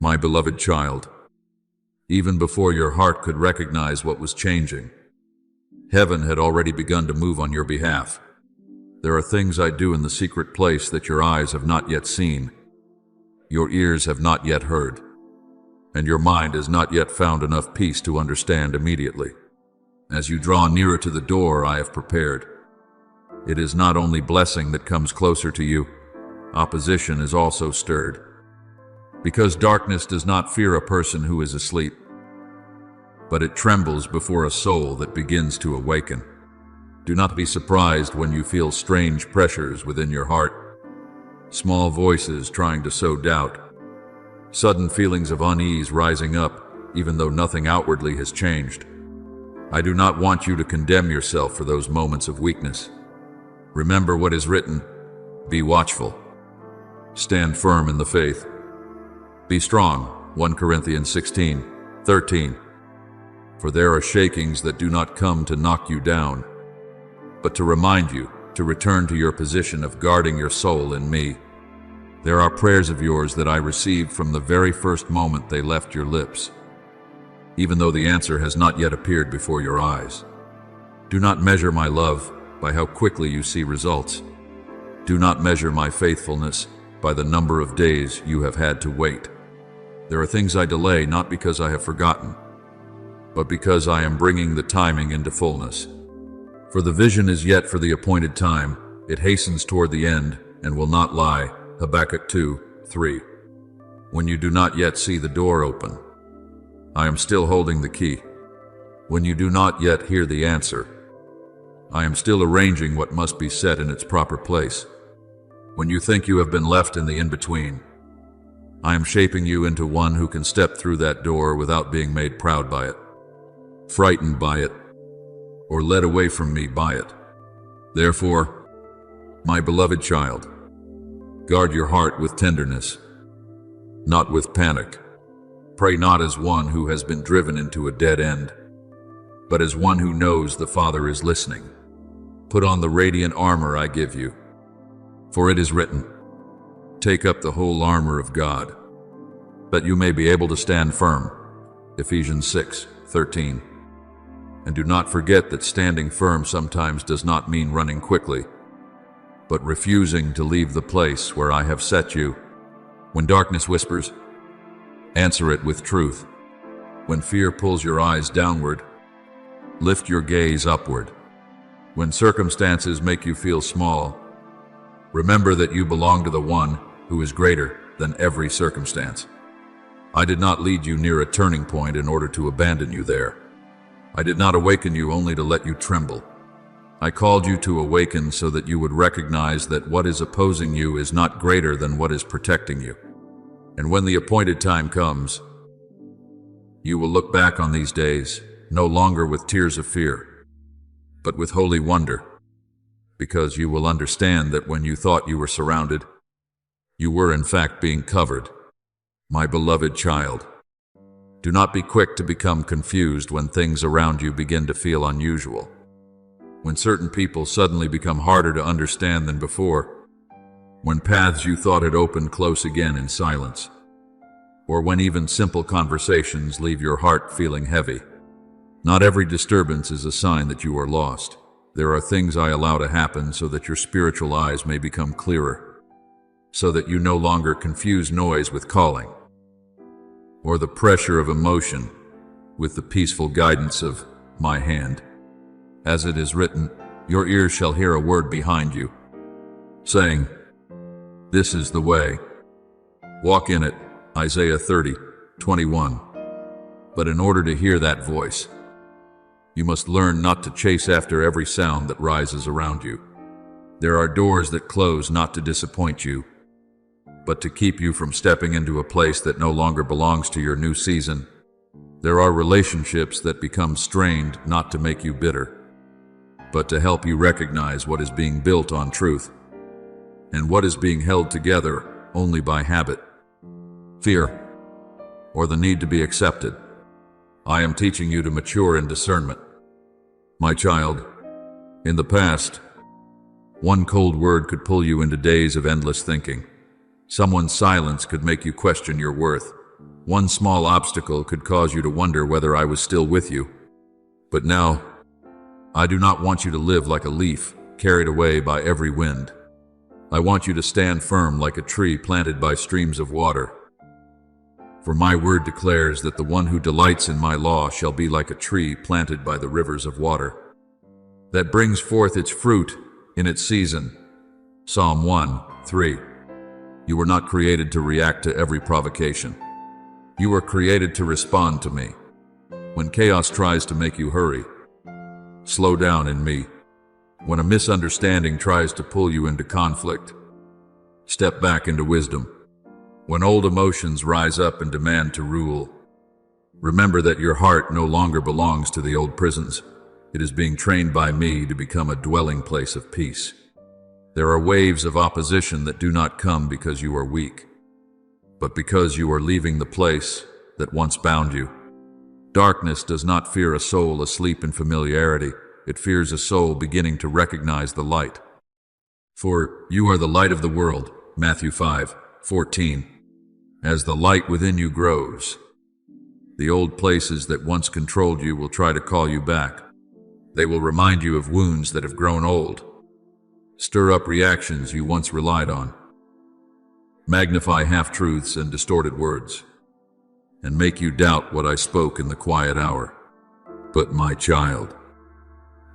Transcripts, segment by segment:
My beloved child, even before your heart could recognize what was changing, heaven had already begun to move on your behalf. There are things I do in the secret place that your eyes have not yet seen, your ears have not yet heard, and your mind has not yet found enough peace to understand immediately. As you draw nearer to the door I have prepared, it is not only blessing that comes closer to you, opposition is also stirred. Because darkness does not fear a person who is asleep, but it trembles before a soul that begins to awaken. Do not be surprised when you feel strange pressures within your heart, small voices trying to sow doubt, sudden feelings of unease rising up even though nothing outwardly has changed. I do not want you to condemn yourself for those moments of weakness. Remember what is written, be watchful, stand firm in the faith. Be strong, 1 Corinthians 16:13. For there are shakings that do not come to knock you down, but to remind you to return to your position of guarding your soul in me. There are prayers of yours that I received from the very first moment they left your lips, even though the answer has not yet appeared before your eyes. Do not measure my love by how quickly you see results. Do not measure my faithfulness by the number of days you have had to wait. There are things I delay not because I have forgotten, but because I am bringing the timing into fullness. For the vision is yet for the appointed time, it hastens toward the end and will not lie. Habakkuk 2:3. When you do not yet see the door open, I am still holding the key. When you do not yet hear the answer, I am still arranging what must be set in its proper place. When you think you have been left in the in-between, I am shaping you into one who can step through that door without being made proud by it, frightened by it, or led away from me by it. Therefore, my beloved child, guard your heart with tenderness, not with panic. Pray not as one who has been driven into a dead end, but as one who knows the Father is listening. Put on the radiant armor I give you, for it is written, take up the whole armor of God, that you may be able to stand firm. Ephesians 6:13. And do not forget that standing firm sometimes does not mean running quickly, but refusing to leave the place where I have set you. When darkness whispers, answer it with truth. When fear pulls your eyes downward, lift your gaze upward. When circumstances make you feel small, remember that you belong to the one who is greater than every circumstance. I did not lead you near a turning point in order to abandon you there. I did not awaken you only to let you tremble. I called you to awaken so that you would recognize that what is opposing you is not greater than what is protecting you. And when the appointed time comes, you will look back on these days, no longer with tears of fear, but with holy wonder, because you will understand that when you thought you were surrounded, you were in fact being covered. My beloved child, do not be quick to become confused when things around you begin to feel unusual. When certain people suddenly become harder to understand than before, when paths you thought had opened close again in silence, or when even simple conversations leave your heart feeling heavy. Not every disturbance is a sign that you are lost. There are things I allow to happen so that your spiritual eyes may become clearer, so that you no longer confuse noise with calling, or the pressure of emotion with the peaceful guidance of my hand. As it is written, your ears shall hear a word behind you, saying, this is the way. Walk in it, Isaiah 30:21. But in order to hear that voice, you must learn not to chase after every sound that rises around you. There are doors that close not to disappoint you, but to keep you from stepping into a place that no longer belongs to your new season. There are relationships that become strained not to make you bitter, but to help you recognize what is being built on truth, and what is being held together only by habit, fear, or the need to be accepted. I am teaching you to mature in discernment. My child, in the past, one cold word could pull you into days of endless thinking. Someone's silence could make you question your worth. One small obstacle could cause you to wonder whether I was still with you. But now, I do not want you to live like a leaf, carried away by every wind. I want you to stand firm like a tree planted by streams of water. For my word declares that the one who delights in my law shall be like a tree planted by the rivers of water, that brings forth its fruit in its season. Psalm 1:3. You were not created to react to every provocation. You were created to respond to me. When chaos tries to make you hurry, slow down in me. When a misunderstanding tries to pull you into conflict, step back into wisdom. When old emotions rise up and demand to rule, remember that your heart no longer belongs to the old prisons. It is being trained by me to become a dwelling place of peace. There are waves of opposition that do not come because you are weak, but because you are leaving the place that once bound you. Darkness does not fear a soul asleep in familiarity. It fears a soul beginning to recognize the light. For you are the light of the world, Matthew 5:14. As the light within you grows, the old places that once controlled you will try to call you back. They will remind you of wounds that have grown old, stir up reactions you once relied on, magnify half-truths and distorted words, and make you doubt what I spoke in the quiet hour. But my child,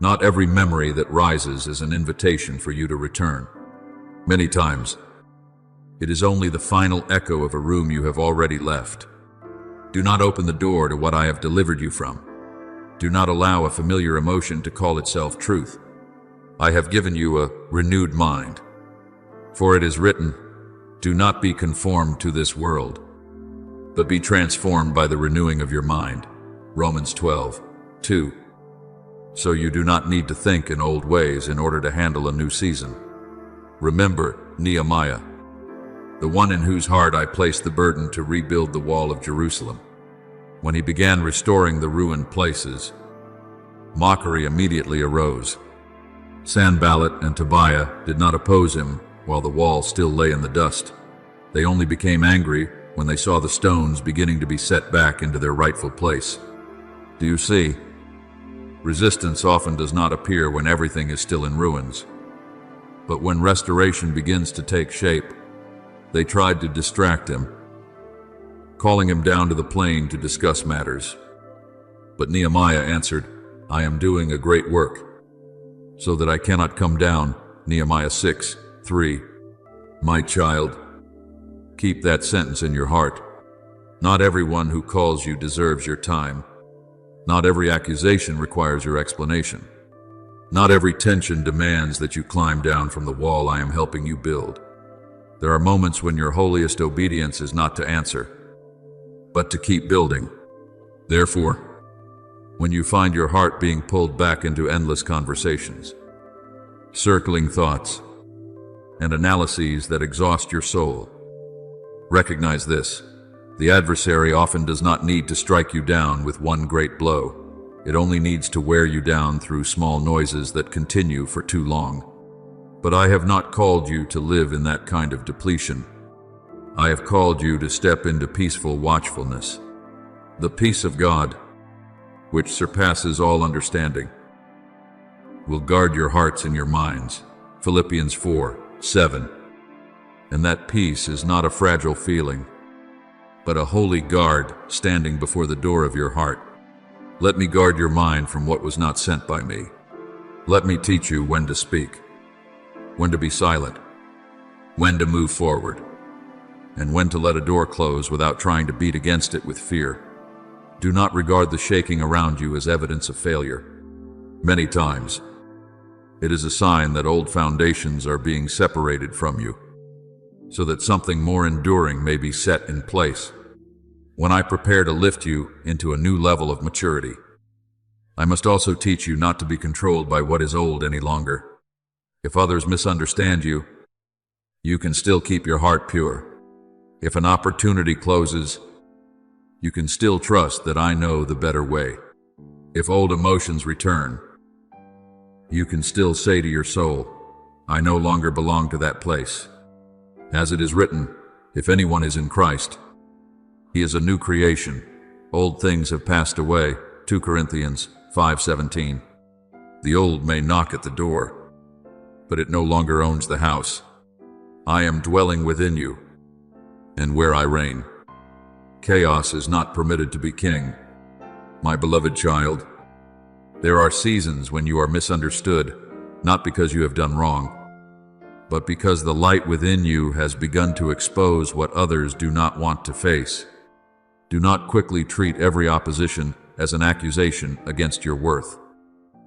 not every memory that rises is an invitation for you to return. Many times, it is only the final echo of a room you have already left. Do not open the door to what I have delivered you from. Do not allow a familiar emotion to call itself truth. I have given you a renewed mind. For it is written, do not be conformed to this world, but be transformed by the renewing of your mind. Romans 12:2. So you do not need to think in old ways in order to handle a new season. Remember Nehemiah, the one in whose heart I placed the burden to rebuild the wall of Jerusalem. When he began restoring the ruined places, mockery immediately arose. Sanballat and Tobiah did not oppose him while the wall still lay in the dust. They only became angry when they saw the stones beginning to be set back into their rightful place. Do you see? Resistance often does not appear when everything is still in ruins. But when restoration begins to take shape, they tried to distract him, calling him down to the plain to discuss matters. But Nehemiah answered, I am doing a great work, so that I cannot come down. Nehemiah 6:3. My child, keep that sentence in your heart. Not everyone who calls you deserves your time. Not every accusation requires your explanation. Not every tension demands that you climb down from the wall I am helping you build. There are moments when your holiest obedience is not to answer, but to keep building. Therefore, when you find your heart being pulled back into endless conversations, circling thoughts, and analyses that exhaust your soul, recognize this. The adversary often does not need to strike you down with one great blow. It only needs to wear you down through small noises that continue for too long. But I have not called you to live in that kind of depletion. I have called you to step into peaceful watchfulness. The peace of God, which surpasses all understanding, will guard your hearts and your minds. Philippians 4:7. And that peace is not a fragile feeling, but a holy guard standing before the door of your heart. Let me guard your mind from what was not sent by me. Let me teach you when to speak, when to be silent, when to move forward, and when to let a door close without trying to beat against it with fear. Do not regard the shaking around you as evidence of failure. Many times, it is a sign that old foundations are being separated from you, so that something more enduring may be set in place. When I prepare to lift you into a new level of maturity, I must also teach you not to be controlled by what is old any longer. If others misunderstand you, you can still keep your heart pure. If an opportunity closes, you can still trust that I know the better way. If old emotions return, you can still say to your soul, I no longer belong to that place. As it is written, if anyone is in Christ, He is a new creation. Old things have passed away. 2 Corinthians 5:17. The old may knock at the door, but it no longer owns the house. I am dwelling within you, and where I reign. Chaos is not permitted to be king. My beloved child, there are seasons when you are misunderstood, not because you have done wrong, but because the light within you has begun to expose what others do not want to face. Do not quickly treat every opposition as an accusation against your worth.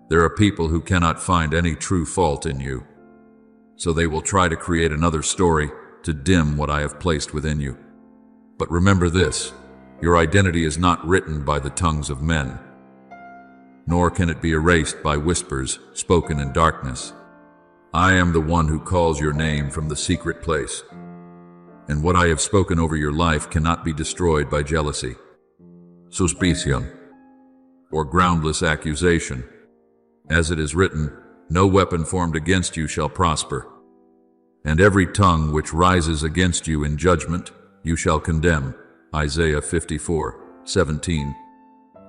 There are people who cannot find any true fault in you, so they will try to create another story to dim what I have placed within you. But remember this, your identity is not written by the tongues of men, nor can it be erased by whispers spoken in darkness. I am the one who calls your name from the secret place, and what I have spoken over your life cannot be destroyed by jealousy, suspicion, or groundless accusation. As it is written, no weapon formed against you shall prosper, and every tongue which rises against you in judgment you shall condemn. Isaiah 54:17.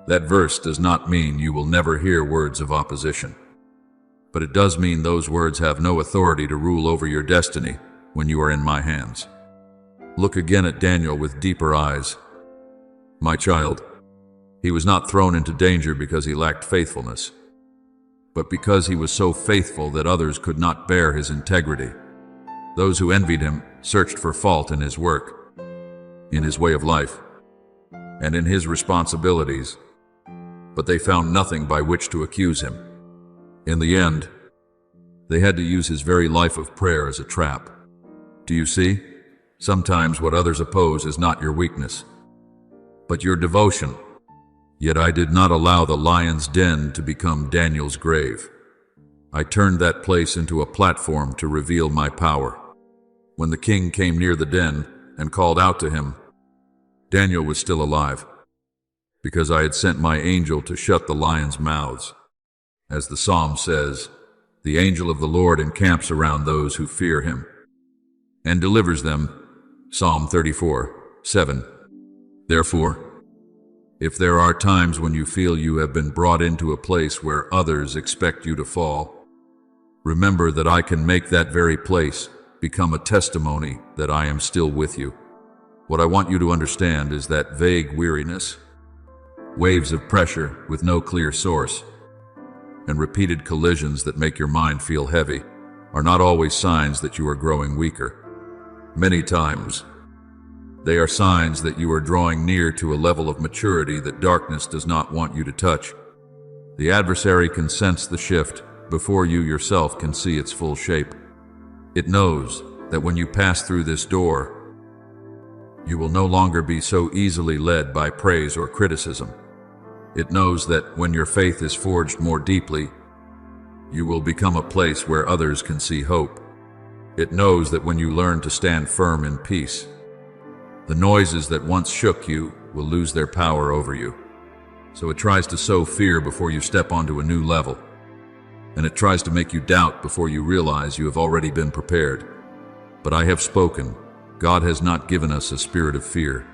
That verse does not mean you will never hear words of opposition, but it does mean those words have no authority to rule over your destiny when you are in my hands. Look again at Daniel with deeper eyes. My child, he was not thrown into danger because he lacked faithfulness, but because he was so faithful that others could not bear his integrity. Those who envied him searched for fault in his work, in his way of life, and in his responsibilities, but they found nothing by which to accuse him. In the end, they had to use his very life of prayer as a trap. Do you see? Sometimes what others oppose is not your weakness, but your devotion. Yet I did not allow the lion's den to become Daniel's grave. I turned that place into a platform to reveal my power. When the king came near the den and called out to him, Daniel was still alive, because I had sent my angel to shut the lions' mouths. As the psalm says, the angel of the Lord encamps around those who fear him and delivers them. Psalm 34:7. Therefore, if there are times when you feel you have been brought into a place where others expect you to fall, remember that I can make that very place become a testimony that I am still with you. What I want you to understand is that vague weariness, waves of pressure with no clear source, and repeated collisions that make your mind feel heavy are not always signs that you are growing weaker. Many times, they are signs that you are drawing near to a level of maturity that darkness does not want you to touch. The adversary can sense the shift before you yourself can see its full shape. It knows that when you pass through this door, you will no longer be so easily led by praise or criticism. It knows that when your faith is forged more deeply, you will become a place where others can see hope. It knows that when you learn to stand firm in peace, the noises that once shook you will lose their power over you. So it tries to sow fear before you step onto a new level, and it tries to make you doubt before you realize you have already been prepared. But I have spoken. God has not given us a spirit of fear,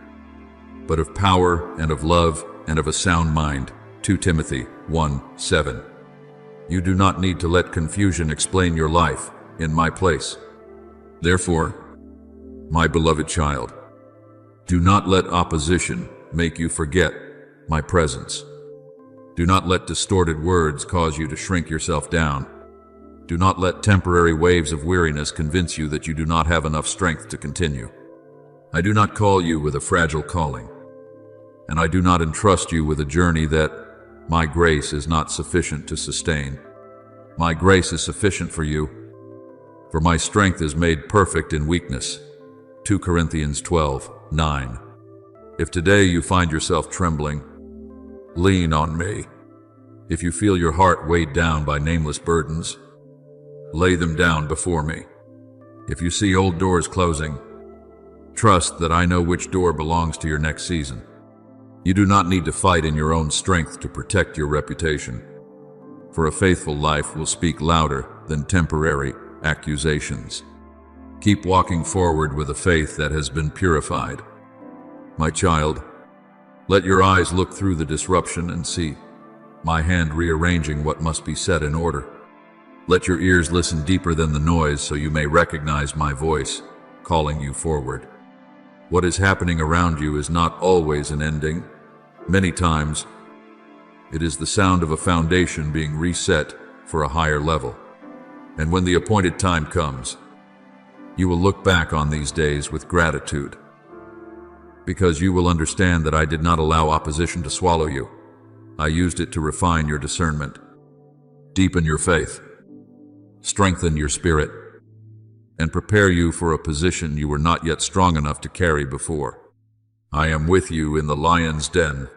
but of power and of love and of a sound mind. 2 Timothy 1:7. You do not need to let confusion explain your life in my place. Therefore, my beloved child, do not let opposition make you forget my presence. Do not let distorted words cause you to shrink yourself down. Do not let temporary waves of weariness convince you that you do not have enough strength to continue. I do not call you with a fragile calling, and I do not entrust you with a journey that my grace is not sufficient to sustain. My grace is sufficient for you, for my strength is made perfect in weakness. 2 Corinthians 12:9. If today you find yourself trembling, lean on me. If you feel your heart weighed down by nameless burdens, lay them down before me. If you see old doors closing, trust that I know which door belongs to your next season. You do not need to fight in your own strength to protect your reputation, for a faithful life will speak louder than temporary accusations. Keep walking forward with a faith that has been purified, My child, let your eyes look through the disruption and see my hand rearranging what must be set in order. Let your ears listen deeper than the noise so you may recognize my voice calling you forward. What is happening around you is not always an ending. Many times, it is the sound of a foundation being reset for a higher level. And when the appointed time comes, you will look back on these days with gratitude, because you will understand that I did not allow opposition to swallow you. I used it to refine your discernment, deepen your faith, strengthen your spirit, and prepare you for a position you were not yet strong enough to carry before. I am with you in the lion's den,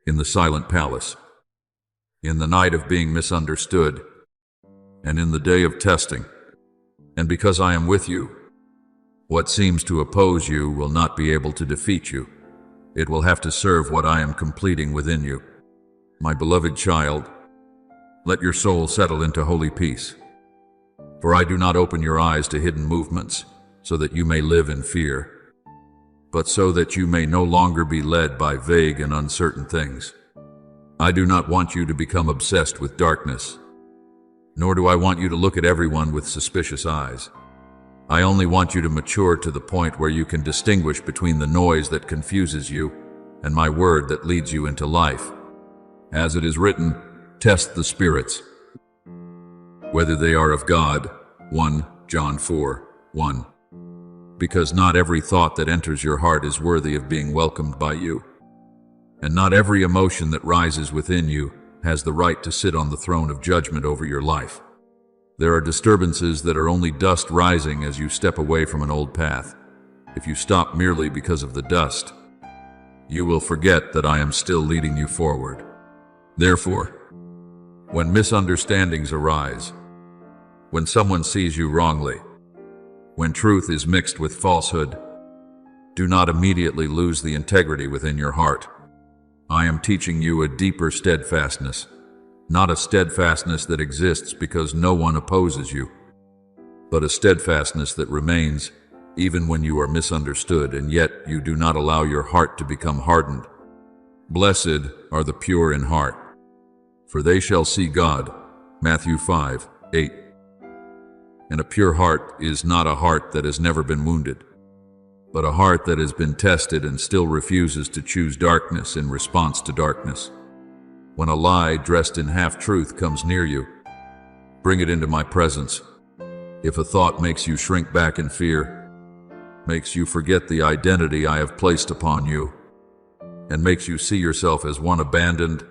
in the silent palace, in the night of being misunderstood, and in the day of testing. And because I am with you, what seems to oppose you will not be able to defeat you. It will have to serve what I am completing within you. My beloved child, let your soul settle into holy peace. For I do not open your eyes to hidden movements, so that you may live in fear, but so that you may no longer be led by vague and uncertain things. I do not want you to become obsessed with darkness, nor do I want you to look at everyone with suspicious eyes. I only want you to mature to the point where you can distinguish between the noise that confuses you and my word that leads you into life. As it is written, test the spirits, whether they are of God. 1 John 4:1. Because not every thought that enters your heart is worthy of being welcomed by you, and not every emotion that rises within you has the right to sit on the throne of judgment over your life. There are disturbances that are only dust rising as you step away from an old path. If you stop merely because of the dust, you will forget that I am still leading you forward. Therefore, when misunderstandings arise, when someone sees you wrongly, when truth is mixed with falsehood, do not immediately lose the integrity within your heart. I am teaching you a deeper steadfastness, not a steadfastness that exists because no one opposes you, but a steadfastness that remains even when you are misunderstood, and yet you do not allow your heart to become hardened. Blessed are the pure in heart, for they shall see God. Matthew 5:8. And a pure heart is not a heart that has never been wounded, but a heart that has been tested and still refuses to choose darkness in response to darkness. When a lie dressed in half-truth comes near you, bring it into my presence. If a thought makes you shrink back in fear, makes you forget the identity I have placed upon you, and makes you see yourself as one abandoned,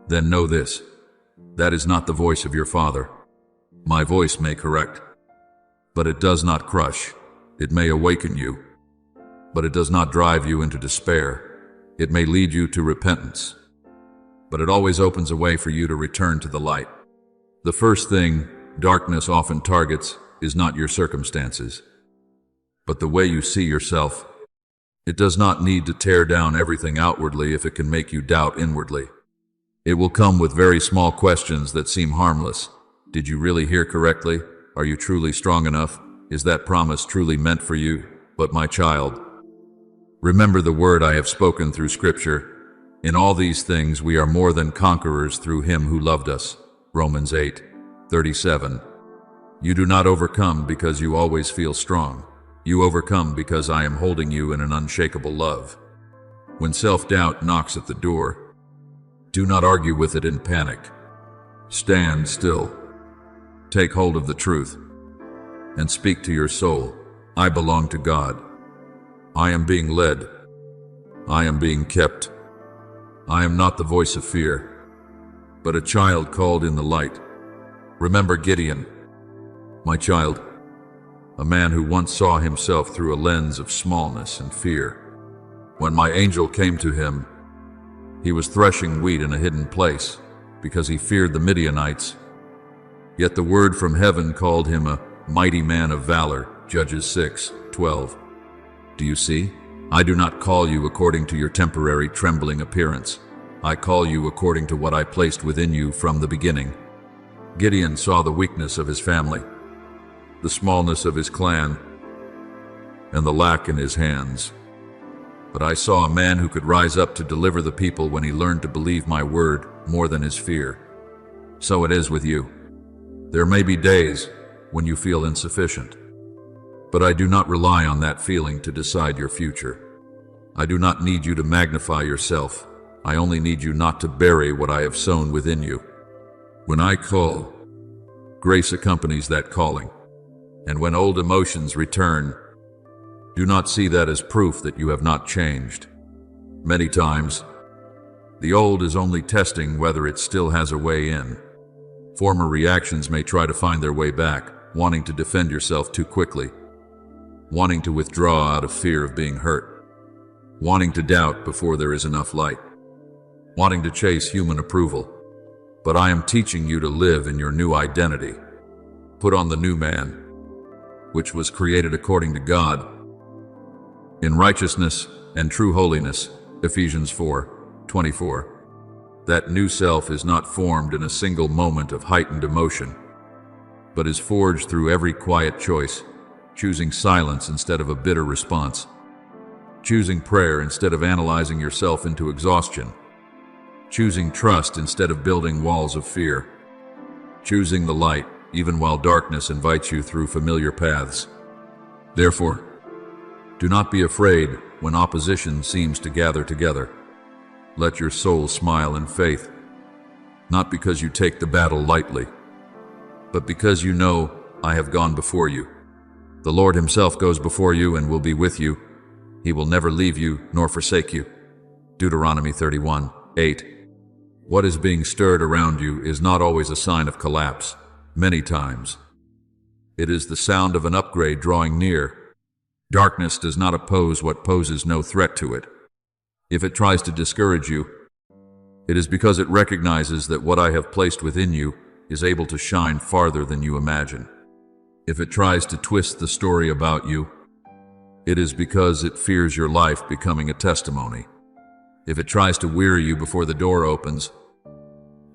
then know this: that is not the voice of your Father. My voice may correct, but it does not crush. It may awaken you, but it does not drive you into despair. It may lead you to repentance, but it always opens a way for you to return to the light. The first thing darkness often targets is not your circumstances, but the way you see yourself. It does not need to tear down everything outwardly if it can make you doubt inwardly. It will come with very small questions that seem harmless. Did you really hear correctly? Are you truly strong enough? Is that promise truly meant for you? But my child, remember the word I have spoken through Scripture. In all these things we are more than conquerors through Him who loved us. Romans 8:37. You do not overcome because you always feel strong. You overcome because I am holding you in an unshakable love. When self-doubt knocks at the door, do not argue with it in panic. Stand still. Take hold of the truth and speak to your soul. I belong to God. I am being led. I am being kept. I am not the voice of fear, but a child called in the light. Remember Gideon, my child, a man who once saw himself through a lens of smallness and fear. When my angel came to him, he was threshing wheat in a hidden place because he feared the Midianites. Yet the word from heaven called him a mighty man of valor. Judges 6:12. Do you see? I do not call you according to your temporary trembling appearance. I call you according to what I placed within you from the beginning. Gideon saw the weakness of his family, the smallness of his clan, and the lack in his hands. but I saw a man who could rise up to deliver the people when he learned to believe my word more than his fear. So it is with you. There may be days when you feel insufficient, but I do not rely on that feeling to decide your future. I do not need you to magnify yourself. I only need you not to bury what I have sown within you. When I call, grace accompanies that calling. And when old emotions return, do not see that as proof that you have not changed. Many times, the old is only testing whether it still has a way in. Former reactions may try to find their way back, wanting to defend yourself too quickly, wanting to withdraw out of fear of being hurt, wanting to doubt before there is enough light, wanting to chase human approval. But I am teaching you to live in your new identity. Put on the new man, which was created according to God, in righteousness and true holiness. Ephesians 4:24. That new self is not formed in a single moment of heightened emotion, but is forged through every quiet choice, choosing silence instead of a bitter response, choosing prayer instead of analyzing yourself into exhaustion, choosing trust instead of building walls of fear, choosing the light even while darkness invites you through familiar paths. Therefore, do not be afraid when opposition seems to gather together. Let your soul smile in faith, not because you take the battle lightly, but because you know I have gone before you. The Lord himself goes before you and will be with you. He will never leave you nor forsake you. Deuteronomy 31:8. What is being stirred around you is not always a sign of collapse. Many times, it is the sound of an upgrade drawing near. Darkness does not oppose what poses no threat to it. If it tries to discourage you, it is because it recognizes that what I have placed within you is able to shine farther than you imagine. If it tries to twist the story about you, it is because it fears your life becoming a testimony. If it tries to weary you before the door opens,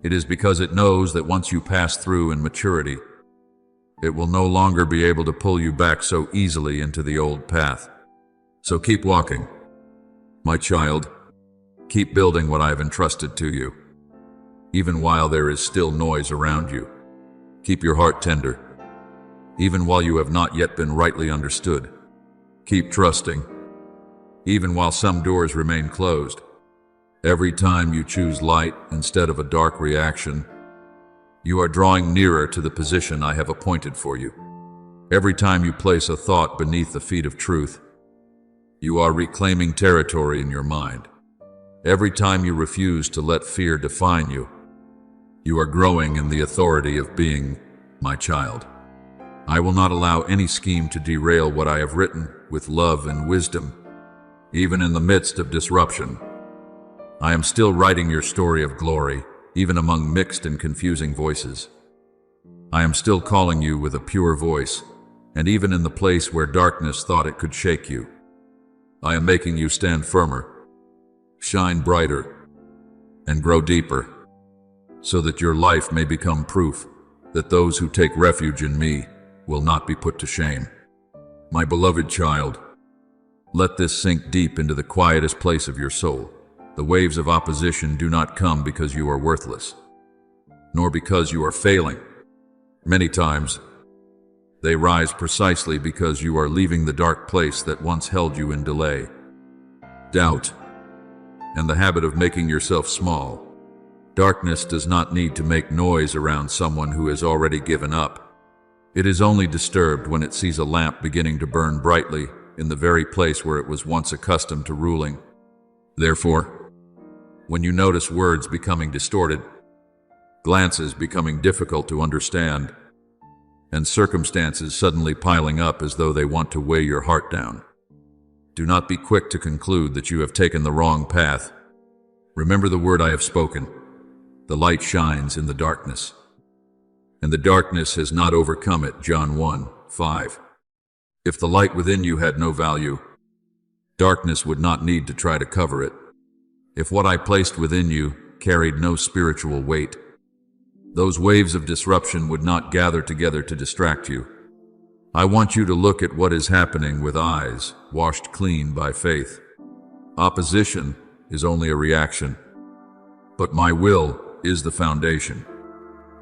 it is because it knows that once you pass through in maturity, it will no longer be able to pull you back so easily into the old path. So keep walking, my child. Keep building what I have entrusted to you, even while there is still noise around you. Keep your heart tender, even while you have not yet been rightly understood. Keep trusting, even while some doors remain closed. Every time you choose light instead of a dark reaction, you are drawing nearer to the position I have appointed for you. Every time you place a thought beneath the feet of truth, you are reclaiming territory in your mind. Every time you refuse to let fear define you, you are growing in the authority of being my child. I will not allow any scheme to derail what I have written with love and wisdom, even in the midst of disruption. I am still writing your story of glory, even among mixed and confusing voices. I am still calling you with a pure voice, and even in the place where darkness thought it could shake you, I am making you stand firmer, shine brighter, and grow deeper, so that your life may become proof that those who take refuge in me will not be put to shame. My beloved child, let this sink deep into the quietest place of your soul. The waves of opposition do not come because you are worthless, nor because you are failing. Many times, they rise precisely because you are leaving the dark place that once held you in delay. Doubt, and the habit of making yourself small. Darkness does not need to make noise around someone who has already given up. It is only disturbed when it sees a lamp beginning to burn brightly in the very place where it was once accustomed to ruling. Therefore, when you notice words becoming distorted, glances becoming difficult to understand, and circumstances suddenly piling up as though they want to weigh your heart down, do not be quick to conclude that you have taken the wrong path. Remember the word I have spoken. The light shines in the darkness, and the darkness has not overcome it. John 1:5. If the light within you had no value, darkness would not need to try to cover it. If what I placed within you carried no spiritual weight, those waves of disruption would not gather together to distract you. I want you to look at what is happening with eyes washed clean by faith. Opposition is only a reaction, but my will is the foundation.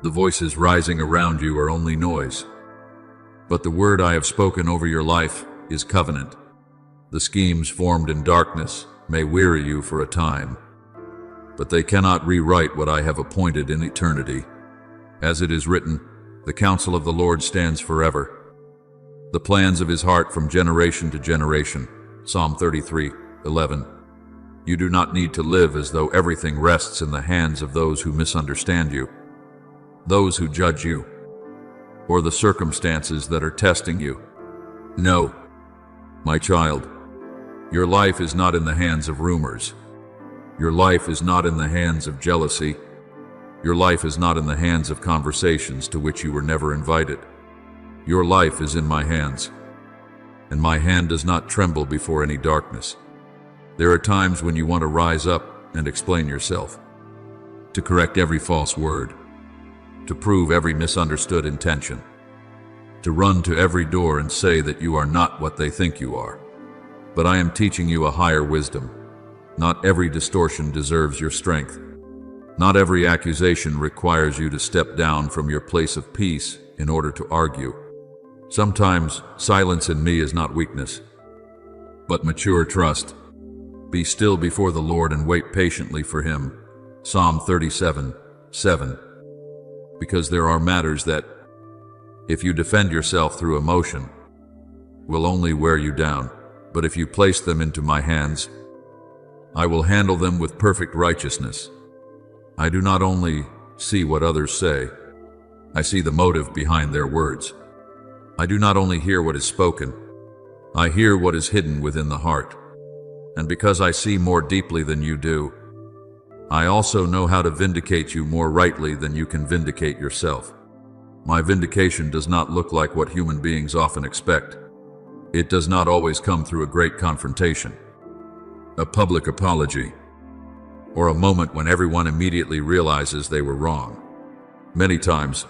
The voices rising around you are only noise, but the word I have spoken over your life is covenant. The schemes formed in darkness may weary you for a time, but they cannot rewrite what I have appointed in eternity. As it is written, the counsel of the Lord stands forever, the plans of his heart from generation to generation. Psalm 33:11. You do not need to live as though everything rests in the hands of those who misunderstand you, those who judge you, or the circumstances that are testing you. No, my child, your life is not in the hands of rumors. Your life is not in the hands of jealousy. Your life is not in the hands of conversations to which you were never invited. Your life is in my hands, and my hand does not tremble before any darkness. There are times when you want to rise up and explain yourself, to correct every false word, to prove every misunderstood intention, to run to every door and say that you are not what they think you are. But I am teaching you a higher wisdom. Not every distortion deserves your strength. Not every accusation requires you to step down from your place of peace in order to argue. Sometimes silence in me is not weakness, but mature trust. Be still before the Lord and wait patiently for him. Psalm 37:7. Because there are matters that, if you defend yourself through emotion, will only wear you down. But if you place them into my hands, I will handle them with perfect righteousness. I do not only see what others say, I see the motive behind their words. I do not only hear what is spoken, I hear what is hidden within the heart. And because I see more deeply than you do, I also know how to vindicate you more rightly than you can vindicate yourself. My vindication does not look like what human beings often expect. It does not always come through a great confrontation, a public apology, or a moment when everyone immediately realizes they were wrong. Many times,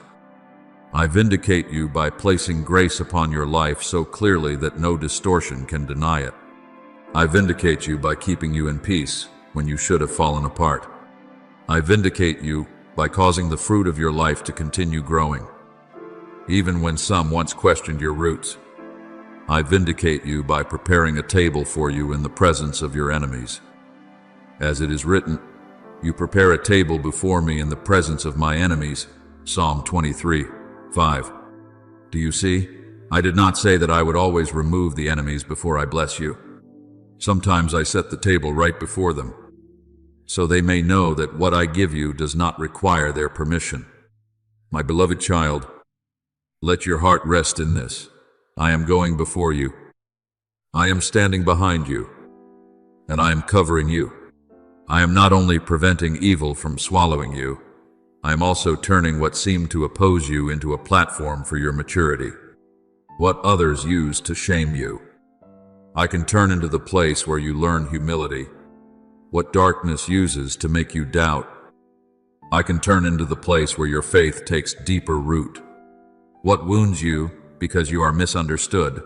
I vindicate you by placing grace upon your life so clearly that no distortion can deny it. I vindicate you by keeping you in peace when you should have fallen apart. I vindicate you by causing the fruit of your life to continue growing, even when some once questioned your roots. I vindicate you by preparing a table for you in the presence of your enemies. As it is written, you prepare a table before me in the presence of my enemies. Psalm 23:5. Do you see? I did not say that I would always remove the enemies before I bless you. Sometimes I set the table right before them, so they may know that what I give you does not require their permission. My beloved child, let your heart rest in this. I am going before you. I am standing behind you, and I am covering you. I am not only preventing evil from swallowing you, I am also turning what seemed to oppose you into a platform for your maturity. What others use to shame you, I can turn into the place where you learn humility. What darkness uses to make you doubt, I can turn into the place where your faith takes deeper root. What wounds you because you are misunderstood,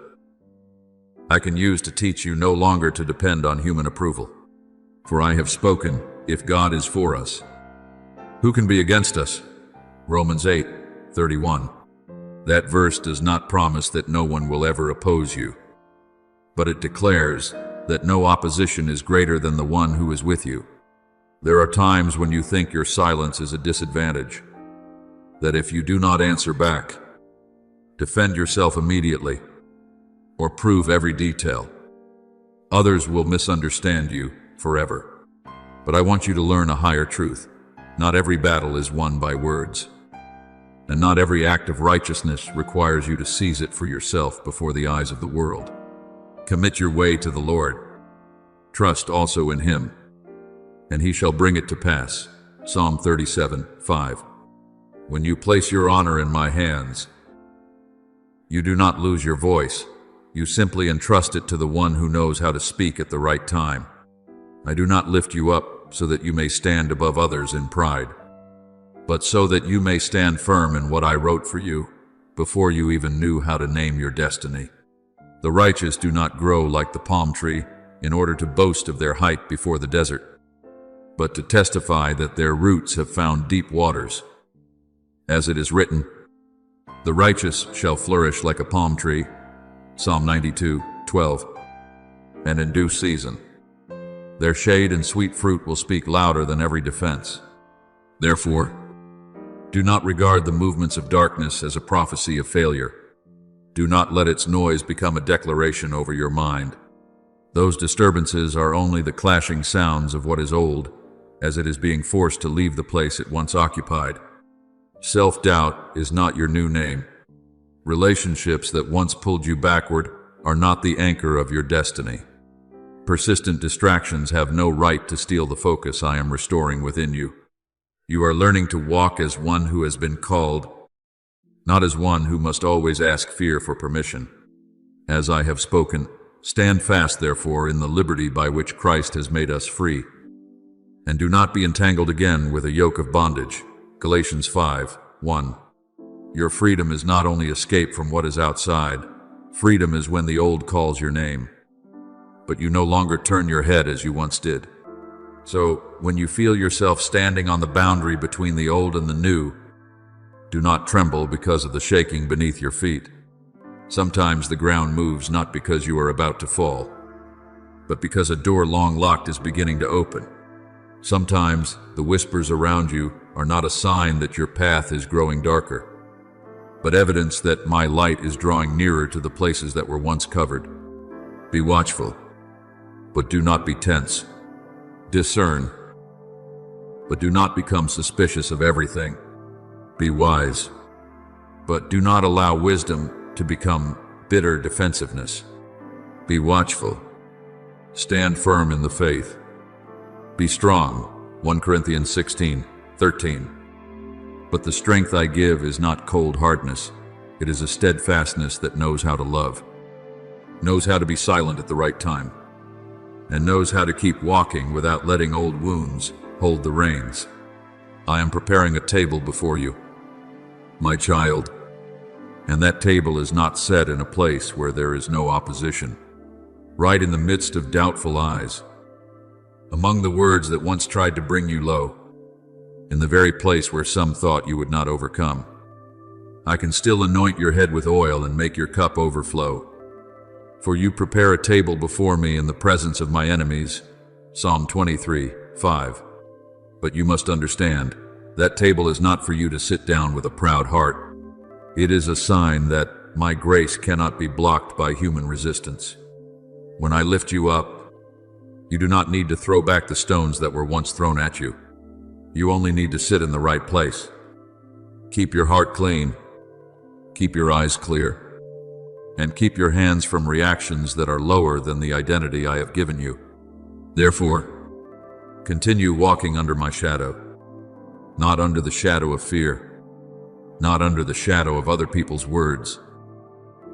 I can use to teach you no longer to depend on human approval. For I have spoken, if God is for us, who can be against us? Romans 8:31. That verse does not promise that no one will ever oppose you, but it declares that no opposition is greater than the one who is with you. There are times when you think your silence is a disadvantage, that if you do not answer back, defend yourself immediately, or prove every detail, others will misunderstand you forever. But I want you to learn a higher truth. Not every battle is won by words, and not every act of righteousness requires you to seize it for yourself before the eyes of the world. Commit your way to the Lord. Trust also in him, and he shall bring it to pass. Psalm 37:5. When you place your honor in my hands, you do not lose your voice. You simply entrust it to the one who knows how to speak at the right time. I do not lift you up so that you may stand above others in pride, but so that you may stand firm in what I wrote for you before you even knew how to name your destiny. The righteous do not grow like the palm tree in order to boast of their height before the desert, but to testify that their roots have found deep waters. As it is written, "The righteous shall flourish like a palm tree," Psalm 92:12, "and in due season. Their shade and sweet fruit will speak louder than every defense." Therefore, do not regard the movements of darkness as a prophecy of failure. Do not let its noise become a declaration over your mind. Those disturbances are only the clashing sounds of what is old, as it is being forced to leave the place it once occupied. Self-doubt is not your new name. Relationships that once pulled you backward are not the anchor of your destiny. Persistent distractions have no right to steal the focus I am restoring within you. You are learning to walk as one who has been called, not as one who must always ask fear for permission. As I have spoken, stand fast, therefore, in the liberty by which Christ has made us free, and do not be entangled again with a yoke of bondage. Galatians 5:1. Your freedom is not only escape from what is outside. Freedom is when the old calls your name, but you no longer turn your head as you once did. So, when you feel yourself standing on the boundary between the old and the new, do not tremble because of the shaking beneath your feet. Sometimes the ground moves not because you are about to fall, but because a door long locked is beginning to open. Sometimes the whispers around you are not a sign that your path is growing darker, but evidence that my light is drawing nearer to the places that were once covered. Be watchful, but do not be tense. Discern, but do not become suspicious of everything. Be wise, but do not allow wisdom to become bitter defensiveness. Be watchful. Stand firm in the faith. Be strong. 1 Corinthians 16:13. But the strength I give is not cold hardness. It is a steadfastness that knows how to love, knows how to be silent at the right time, and knows how to keep walking without letting old wounds hold the reins. I am preparing a table before you, my child, and that table is not set in a place where there is no opposition, right in the midst of doubtful eyes, among the words that once tried to bring you low, in the very place where some thought you would not overcome. I can still anoint your head with oil and make your cup overflow. For you prepare a table before me in the presence of my enemies. Psalm 23:5. But you must understand, that table is not for you to sit down with a proud heart. It is a sign that my grace cannot be blocked by human resistance. When I lift you up, you do not need to throw back the stones that were once thrown at you. You only need to sit in the right place. Keep your heart clean, keep your eyes clear, and keep your hands from reactions that are lower than the identity I have given you. Therefore, continue walking under my shadow, not under the shadow of fear, not under the shadow of other people's words,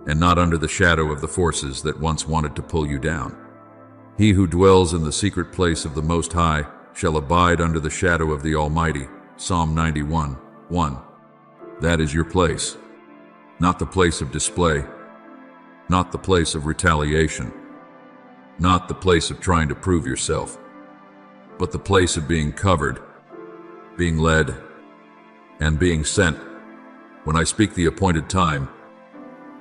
and not under the shadow of the forces that once wanted to pull you down. He who dwells in the secret place of the Most High shall abide under the shadow of the Almighty. Psalm 91:1. That is your place, not the place of display, not the place of retaliation, not the place of trying to prove yourself, but the place of being covered, being led, and being sent. When I speak the appointed time,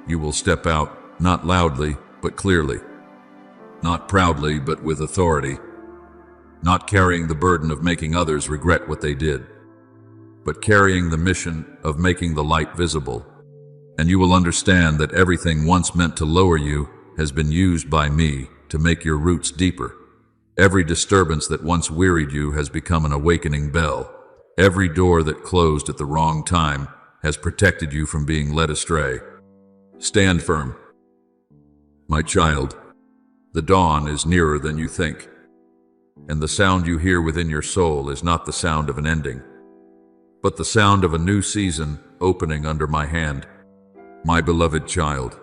you will step out, not loudly, but clearly, not proudly, but with authority, not carrying the burden of making others regret what they did, but carrying the mission of making the light visible. And you will understand that everything once meant to lower you has been used by me to make your roots deeper. Every disturbance that once wearied you has become an awakening bell. Every door that closed at the wrong time has protected you from being led astray. Stand firm, my child. The dawn is nearer than you think, and the sound you hear within your soul is not the sound of an ending, but the sound of a new season opening under my hand. My beloved child,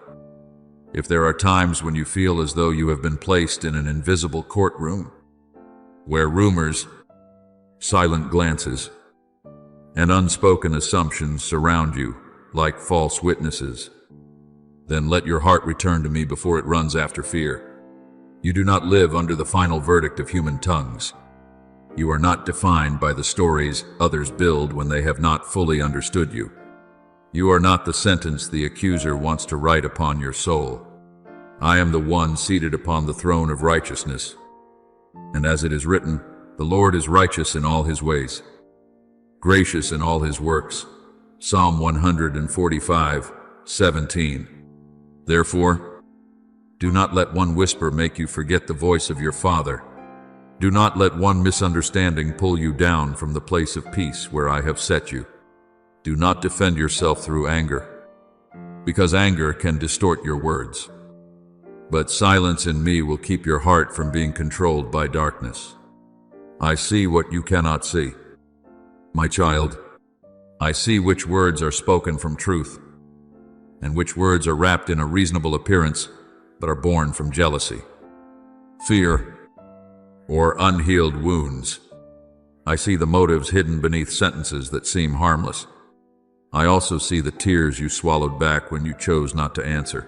if there are times when you feel as though you have been placed in an invisible courtroom, where rumors, silent glances, and unspoken assumptions surround you like false witnesses, then let your heart return to me before it runs after fear. You do not live under the final verdict of human tongues. You are not defined by the stories others build when they have not fully understood you. You are not the sentence the accuser wants to write upon your soul. I am the one seated upon the throne of righteousness. And as it is written, the Lord is righteous in all his ways, gracious in all his works. Psalm 145:17. Therefore, do not let one whisper make you forget the voice of your Father. Do not let one misunderstanding pull you down from the place of peace where I have set you. Do not defend yourself through anger, because anger can distort your words. But silence in me will keep your heart from being controlled by darkness. I see what you cannot see. My child, I see which words are spoken from truth, and which words are wrapped in a reasonable appearance, but are born from jealousy, fear, or unhealed wounds. I see the motives hidden beneath sentences that seem harmless. I also see the tears you swallowed back when you chose not to answer.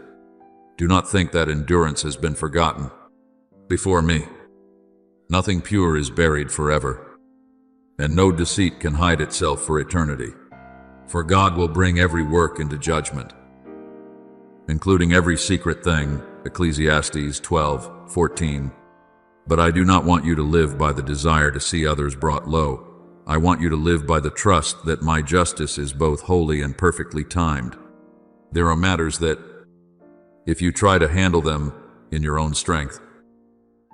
Do not think that endurance has been forgotten. Before me, nothing pure is buried forever, and no deceit can hide itself for eternity. For God will bring every work into judgment, including every secret thing, Ecclesiastes 12:14. But I do not want you to live by the desire to see others brought low. I want you to live by the trust that my justice is both holy and perfectly timed. There are matters that, if you try to handle them in your own strength,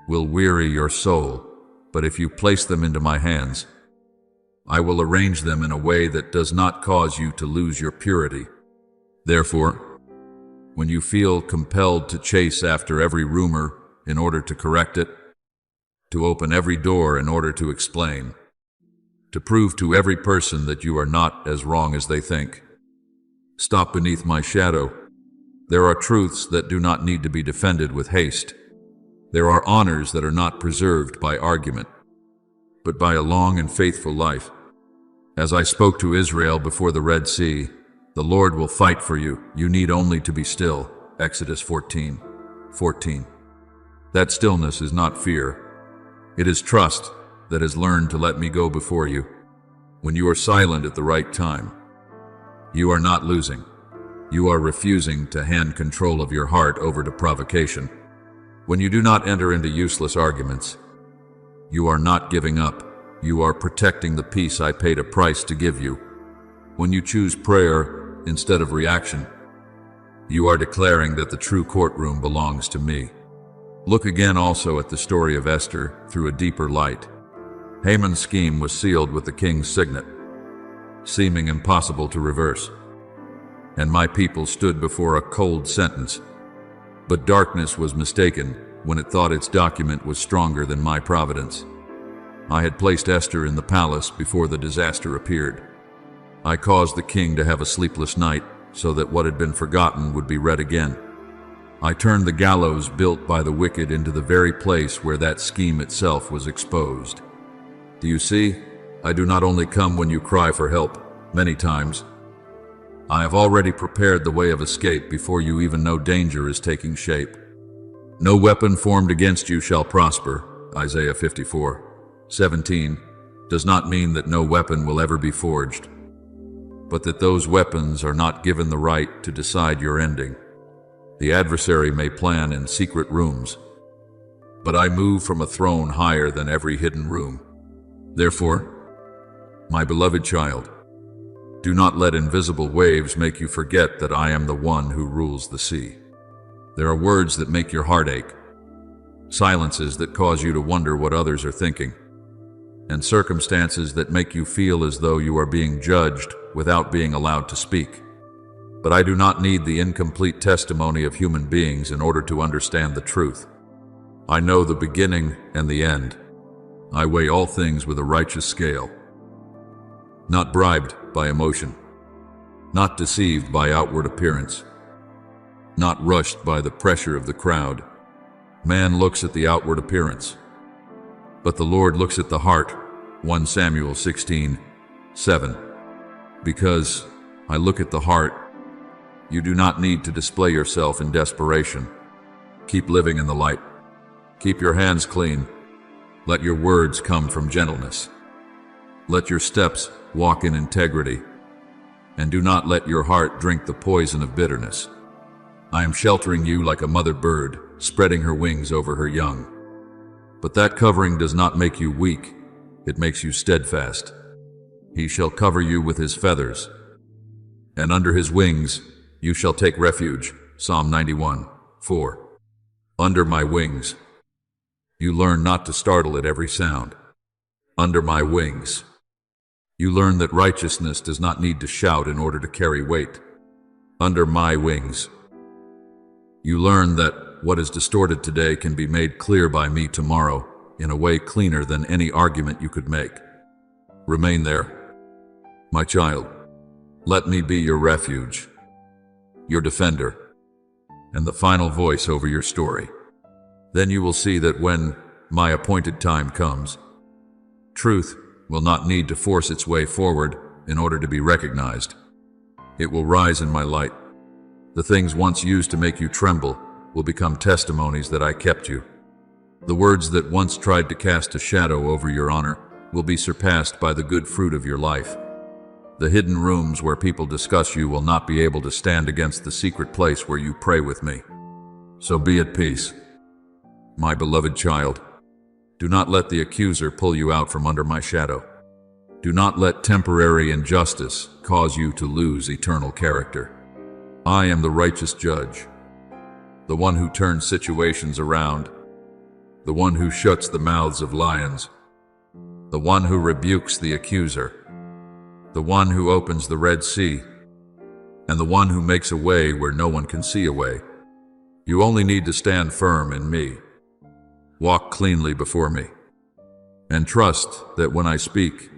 will weary your soul, but if you place them into my hands, I will arrange them in a way that does not cause you to lose your purity. Therefore, when you feel compelled to chase after every rumor in order to correct it, to open every door in order to explain, to prove to every person that you are not as wrong as they think, stop beneath my shadow. There are truths that do not need to be defended with haste. There are honors that are not preserved by argument, but by a long and faithful life. As I spoke to Israel before the Red Sea, the Lord will fight for you. You need only to be still. Exodus 14:14. That stillness is not fear. It is trust that has learned to let me go before you. When you are silent at the right time, you are not losing. You are refusing to hand control of your heart over to provocation. When you do not enter into useless arguments, you are not giving up. You are protecting the peace I paid a price to give you. When you choose prayer instead of reaction, you are declaring that the true courtroom belongs to me. Look again also at the story of Esther through a deeper light. Haman's scheme was sealed with the king's signet, seeming impossible to reverse. And my people stood before a cold sentence. But darkness was mistaken when it thought its document was stronger than my providence. I had placed Esther in the palace before the disaster appeared. I caused the king to have a sleepless night so that what had been forgotten would be read again. I turned the gallows built by the wicked into the very place where that scheme itself was exposed. Do you see? I do not only come when you cry for help, many times. I have already prepared the way of escape before you even know danger is taking shape. No weapon formed against you shall prosper, Isaiah 54:17, does not mean that no weapon will ever be forged, but that those weapons are not given the right to decide your ending. The adversary may plan in secret rooms, but I move from a throne higher than every hidden room. Therefore, my beloved child, do not let invisible waves make you forget that I am the one who rules the sea. There are words that make your heart ache, silences that cause you to wonder what others are thinking, and circumstances that make you feel as though you are being judged without being allowed to speak. But I do not need the incomplete testimony of human beings in order to understand the truth. I know the beginning and the end. I weigh all things with a righteous scale, not bribed by emotion, not deceived by outward appearance, not rushed by the pressure of the crowd. Man looks at the outward appearance, but the Lord looks at the heart. 1 Samuel 16:7. Because I look at the heart, you do not need to display yourself in desperation. Keep living in the light. Keep your hands clean. Let your words come from gentleness. Let your steps walk in integrity. And do not let your heart drink the poison of bitterness. I am sheltering you like a mother bird, spreading her wings over her young. But that covering does not make you weak, it makes you steadfast. He shall cover you with his feathers, and under his wings you shall take refuge. Psalm 91:4. Under my wings. You learn not to startle at every sound. Under my wings. You learn that righteousness does not need to shout in order to carry weight. Under my wings. You learn that what is distorted today can be made clear by me tomorrow in a way cleaner than any argument you could make. Remain there. My child, let me be your refuge, your defender, and the final voice over your story. Then you will see that when my appointed time comes, truth will not need to force its way forward in order to be recognized. It will rise in my light. The things once used to make you tremble will become testimonies that I kept you. The words that once tried to cast a shadow over your honor will be surpassed by the good fruit of your life. The hidden rooms where people discuss you will not be able to stand against the secret place where you pray with me. So be at peace. My beloved child, do not let the accuser pull you out from under my shadow. Do not let temporary injustice cause you to lose eternal character. I am the righteous judge, the one who turns situations around, the one who shuts the mouths of lions, the one who rebukes the accuser, the one who opens the Red Sea, and the one who makes a way where no one can see a way. You only need to stand firm in me. Walk cleanly before me, and trust that when I speak,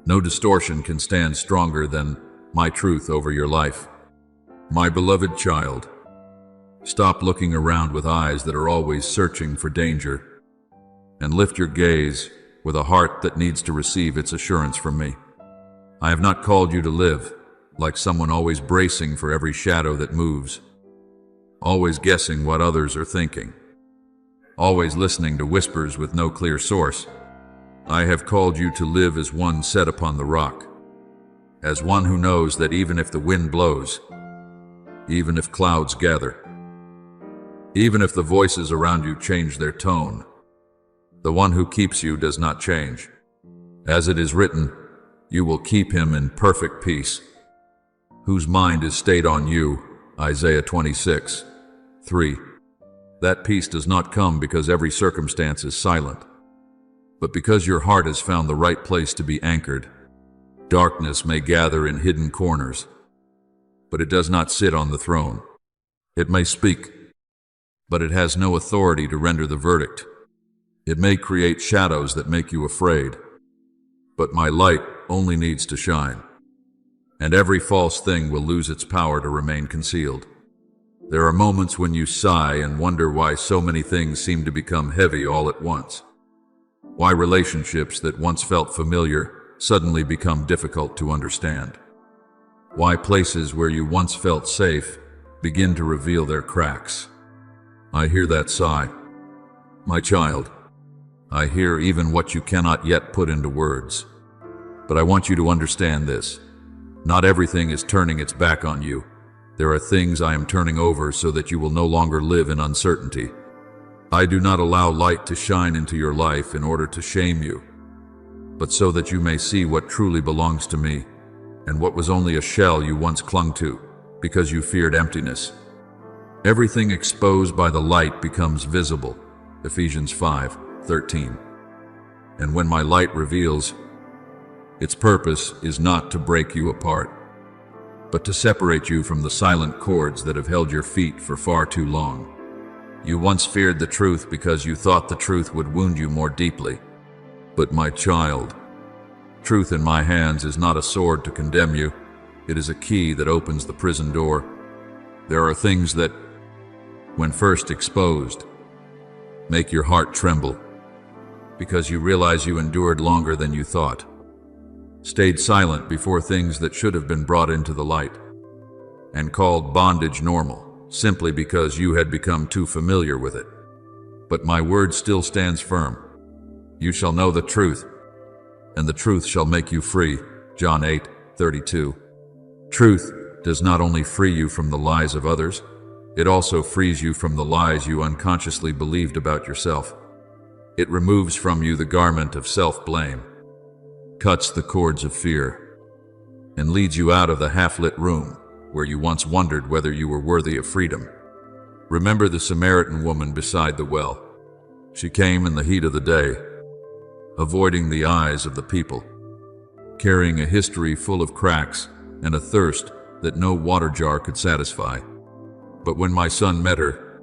no distortion can stand stronger than my truth over your life. My beloved child, stop looking around with eyes that are always searching for danger, and lift your gaze with a heart that needs to receive its assurance from me. I have not called you to live like someone always bracing for every shadow that moves, always guessing what others are thinking, always listening to whispers with no clear source. I have called you to live as one set upon the rock, as one who knows that even if the wind blows, even if clouds gather, even if the voices around you change their tone, the one who keeps you does not change. As it is written, you will keep him in perfect peace, whose mind is stayed on you. Isaiah 26:3. That peace does not come because every circumstance is silent, but because your heart has found the right place to be anchored. Darkness may gather in hidden corners, but it does not sit on the throne. It may speak, but it has no authority to render the verdict. It may create shadows that make you afraid, but my light only needs to shine, and every false thing will lose its power to remain concealed. There are moments when you sigh and wonder why so many things seem to become heavy all at once. Why relationships that once felt familiar suddenly become difficult to understand. Why places where you once felt safe begin to reveal their cracks. I hear that sigh. My child, I hear even what you cannot yet put into words. But I want you to understand this. Not everything is turning its back on you. There are things I am turning over so that you will no longer live in uncertainty. I do not allow light to shine into your life in order to shame you, but so that you may see what truly belongs to me, and what was only a shell you once clung to, because you feared emptiness. Everything exposed by the light becomes visible. Ephesians 5:13. And when my light reveals, its purpose is not to break you apart, but to separate you from the silent cords that have held your feet for far too long. You once feared the truth because you thought the truth would wound you more deeply. But my child, truth in my hands is not a sword to condemn you. It is a key that opens the prison door. There are things that, when first exposed, make your heart tremble, because you realize you endured longer than you thought, stayed silent before things that should have been brought into the light, and called bondage normal, simply because you had become too familiar with it. but my word still stands firm. You shall know the truth, and the truth shall make you free. John 8:32. Truth does not only free you from the lies of others, it also frees you from the lies you unconsciously believed about yourself. It removes from you the garment of self-blame, cuts the cords of fear, and leads you out of the half-lit room where you once wondered whether you were worthy of freedom. Remember the Samaritan woman beside the well. She came in the heat of the day, avoiding the eyes of the people, carrying a history full of cracks and a thirst that no water jar could satisfy. But when my son met her,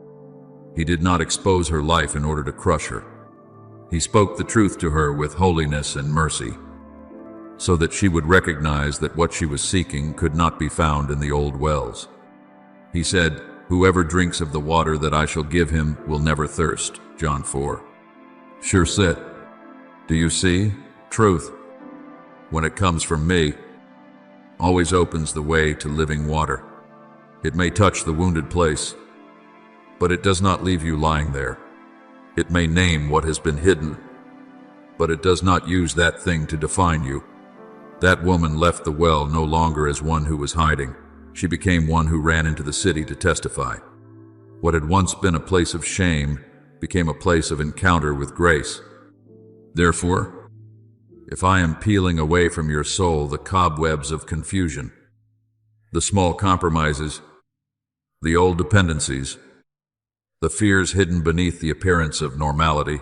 he did not expose her life in order to crush her. He spoke the truth to her with holiness and mercy, so that she would recognize that what she was seeking could not be found in the old wells. He said, "Whoever drinks of the water that I shall give him will never thirst." John 4. Sure said. Do you see? Truth, when it comes from me, always opens the way to living water. It may touch the wounded place, but it does not leave you lying there. It may name what has been hidden, but it does not use that thing to define you. That woman left the well no longer as one who was hiding. She became one who ran into the city to testify. What had once been a place of shame became a place of encounter with grace. Therefore, if I am peeling away from your soul the cobwebs of confusion, the small compromises, the old dependencies, the fears hidden beneath the appearance of normality,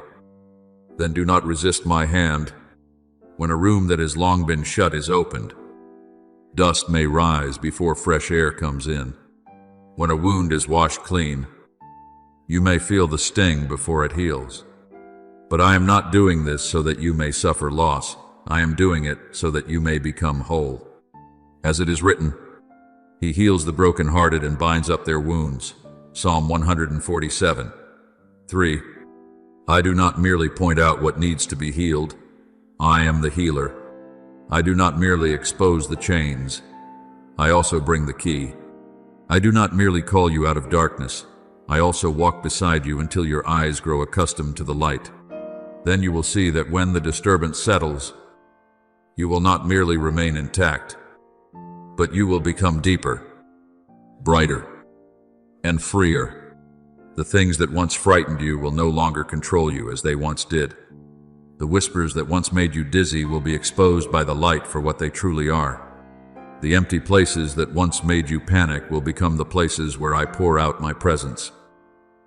then do not resist my hand. When a room that has long been shut is opened, dust may rise before fresh air comes in. When a wound is washed clean, you may feel the sting before it heals. But I am not doing this so that you may suffer loss. I am doing it so that you may become whole. As it is written, He heals the brokenhearted and binds up their wounds. Psalm 147. 3. I do not merely point out what needs to be healed. I am the healer. I do not merely expose the chains. I also bring the key. I do not merely call you out of darkness. I also walk beside you until your eyes grow accustomed to the light. Then you will see that when the disturbance settles, you will not merely remain intact, but you will become deeper, brighter, and freer. The things that once frightened you will no longer control you as they once did. The whispers that once made you dizzy will be exposed by the light for what they truly are. The empty places that once made you panic will become the places where I pour out my presence.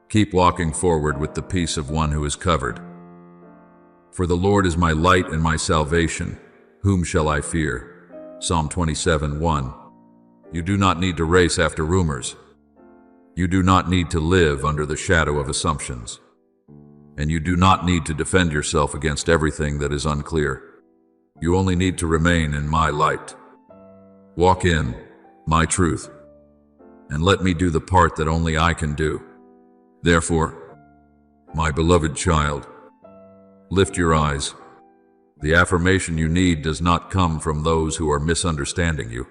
Keep walking forward with the peace of one who is covered. For the Lord is my light and my salvation. Whom shall I fear? Psalm 27:1. You do not need to race after rumors. You do not need to live under the shadow of assumptions. And you do not need to defend yourself against everything that is unclear. You only need to remain in my light. Walk in my truth, and let me do the part that only I can do. Therefore, my beloved child, lift your eyes. The affirmation you need does not come from those who are misunderstanding you,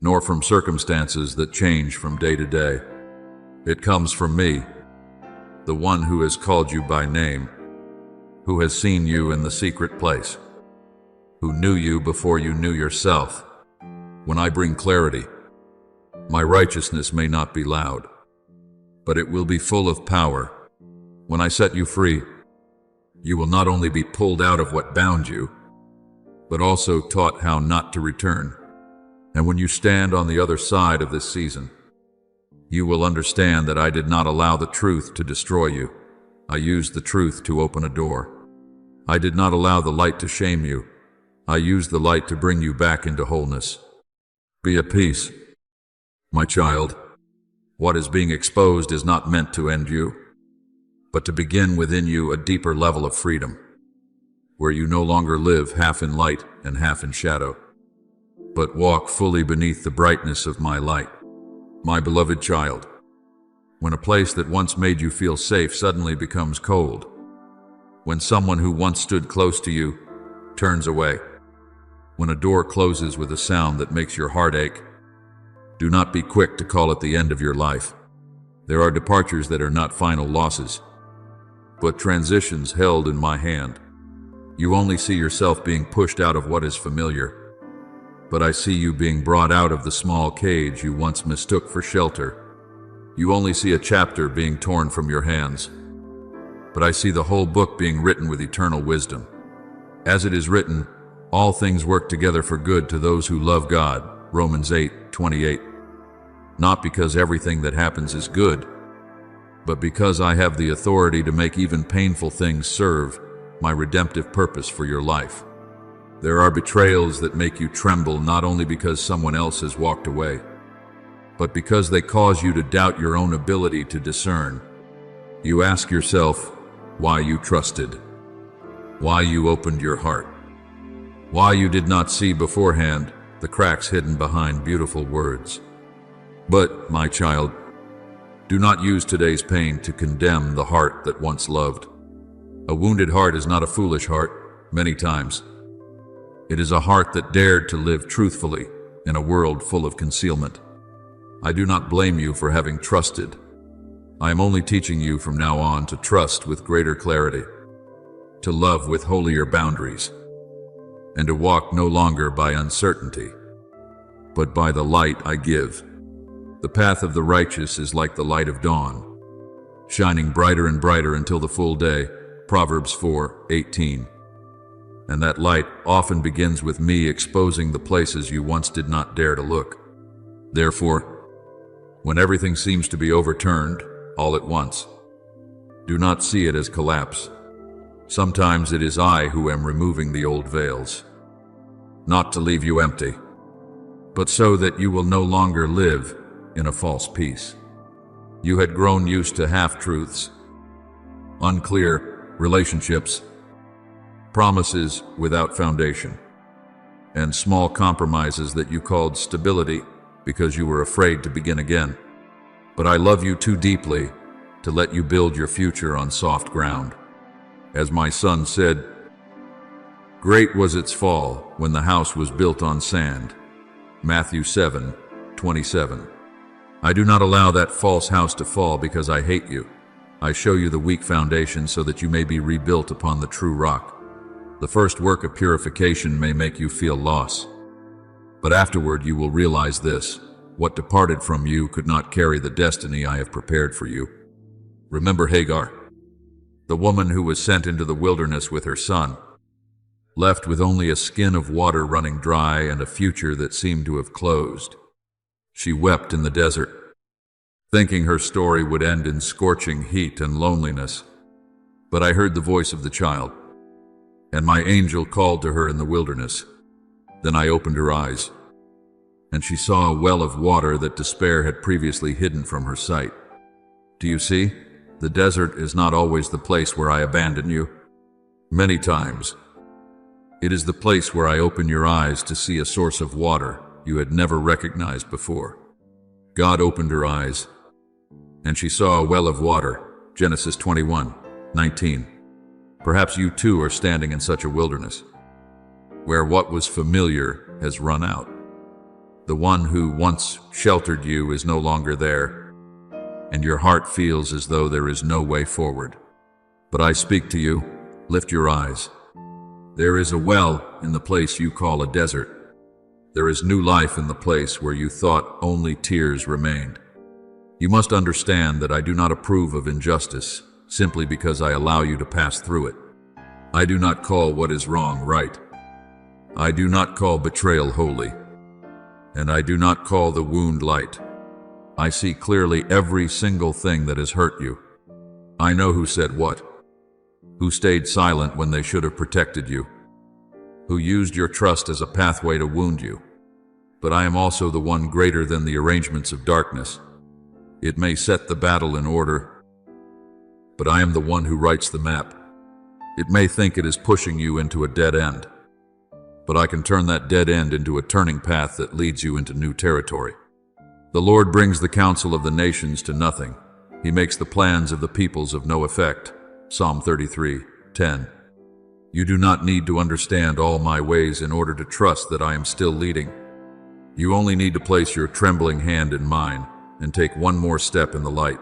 nor from circumstances that change from day to day. It comes from me, the one who has called you by name, who has seen you in the secret place, who knew you before you knew yourself. When I bring clarity, my righteousness may not be loud, but it will be full of power. When I set you free, you will not only be pulled out of what bound you, but also taught how not to return. And when you stand on the other side of this season, you will understand that I did not allow the truth to destroy you. I used the truth to open a door. I did not allow the light to shame you. I used the light to bring you back into wholeness. Be at peace, my child. What is being exposed is not meant to end you, but to begin within you a deeper level of freedom, where you no longer live half in light and half in shadow, but walk fully beneath the brightness of my light. My beloved child, when a place that once made you feel safe suddenly becomes cold, when someone who once stood close to you turns away, when a door closes with a sound that makes your heart ache, do not be quick to call it the end of your life. There are departures that are not final losses. but transitions held in my hand. You only see yourself being pushed out of what is familiar, but I see you being brought out of the small cage you once mistook for shelter. You only see a chapter being torn from your hands, but I see the whole book being written with eternal wisdom. As it is written, all things work together for good to those who love God, Romans 8:28. Not because everything that happens is good, but because I have the authority to make even painful things serve my redemptive purpose for your life. There are betrayals that make you tremble not only because someone else has walked away, but because they cause you to doubt your own ability to discern. You ask yourself why you trusted, why you opened your heart, why you did not see beforehand the cracks hidden behind beautiful words. But, my child, do not use today's pain to condemn the heart that once loved. A wounded heart is not a foolish heart, many times. It is a heart that dared to live truthfully in a world full of concealment. I do not blame you for having trusted. I am only teaching you from now on to trust with greater clarity, to love with holier boundaries, and to walk no longer by uncertainty, but by the light I give. The path of the righteous is like the light of dawn, shining brighter and brighter until the full day, Proverbs 4:18. And that light often begins with me exposing the places you once did not dare to look. Therefore, when everything seems to be overturned all at once, do not see it as collapse. Sometimes it is I who am removing the old veils, not to leave you empty, but so that you will no longer live in a false peace. You had grown used to half-truths, unclear relationships, promises without foundation, and small compromises that you called stability because you were afraid to begin again. But I love you too deeply to let you build your future on soft ground. As my son said, great was its fall when the house was built on sand. Matthew 7:27. I do not allow that false house to fall because I hate you. I show you the weak foundation so that you may be rebuilt upon the true rock. The first work of purification may make you feel loss, but afterward you will realize this: what departed from you could not carry the destiny I have prepared for you. Remember Hagar, the woman who was sent into the wilderness with her son, left with only a skin of water running dry and a future that seemed to have closed. She wept in the desert, thinking her story would end in scorching heat and loneliness. But I heard the voice of the child, and my angel called to her in the wilderness. Then I opened her eyes, and she saw a well of water that despair had previously hidden from her sight. Do you see? The desert is not always the place where I abandon you. Many times, it is the place where I open your eyes to see a source of water you had never recognized before. God opened her eyes, and she saw a well of water, Genesis 21:19. Perhaps you too are standing in such a wilderness, where what was familiar has run out. The one who once sheltered you is no longer there, and your heart feels as though there is no way forward. But I speak to you, lift your eyes. There is a well in the place you call a desert. There is new life in the place where you thought only tears remained. You must understand that I do not approve of injustice simply because I allow you to pass through it. I do not call what is wrong right. I do not call betrayal holy, and I do not call the wound light. I see clearly every single thing that has hurt you. I know who said what, who stayed silent when they should have protected you, who used your trust as a pathway to wound you. But I am also the one greater than the arrangements of darkness. It may set the battle in order, but I am the one who writes the map. It may think it is pushing you into a dead end, but I can turn that dead end into a turning path that leads you into new territory. The Lord brings the counsel of the nations to nothing. He makes the plans of the peoples of no effect. Psalm 33:10. You do not need to understand all my ways in order to trust that I am still leading. You only need to place your trembling hand in mine and take one more step in the light.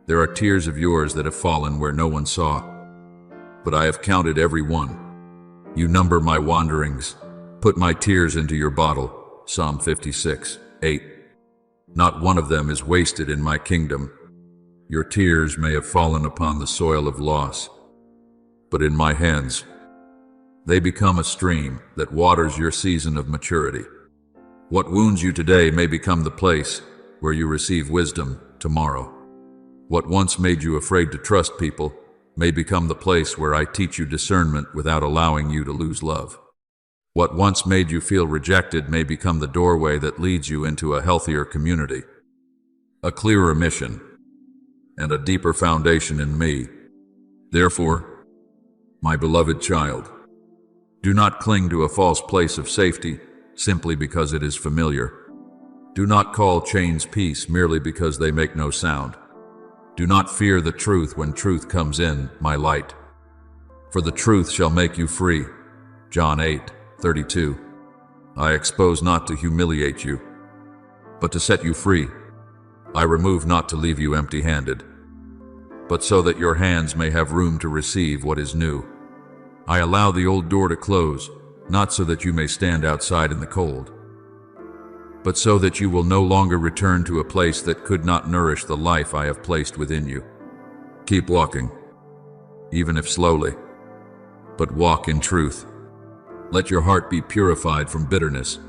There are tears of yours that have fallen where no one saw, but I have counted every one. You number my wanderings. Put my tears into your bottle. Psalm 56:8. Not one of them is wasted in my kingdom. Your tears may have fallen upon the soil of loss, but in my hands, they become a stream that waters your season of maturity. What wounds you today may become the place where you receive wisdom tomorrow. What once made you afraid to trust people may become the place where I teach you discernment without allowing you to lose love. What once made you feel rejected may become the doorway that leads you into a healthier community, a clearer mission, and a deeper foundation in me. Therefore, my beloved child, do not cling to a false place of safety simply because it is familiar. Do not call chains peace merely because they make no sound. Do not fear the truth when truth comes in, my light. For the truth shall make you free. John 8:32. I expose not to humiliate you, but to set you free. I remove not to leave you empty-handed, but so that your hands may have room to receive what is new. I allow the old door to close, not so that you may stand outside in the cold, but so that you will no longer return to a place that could not nourish the life I have placed within you. Keep walking, even if slowly, but walk in truth. Let your heart be purified from bitterness.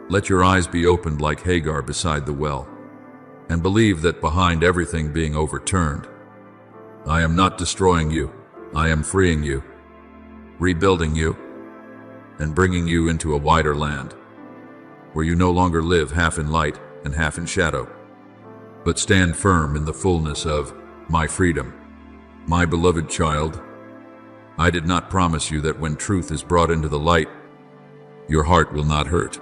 Let your eyes be opened like Hagar beside the well, and believe that behind everything being overturned, I am not destroying you, I am freeing you, rebuilding you, and bringing you into a wider land, where you no longer live half in light and half in shadow, but stand firm in the fullness of my freedom. My beloved child, I did not promise you that when truth is brought into the light, your heart will not hurt.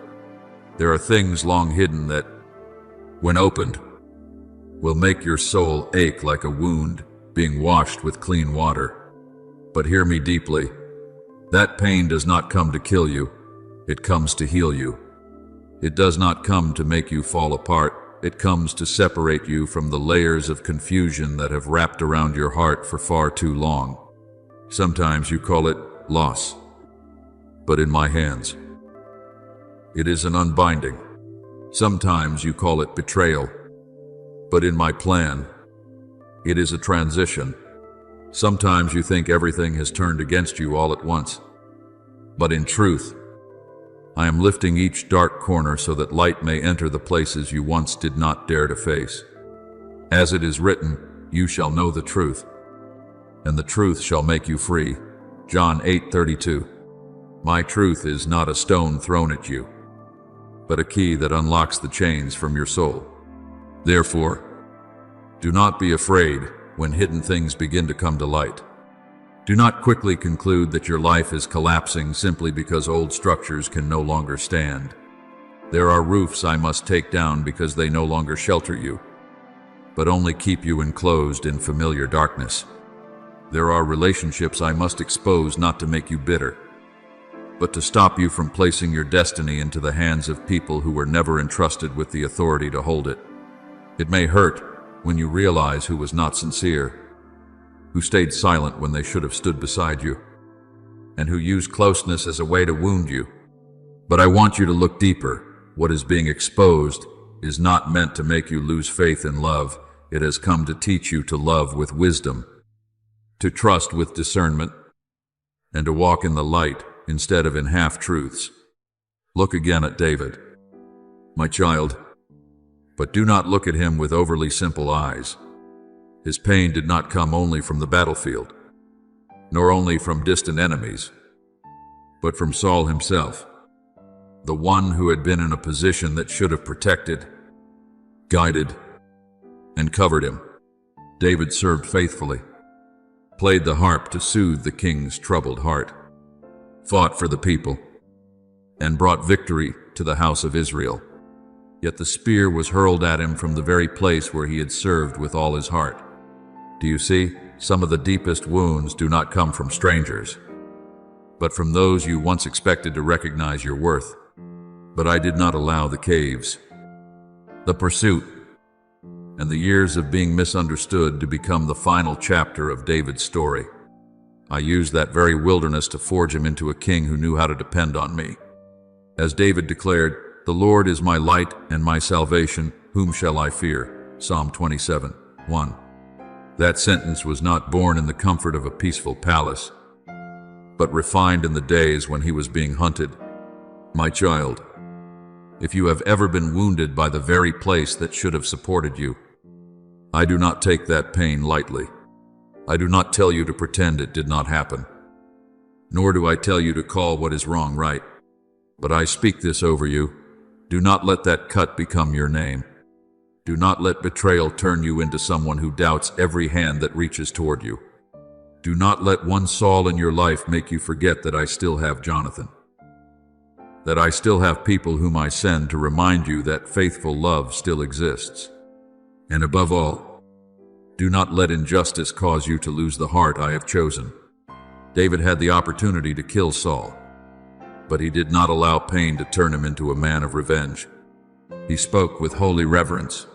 There are things long hidden that, when opened, will make your soul ache like a wound being washed with clean water. But hear me deeply. That pain does not come to kill you. It comes to heal you. It does not come to make you fall apart. It comes to separate you from the layers of confusion that have wrapped around your heart for far too long. Sometimes you call it loss, but in my hands, it is an unbinding. Sometimes you call it betrayal, but in my plan, it is a transition. Sometimes you think everything has turned against you all at once, but in truth, I am lifting each dark corner so that light may enter the places you once did not dare to face. As it is written, you shall know the truth, and the truth shall make you free. John 8:32. My truth is not a stone thrown at you, but a key that unlocks the chains from your soul. Therefore, do not be afraid when hidden things begin to come to light. Do not quickly conclude that your life is collapsing simply because old structures can no longer stand. There are roofs I must take down because they no longer shelter you, but only keep you enclosed in familiar darkness. There are relationships I must expose not to make you bitter, but to stop you from placing your destiny into the hands of people who were never entrusted with the authority to hold it. It may hurt when you realize who was not sincere, who stayed silent when they should have stood beside you, and who used closeness as a way to wound you. But I want you to look deeper. What is being exposed is not meant to make you lose faith in love. It has come to teach you to love with wisdom, to trust with discernment, and to walk in the light instead of in half-truths. Look again at David, my child, but do not look at him with overly simple eyes. His pain did not come only from the battlefield, nor only from distant enemies, but from Saul himself, the one who had been in a position that should have protected, guided, and covered him. David served faithfully, played the harp to soothe the king's troubled heart, fought for the people, and brought victory to the house of Israel. Yet the spear was hurled at him from the very place where he had served with all his heart. Do you see? Some of the deepest wounds do not come from strangers, but from those you once expected to recognize your worth. But I did not allow the caves, the pursuit, and the years of being misunderstood to become the final chapter of David's story. I used that very wilderness to forge him into a king who knew how to depend on me. As David declared, "The Lord is my light and my salvation, whom shall I fear?" Psalm 27:1. That sentence was not born in the comfort of a peaceful palace, but refined in the days when he was being hunted. My child, if you have ever been wounded by the very place that should have supported you, I do not take that pain lightly. I do not tell you to pretend it did not happen, nor do I tell you to call what is wrong right. But I speak this over you: do not let that cut become your name. Do not let betrayal turn you into someone who doubts every hand that reaches toward you. Do not let one Saul in your life make you forget that I still have Jonathan, that I still have people whom I send to remind you that faithful love still exists. And above all, do not let injustice cause you to lose the heart I have chosen. David had the opportunity to kill Saul, but he did not allow pain to turn him into a man of revenge. He spoke with holy reverence,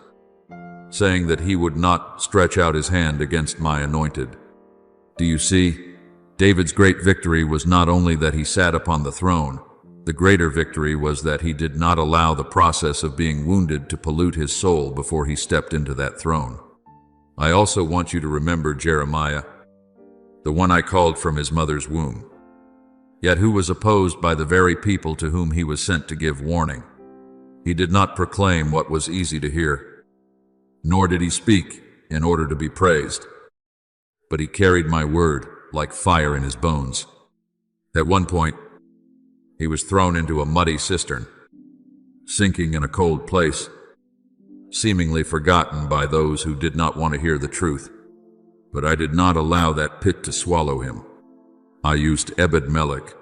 saying that he would not stretch out his hand against my anointed. Do you see? David's great victory was not only that he sat upon the throne. The greater victory was that he did not allow the process of being wounded to pollute his soul before he stepped into that throne. I also want you to remember Jeremiah, the one I called from his mother's womb, yet who was opposed by the very people to whom he was sent to give warning. He did not proclaim what was easy to hear, nor did he speak in order to be praised, but he carried my word like fire in his bones. At one point, he was thrown into a muddy cistern, sinking in a cold place, seemingly forgotten by those who did not want to hear the truth. But I did not allow that pit to swallow him. I used Ebed-Melech,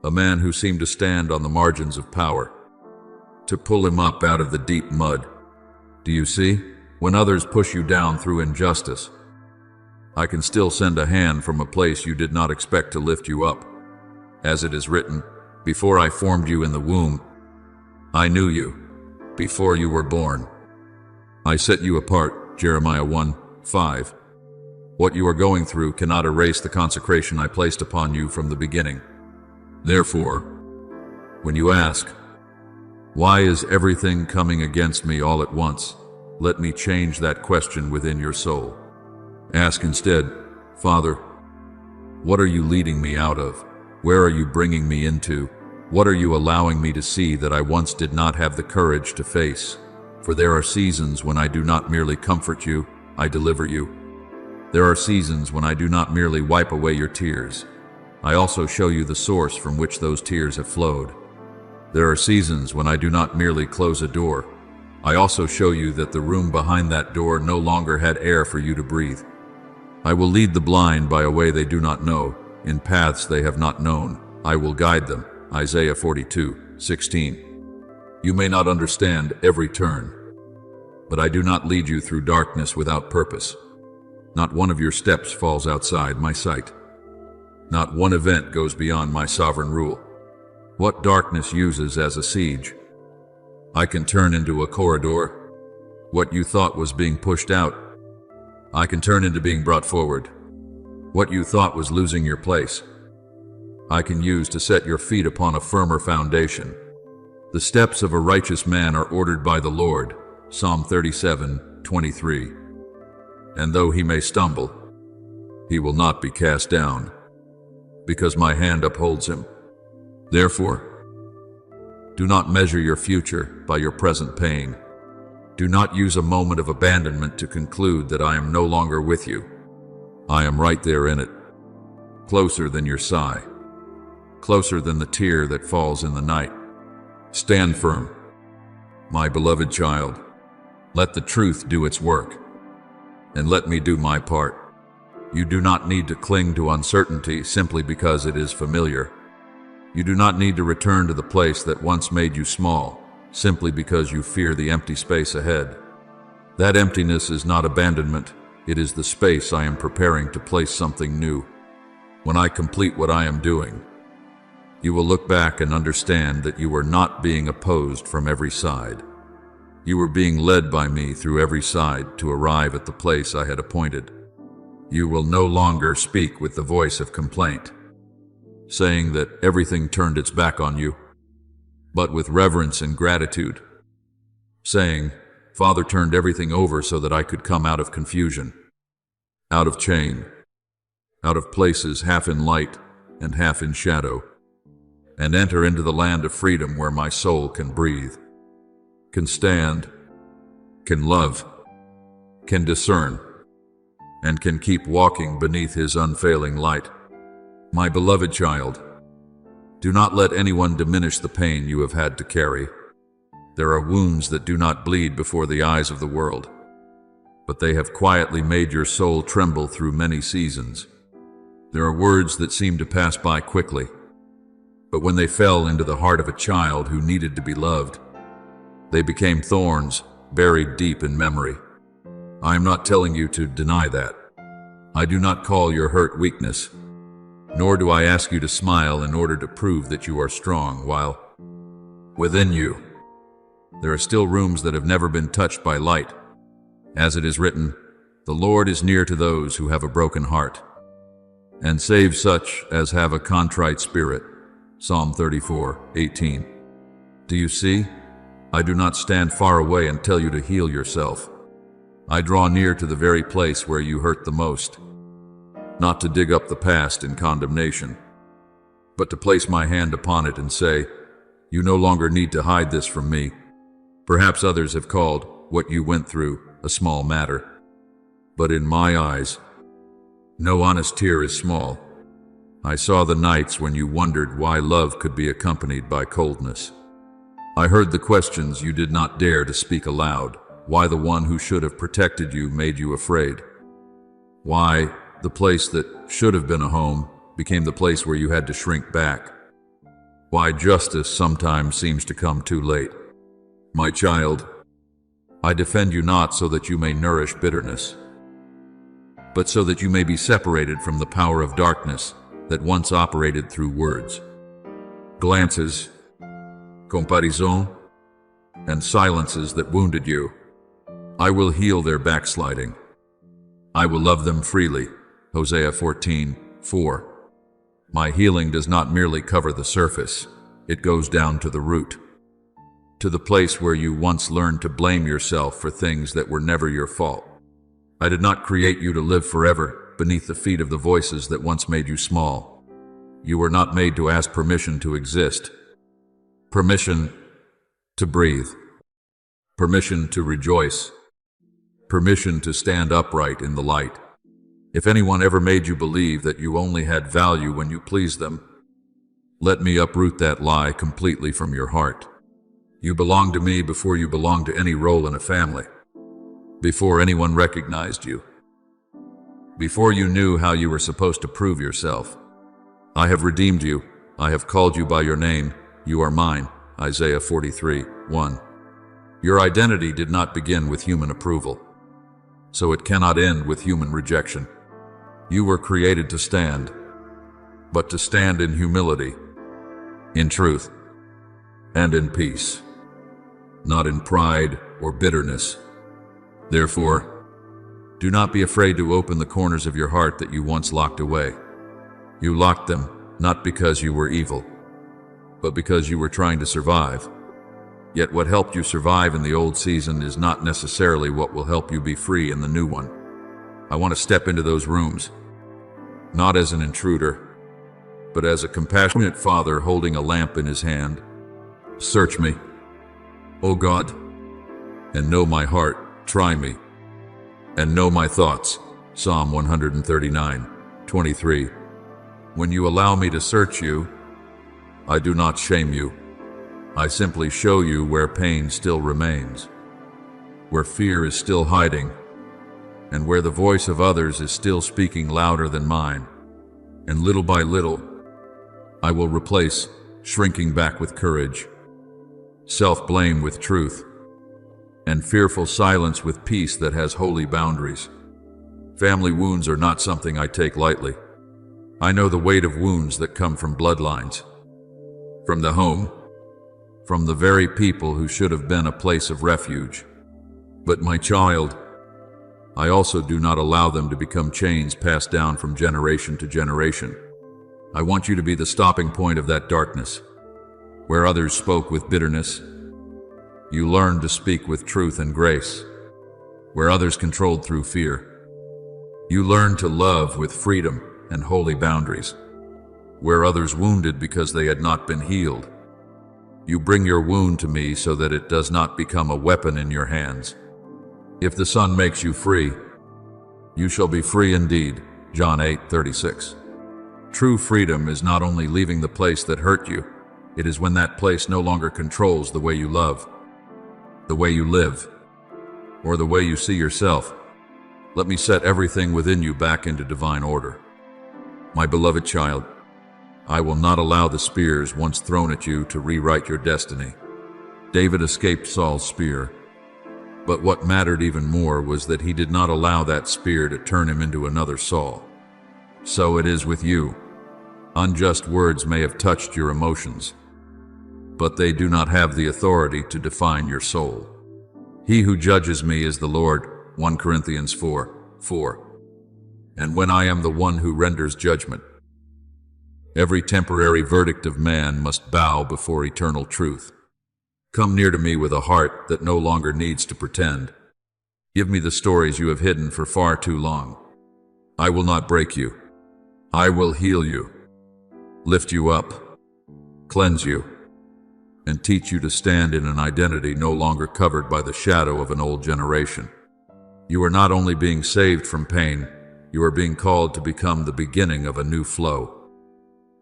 a man who seemed to stand on the margins of power, to pull him up out of the deep mud. Do you see? When others push you down through injustice, I can still send a hand from a place you did not expect to lift you up. As it is written, "Before I formed you in the womb, I knew you. Before you were born, I set you apart." Jeremiah 1:5. What you are going through cannot erase the consecration I placed upon you from the beginning. Therefore, when you ask, "Why is everything coming against me all at once?" let me change that question within your soul. Ask instead, "Father, what are you leading me out of? Where are you bringing me into? What are you allowing me to see that I once did not have the courage to face?" For there are seasons when I do not merely comfort you, I deliver you. There are seasons when I do not merely wipe away your tears, I also show you the source from which those tears have flowed. There are seasons when I do not merely close a door, I also show you that the room behind that door no longer had air for you to breathe. I will lead the blind by a way they do not know, in paths they have not known. I will guide them. Isaiah 42:16. You may not understand every turn, but I do not lead you through darkness without purpose. Not one of your steps falls outside my sight. Not one event goes beyond my sovereign rule. What darkness uses as a siege, I can turn into a corridor. What you thought was being pushed out, I can turn into being brought forward. What you thought was losing your place, I can use to set your feet upon a firmer foundation. The steps of a righteous man are ordered by the Lord. Psalm 37:23. And though he may stumble, he will not be cast down, because my hand upholds him. Therefore, do not measure your future by your present pain. Do not use a moment of abandonment to conclude that I am no longer with you. I am right there in it, closer than your sigh, closer than the tear that falls in the night. Stand firm, my beloved child. Let the truth do its work, and let me do my part. You do not need to cling to uncertainty simply because it is familiar. You do not need to return to the place that once made you small, simply because you fear the empty space ahead. That emptiness is not abandonment, it is the space I am preparing to place something new. When I complete what I am doing, you will look back and understand that you are not being opposed from every side. You were being led by me through every side to arrive at the place I had appointed. You will no longer speak with the voice of complaint, saying that everything turned its back on you, but with reverence and gratitude, saying, Father turned everything over so that I could come out of confusion, out of chain, out of places half in light and half in shadow, and enter into the land of freedom where my soul can breathe, can stand, can love, can discern, and can keep walking beneath his unfailing light. My beloved child, do not let anyone diminish the pain you have had to carry. There are wounds that do not bleed before the eyes of the world, but they have quietly made your soul tremble through many seasons. There are words that seem to pass by quickly, but when they fell into the heart of a child who needed to be loved, they became thorns buried deep in memory. I am not telling you to deny that. I do not call your hurt weakness, nor do I ask you to smile in order to prove that you are strong, while within you, there are still rooms that have never been touched by light. As it is written, the Lord is near to those who have a broken heart, and saves such as have a contrite spirit. Psalm 34:18. Do you see? I do not stand far away and tell you to heal yourself. I draw near to the very place where you hurt the most, not to dig up the past in condemnation, but to place my hand upon it and say, you no longer need to hide this from me. Perhaps others have called what you went through a small matter, but in my eyes, no honest tear is small. I saw the nights when you wondered why love could be accompanied by coldness. I heard the questions you did not dare to speak aloud, why the one who should have protected you made you afraid, why the place that should have been a home became the place where you had to shrink back, why justice sometimes seems to come too late. My child, I defend you not so that you may nourish bitterness, but so that you may be separated from the power of darkness that once operated through words, glances, comparison, and silences that wounded you. I will heal their backsliding. I will love them freely. Hosea 14:4. My healing does not merely cover the surface, it goes down to the root, to the place where you once learned to blame yourself for things that were never your fault. I did not create you to live forever beneath the feet of the voices that once made you small. You were not made to ask permission to exist, permission to breathe, permission to rejoice, permission to stand upright in the light. If anyone ever made you believe that you only had value when you pleased them, let me uproot that lie completely from your heart. You belonged to me before you belonged to any role in a family, before anyone recognized you, before you knew how you were supposed to prove yourself. I have redeemed you. I have called you by your name. You are mine. Isaiah 43:1. Your identity did not begin with human approval, so it cannot end with human rejection. You were created to stand, but to stand in humility, in truth, and in peace, not in pride or bitterness. Therefore, do not be afraid to open the corners of your heart that you once locked away. You locked them not because you were evil, but because you were trying to survive. Yet what helped you survive in the old season is not necessarily what will help you be free in the new one. I want to step into those rooms, not as an intruder, but as a compassionate father holding a lamp in his hand. Search me, O God, and know my heart. Try me, and know my thoughts. Psalm 139:23. When you allow me to search you, I do not shame you. I simply show you where pain still remains, where fear is still hiding, and where the voice of others is still speaking louder than mine. And little by little, I will replace shrinking back with courage, self-blame with truth, and fearful silence with peace that has holy boundaries. Family wounds are not something I take lightly. I know the weight of wounds that come from bloodlines, from the home, from the very people who should have been a place of refuge. But my child, I also do not allow them to become chains passed down from generation to generation. I want you to be the stopping point of that darkness. Where others spoke with bitterness, you learned to speak with truth and grace. Where others controlled through fear, you learned to love with freedom and holy boundaries. Where others wounded because they had not been healed, you bring your wound to me so that it does not become a weapon in your hands. If the Son makes you free, you shall be free indeed. John 8:36. True freedom is not only leaving the place that hurt you, it is when that place no longer controls the way you love, the way you live, or the way you see yourself. Let me set everything within you back into divine order. My beloved child, I will not allow the spears once thrown at you to rewrite your destiny. David escaped Saul's spear, but what mattered even more was that he did not allow that spear to turn him into another Saul. So it is with you. Unjust words may have touched your emotions, but they do not have the authority to define your soul. He who judges me is the Lord, 1 Corinthians 4:4. And when I am the one who renders judgment, every temporary verdict of man must bow before eternal truth. Come near to me with a heart that no longer needs to pretend. Give me the stories you have hidden for far too long. I will not break you. I will heal you, lift you up, cleanse you, and teach you to stand in an identity no longer covered by the shadow of an old generation. You are not only being saved from pain, you are being called to become the beginning of a new flow,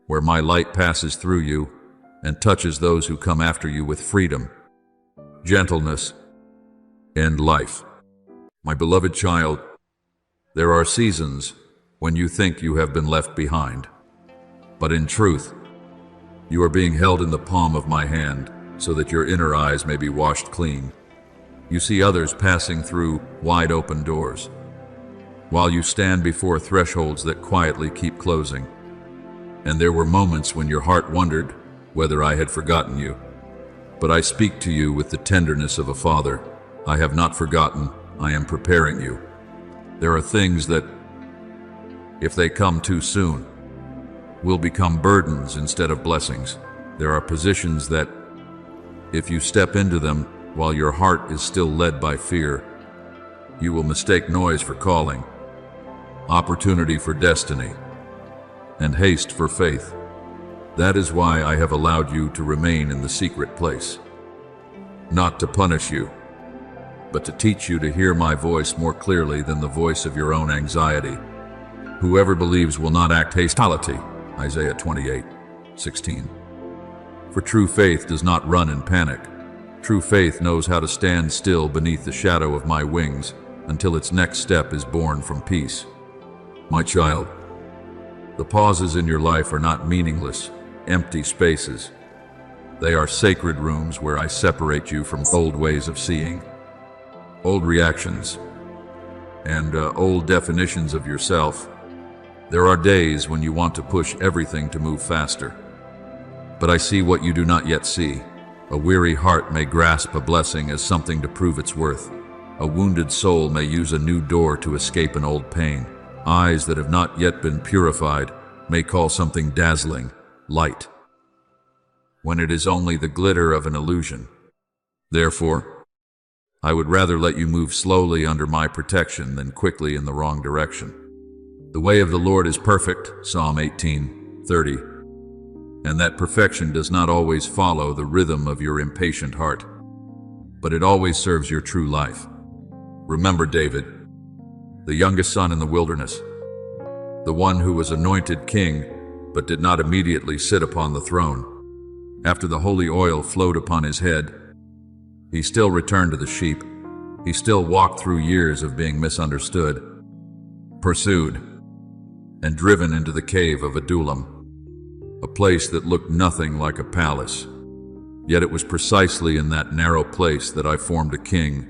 where my light passes through you and touches those who come after you with freedom, gentleness, and life. My beloved child, there are seasons when you think you have been left behind, but in truth, you are being held in the palm of my hand so that your inner eyes may be washed clean. You see others passing through wide open doors, while you stand before thresholds that quietly keep closing. And there were moments when your heart wondered whether I had forgotten you. But I speak to you with the tenderness of a father. I have not forgotten. I am preparing you. There are things that, if they come too soon, will become burdens instead of blessings. There are positions that, if you step into them while your heart is still led by fear, you will mistake noise for calling, opportunity for destiny, and haste for faith. That is why I have allowed you to remain in the secret place. Not to punish you, but to teach you to hear my voice more clearly than the voice of your own anxiety. Whoever believes will not act hastily. Isaiah 28:16. For true faith does not run in panic. True faith knows how to stand still beneath the shadow of my wings until its next step is born from peace. My child, the pauses in your life are not meaningless, empty spaces. They are sacred rooms where I separate you from old ways of seeing, old reactions, and old definitions of yourself. There are days when you want to push everything to move faster. But I see what you do not yet see. A weary heart may grasp a blessing as something to prove its worth. A wounded soul may use a new door to escape an old pain. Eyes that have not yet been purified may call something dazzling light, when it is only the glitter of an illusion. Therefore, I would rather let you move slowly under my protection than quickly in the wrong direction. The way of the Lord is perfect, Psalm 18:30, and that perfection does not always follow the rhythm of your impatient heart, but it always serves your true life. Remember David, the youngest son in the wilderness, the one who was anointed king but did not immediately sit upon the throne. After the holy oil flowed upon his head, he still returned to the sheep. He still walked through years of being misunderstood, pursued, and driven into the cave of Adullam, a place that looked nothing like a palace. Yet it was precisely in that narrow place that I formed a king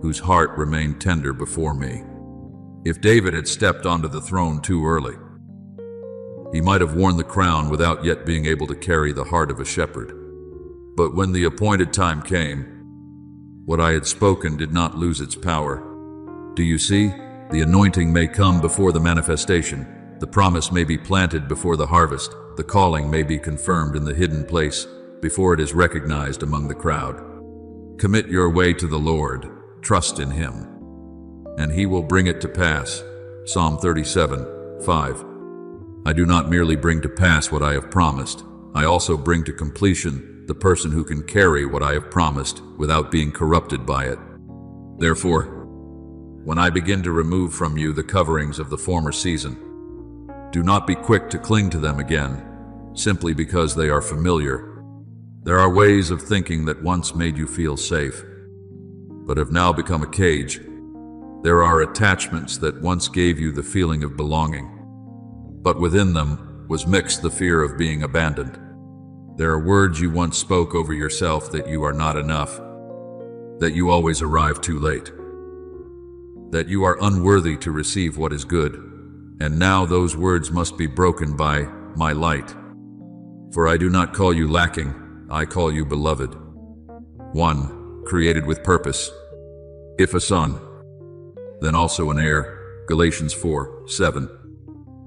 whose heart remained tender before me. If David had stepped onto the throne too early, he might have worn the crown without yet being able to carry the heart of a shepherd. But when the appointed time came, what I had spoken did not lose its power. Do you see? The anointing may come before the manifestation. The promise may be planted before the harvest. The calling may be confirmed in the hidden place before it is recognized among the crowd. Commit your way to the Lord. Trust in Him, and He will bring it to pass. Psalm 37:5. I do not merely bring to pass what I have promised. I also bring to completion the person who can carry what I have promised without being corrupted by it. Therefore, when I begin to remove from you the coverings of the former season, do not be quick to cling to them again, simply because they are familiar. There are ways of thinking that once made you feel safe, but have now become a cage. There are attachments that once gave you the feeling of belonging, but within them was mixed the fear of being abandoned. There are words you once spoke over yourself that you are not enough, that you always arrive too late, that you are unworthy to receive what is good, and now those words must be broken by my light. For I do not call you lacking, I call you beloved. One, created with purpose. If a son, then also an heir. Galatians 4:7.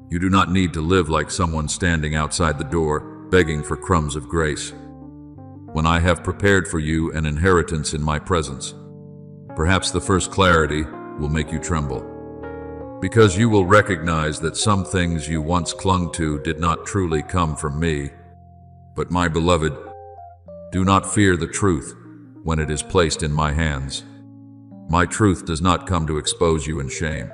You do not need to live like someone standing outside the door, begging for crumbs of grace, when I have prepared for you an inheritance in my presence. Perhaps the first clarity will make you tremble, because you will recognize that some things you once clung to did not truly come from me. But my beloved, do not fear the truth when it is placed in my hands. My truth does not come to expose you in shame,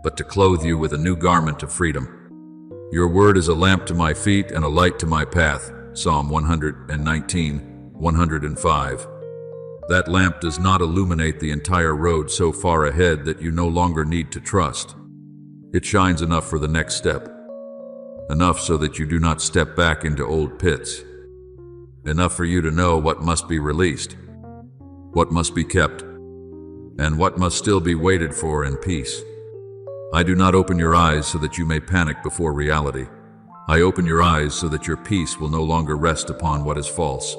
but to clothe you with a new garment of freedom. Your word is a lamp to my feet and a light to my path. Psalm 119:105. That lamp does not illuminate the entire road so far ahead that you no longer need to trust. It shines enough for the next step, enough so that you do not step back into old pits, enough for you to know what must be released, what must be kept, and what must still be waited for in peace. I do not open your eyes so that you may panic before reality. I open your eyes so that your peace will no longer rest upon what is false.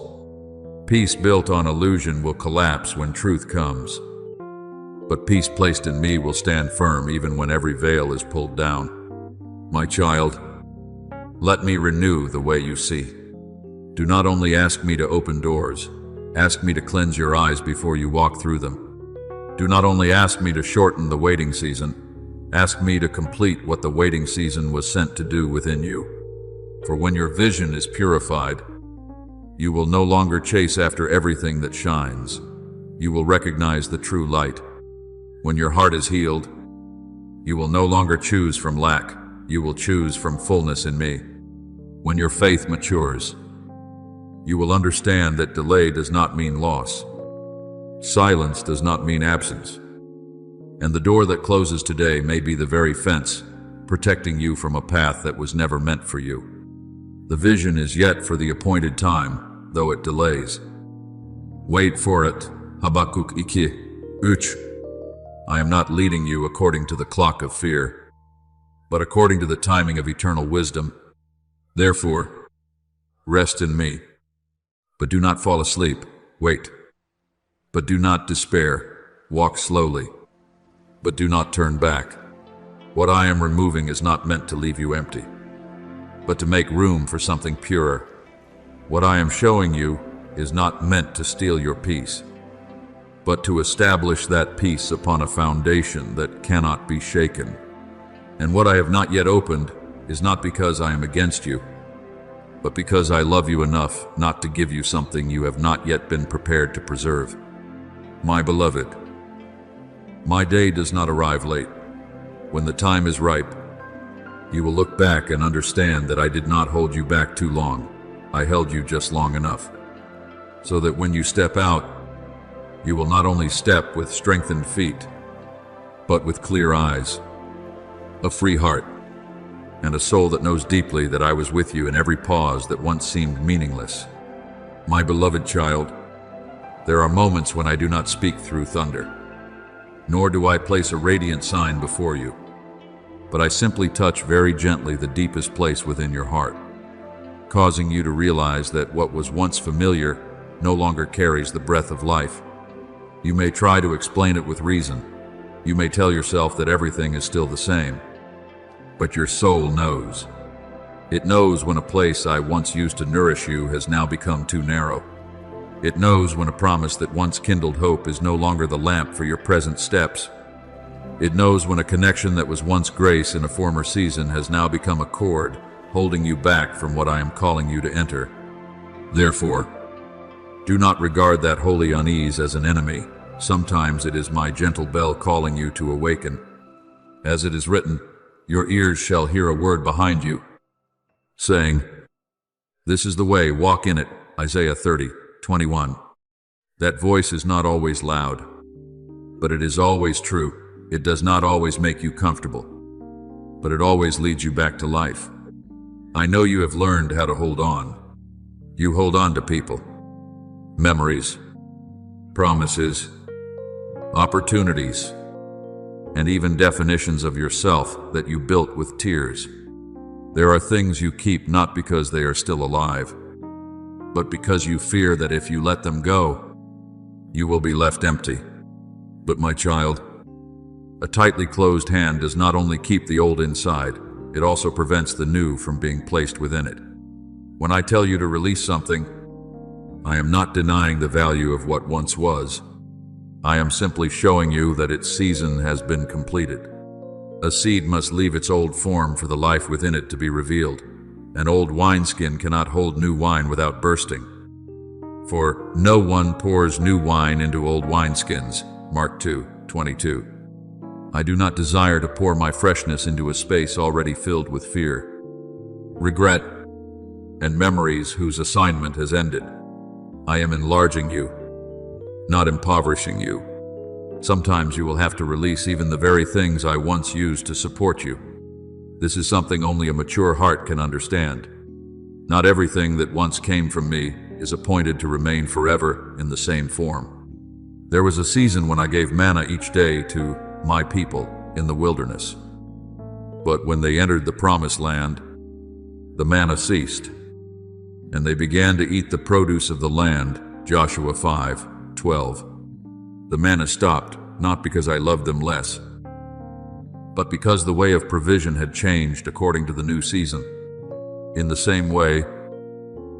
Peace built on illusion will collapse when truth comes, but peace placed in me will stand firm even when every veil is pulled down. My child, let me renew the way you see. Do not only ask me to open doors, ask me to cleanse your eyes before you walk through them. Do not only ask me to shorten the waiting season, ask me to complete what the waiting season was sent to do within you. For when your vision is purified, you will no longer chase after everything that shines. You will recognize the true light. When your heart is healed, you will no longer choose from lack. You will choose from fullness in me. When your faith matures, you will understand that delay does not mean loss. Silence does not mean absence. And the door that closes today may be the very fence, protecting you from a path that was never meant for you. The vision is yet for the appointed time, though it delays. Wait for it. Habakkuk 2:3. I am not leading you according to the clock of fear, but according to the timing of eternal wisdom. Therefore, rest in me. But do not fall asleep. Wait. But do not despair. Walk slowly. But do not turn back. What I am removing is not meant to leave you empty, but to make room for something purer. What I am showing you is not meant to steal your peace, but to establish that peace upon a foundation that cannot be shaken. And what I have not yet opened is not because I am against you, but because I love you enough not to give you something you have not yet been prepared to preserve. My beloved, my day does not arrive late. When the time is ripe, you will look back and understand that I did not hold you back too long. I held you just long enough, so that when you step out, you will not only step with strengthened feet, but with clear eyes, a free heart, and a soul that knows deeply that I was with you in every pause that once seemed meaningless. My beloved child, there are moments when I do not speak through thunder, nor do I place a radiant sign before you, but I simply touch very gently the deepest place within your heart. causing you to realize that what was once familiar no longer carries the breath of life. You may try to explain it with reason. You may tell yourself that everything is still the same. But your soul knows. It knows when a place I once used to nourish you has now become too narrow. It knows when a promise that once kindled hope is no longer the lamp for your present steps. It knows when a connection that was once grace in a former season has now become a cord, holding you back from what I am calling you to enter. Therefore, do not regard that holy unease as an enemy. Sometimes it is my gentle bell calling you to awaken. As it is written, your ears shall hear a word behind you, saying, "This is the way, walk in it." Isaiah 30:21. That voice is not always loud, but it is always true. It does not always make you comfortable, but it always leads you back to life. I know you have learned how to hold on. You hold on to people, memories, promises, opportunities, and even definitions of yourself that you built with tears. There are things you keep not because they are still alive, but because you fear that if you let them go, you will be left empty. But my child, a tightly closed hand does not only keep the old inside, it also prevents the new from being placed within it. When I tell you to release something, I am not denying the value of what once was. I am simply showing you that its season has been completed. A seed must leave its old form for the life within it to be revealed. An old wineskin cannot hold new wine without bursting. For no one pours new wine into old wineskins. Mark 2:22. I do not desire to pour my freshness into a space already filled with fear, regret, and memories whose assignment has ended. I am enlarging you, not impoverishing you. Sometimes you will have to release even the very things I once used to support you. This is something only a mature heart can understand. Not everything that once came from me is appointed to remain forever in the same form. There was a season when I gave manna each day to my people in the wilderness. But when they entered the promised land, the manna ceased, and they began to eat the produce of the land. Joshua 5:12. The manna stopped, not because I loved them less, but because the way of provision had changed according to the new season. In the same way,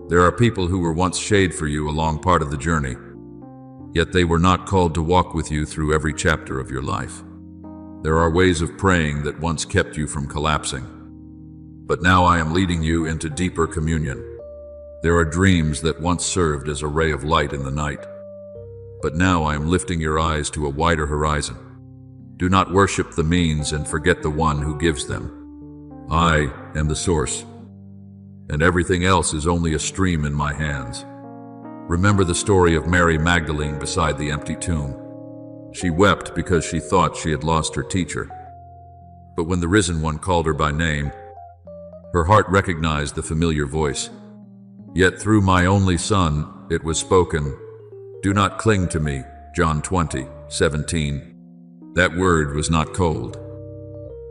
there are people who were once shade for you along part of the journey, yet they were not called to walk with you through every chapter of your life. There are ways of praying that once kept you from collapsing, but now I am leading you into deeper communion. There are dreams that once served as a ray of light in the night, but now I am lifting your eyes to a wider horizon. Do not worship the means and forget the one who gives them. I am the source, and everything else is only a stream in my hands. Remember the story of Mary Magdalene beside the empty tomb. She wept because she thought she had lost her teacher. But when the risen one called her by name, her heart recognized the familiar voice. Yet through my only son, it was spoken, "Do not cling to me." John 20:17. That word was not cold,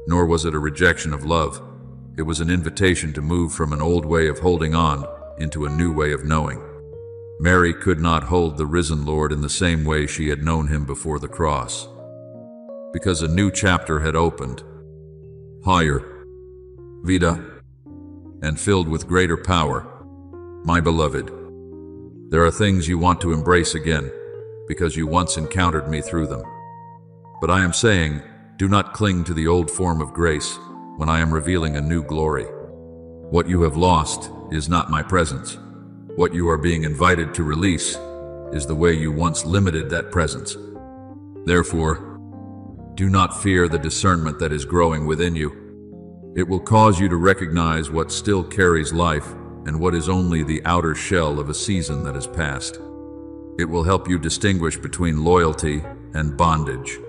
nor was it a rejection of love. It was an invitation to move from an old way of holding on into a new way of knowing. Mary could not hold the risen Lord in the same way she had known him before the cross, because a new chapter had opened, higher, vida, and filled with greater power. My beloved, there are things you want to embrace again, because you once encountered me through them. But I am saying, do not cling to the old form of grace when I am revealing a new glory. What you have lost is not my presence. What you are being invited to release is the way you once limited that presence. Therefore, do not fear the discernment that is growing within you. It will cause you to recognize what still carries life and what is only the outer shell of a season that has passed. It will help you distinguish between loyalty and bondage,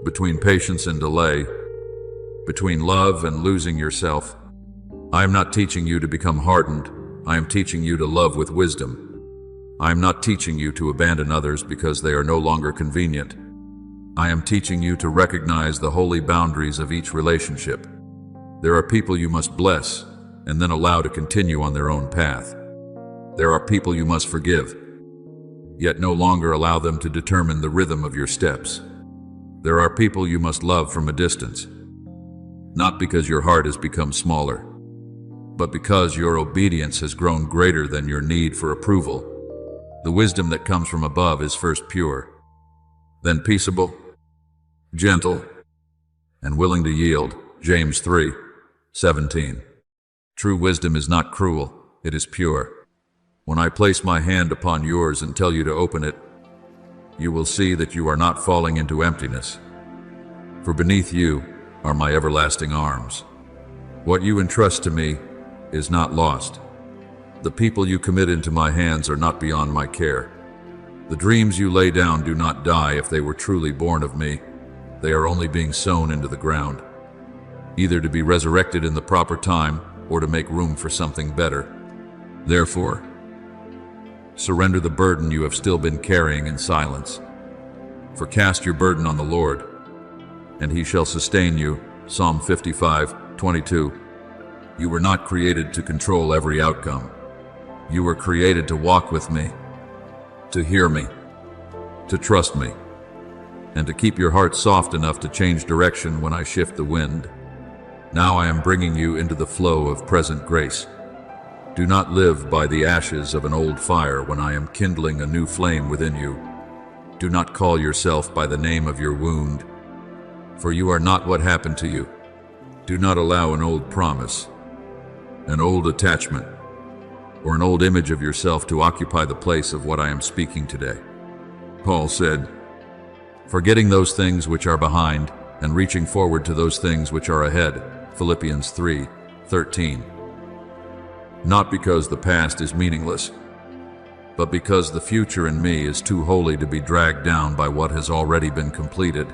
between patience and delay, between love and losing yourself. I am not teaching you to become hardened. I am teaching you to love with wisdom. I am not teaching you to abandon others because they are no longer convenient. I am teaching you to recognize the holy boundaries of each relationship. There are people you must bless, and then allow to continue on their own path. There are people you must forgive, yet no longer allow them to determine the rhythm of your steps. There are people you must love from a distance, not because your heart has become smaller, but because your obedience has grown greater than your need for approval. The wisdom that comes from above is first pure, then peaceable, gentle, and willing to yield. James 3:17. True wisdom is not cruel, it is pure. When I place my hand upon yours and tell you to open it, you will see that you are not falling into emptiness. For beneath you are my everlasting arms. What you entrust to me is not lost. The people you commit into my hands are not beyond my care. The dreams you lay down do not die if they were truly born of me. They are only being sown into the ground, either to be resurrected in the proper time or to make room for something better. Therefore, surrender the burden you have still been carrying in silence. For cast your burden on the Lord, and he shall sustain you. Psalm 55:22. You were not created to control every outcome. You were created to walk with me, to hear me, to trust me, and to keep your heart soft enough to change direction when I shift the wind. Now I am bringing you into the flow of present grace. Do not live by the ashes of an old fire when I am kindling a new flame within you. Do not call yourself by the name of your wound, for you are not what happened to you. Do not allow an old promise, an old attachment, or an old image of yourself to occupy the place of what I am speaking today. Paul said, forgetting those things which are behind and reaching forward to those things which are ahead. Philippians 3:13. Not because the past is meaningless, but because the future in me is too holy to be dragged down by what has already been completed.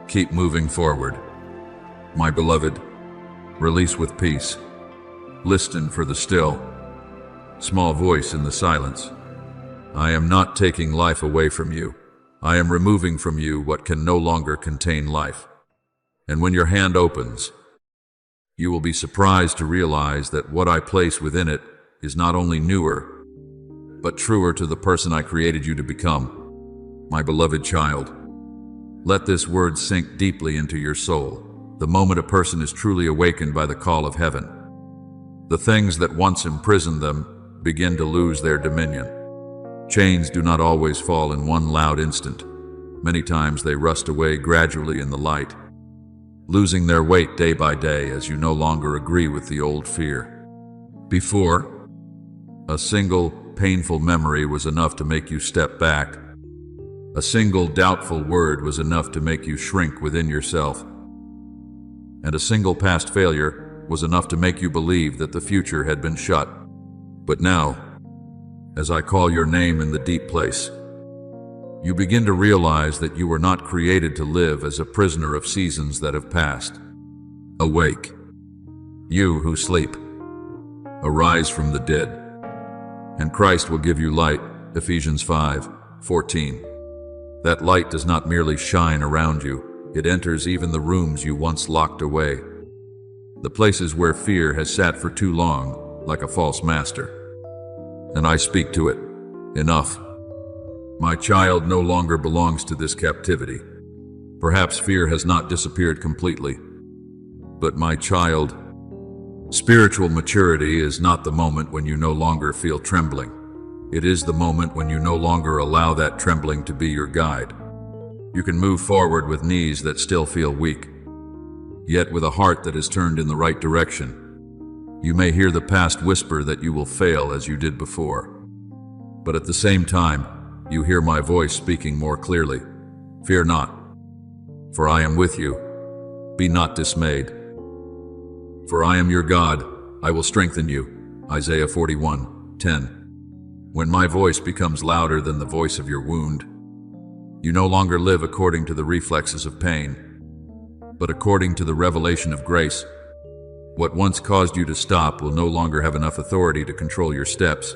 Keep moving forward. My beloved, release with peace. Listen for the still, small voice in the silence. I am not taking life away from you. I am removing from you what can no longer contain life. And when your hand opens, you will be surprised to realize that what I place within it is not only newer, but truer to the person I created you to become. My beloved child, let this word sink deeply into your soul. The moment a person is truly awakened by the call of heaven, the things that once imprisoned them begin to lose their dominion. Chains do not always fall in one loud instant. Many times they rust away gradually in the light, losing their weight day by day as you no longer agree with the old fear. Before, a single painful memory was enough to make you step back. A single doubtful word was enough to make you shrink within yourself. And a single past failure was enough to make you believe that the future had been shut. But now, as I call your name in the deep place, you begin to realize that you were not created to live as a prisoner of seasons that have passed. Awake, you who sleep. Arise from the dead, and Christ will give you light. Ephesians 5:14. That light does not merely shine around you, it enters even the rooms you once locked away, the places where fear has sat for too long like a false master. And I speak to it. Enough. My child no longer belongs to this captivity. Perhaps fear has not disappeared completely, but my child, spiritual maturity is not the moment when you no longer feel trembling. It is the moment when you no longer allow that trembling to be your guide. You can move forward with knees that still feel weak, yet with a heart that is turned in the right direction. You may hear the past whisper that you will fail as you did before, but at the same time, you hear my voice speaking more clearly. Fear not, for I am with you. Be not dismayed, for I am your God. I will strengthen you. Isaiah 41:10. When my voice becomes louder than the voice of your wound, you no longer live according to the reflexes of pain, but according to the revelation of grace. What once caused you to stop will no longer have enough authority to control your steps,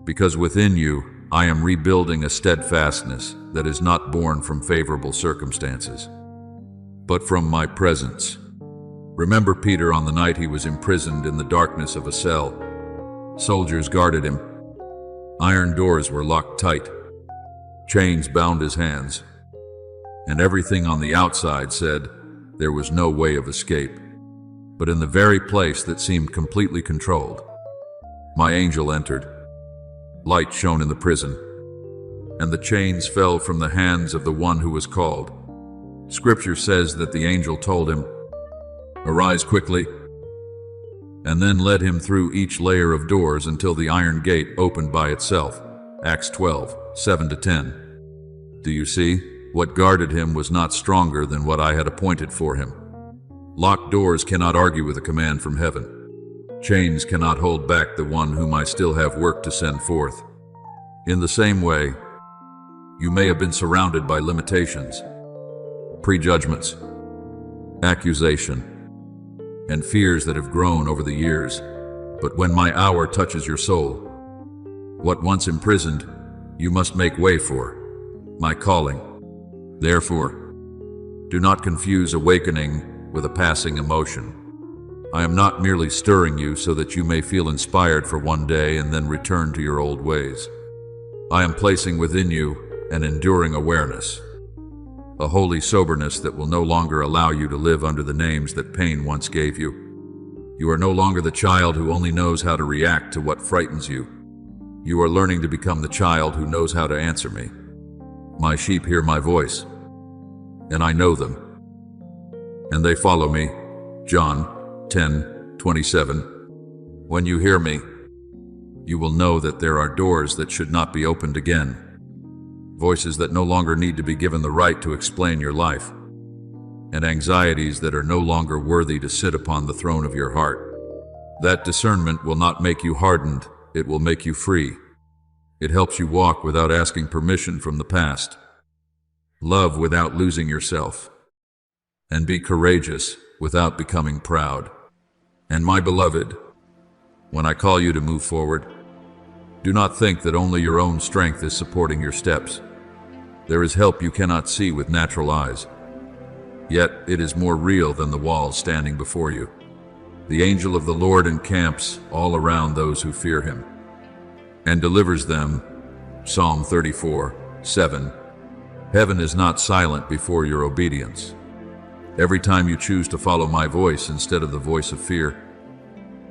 because within you, I am rebuilding a steadfastness that is not born from favorable circumstances, but from my presence. Remember Peter on the night he was imprisoned in the darkness of a cell. Soldiers guarded him. Iron doors were locked tight. Chains bound his hands. And everything on the outside said there was no way of escape. But in the very place that seemed completely controlled, my angel entered. Light shone in the prison, and the chains fell from the hands of the one who was called. Scripture says that the angel told him, "Arise quickly," and then led him through each layer of doors until the iron gate opened by itself. Acts 12, 7-10. Do you see? What guarded him was not stronger than what I had appointed for him. Locked doors cannot argue with a command from heaven. Chains cannot hold back the one whom I still have work to send forth. In the same way, you may have been surrounded by limitations, prejudgments, accusation, and fears that have grown over the years. But when my hour touches your soul, what once imprisoned, you must make way for my calling. Therefore, do not confuse awakening with a passing emotion. I am not merely stirring you so that you may feel inspired for one day and then return to your old ways. I am placing within you an enduring awareness, a holy soberness that will no longer allow you to live under the names that pain once gave you. You are no longer the child who only knows how to react to what frightens you. You are learning to become the child who knows how to answer me. My sheep hear my voice, and I know them, and they follow me. John 10:27. When you hear me, you will know that there are doors that should not be opened again, voices that no longer need to be given the right to explain your life, and anxieties that are no longer worthy to sit upon the throne of your heart. That discernment will not make you hardened, it will make you free. It helps you walk without asking permission from the past, love without losing yourself, and be courageous without becoming proud. And my beloved, when I call you to move forward, do not think that only your own strength is supporting your steps. There is help you cannot see with natural eyes, yet it is more real than the walls standing before you. The angel of the Lord encamps all around those who fear him, and delivers them. Psalm 34:7. Heaven is not silent before your obedience. Every time you choose to follow my voice instead of the voice of fear,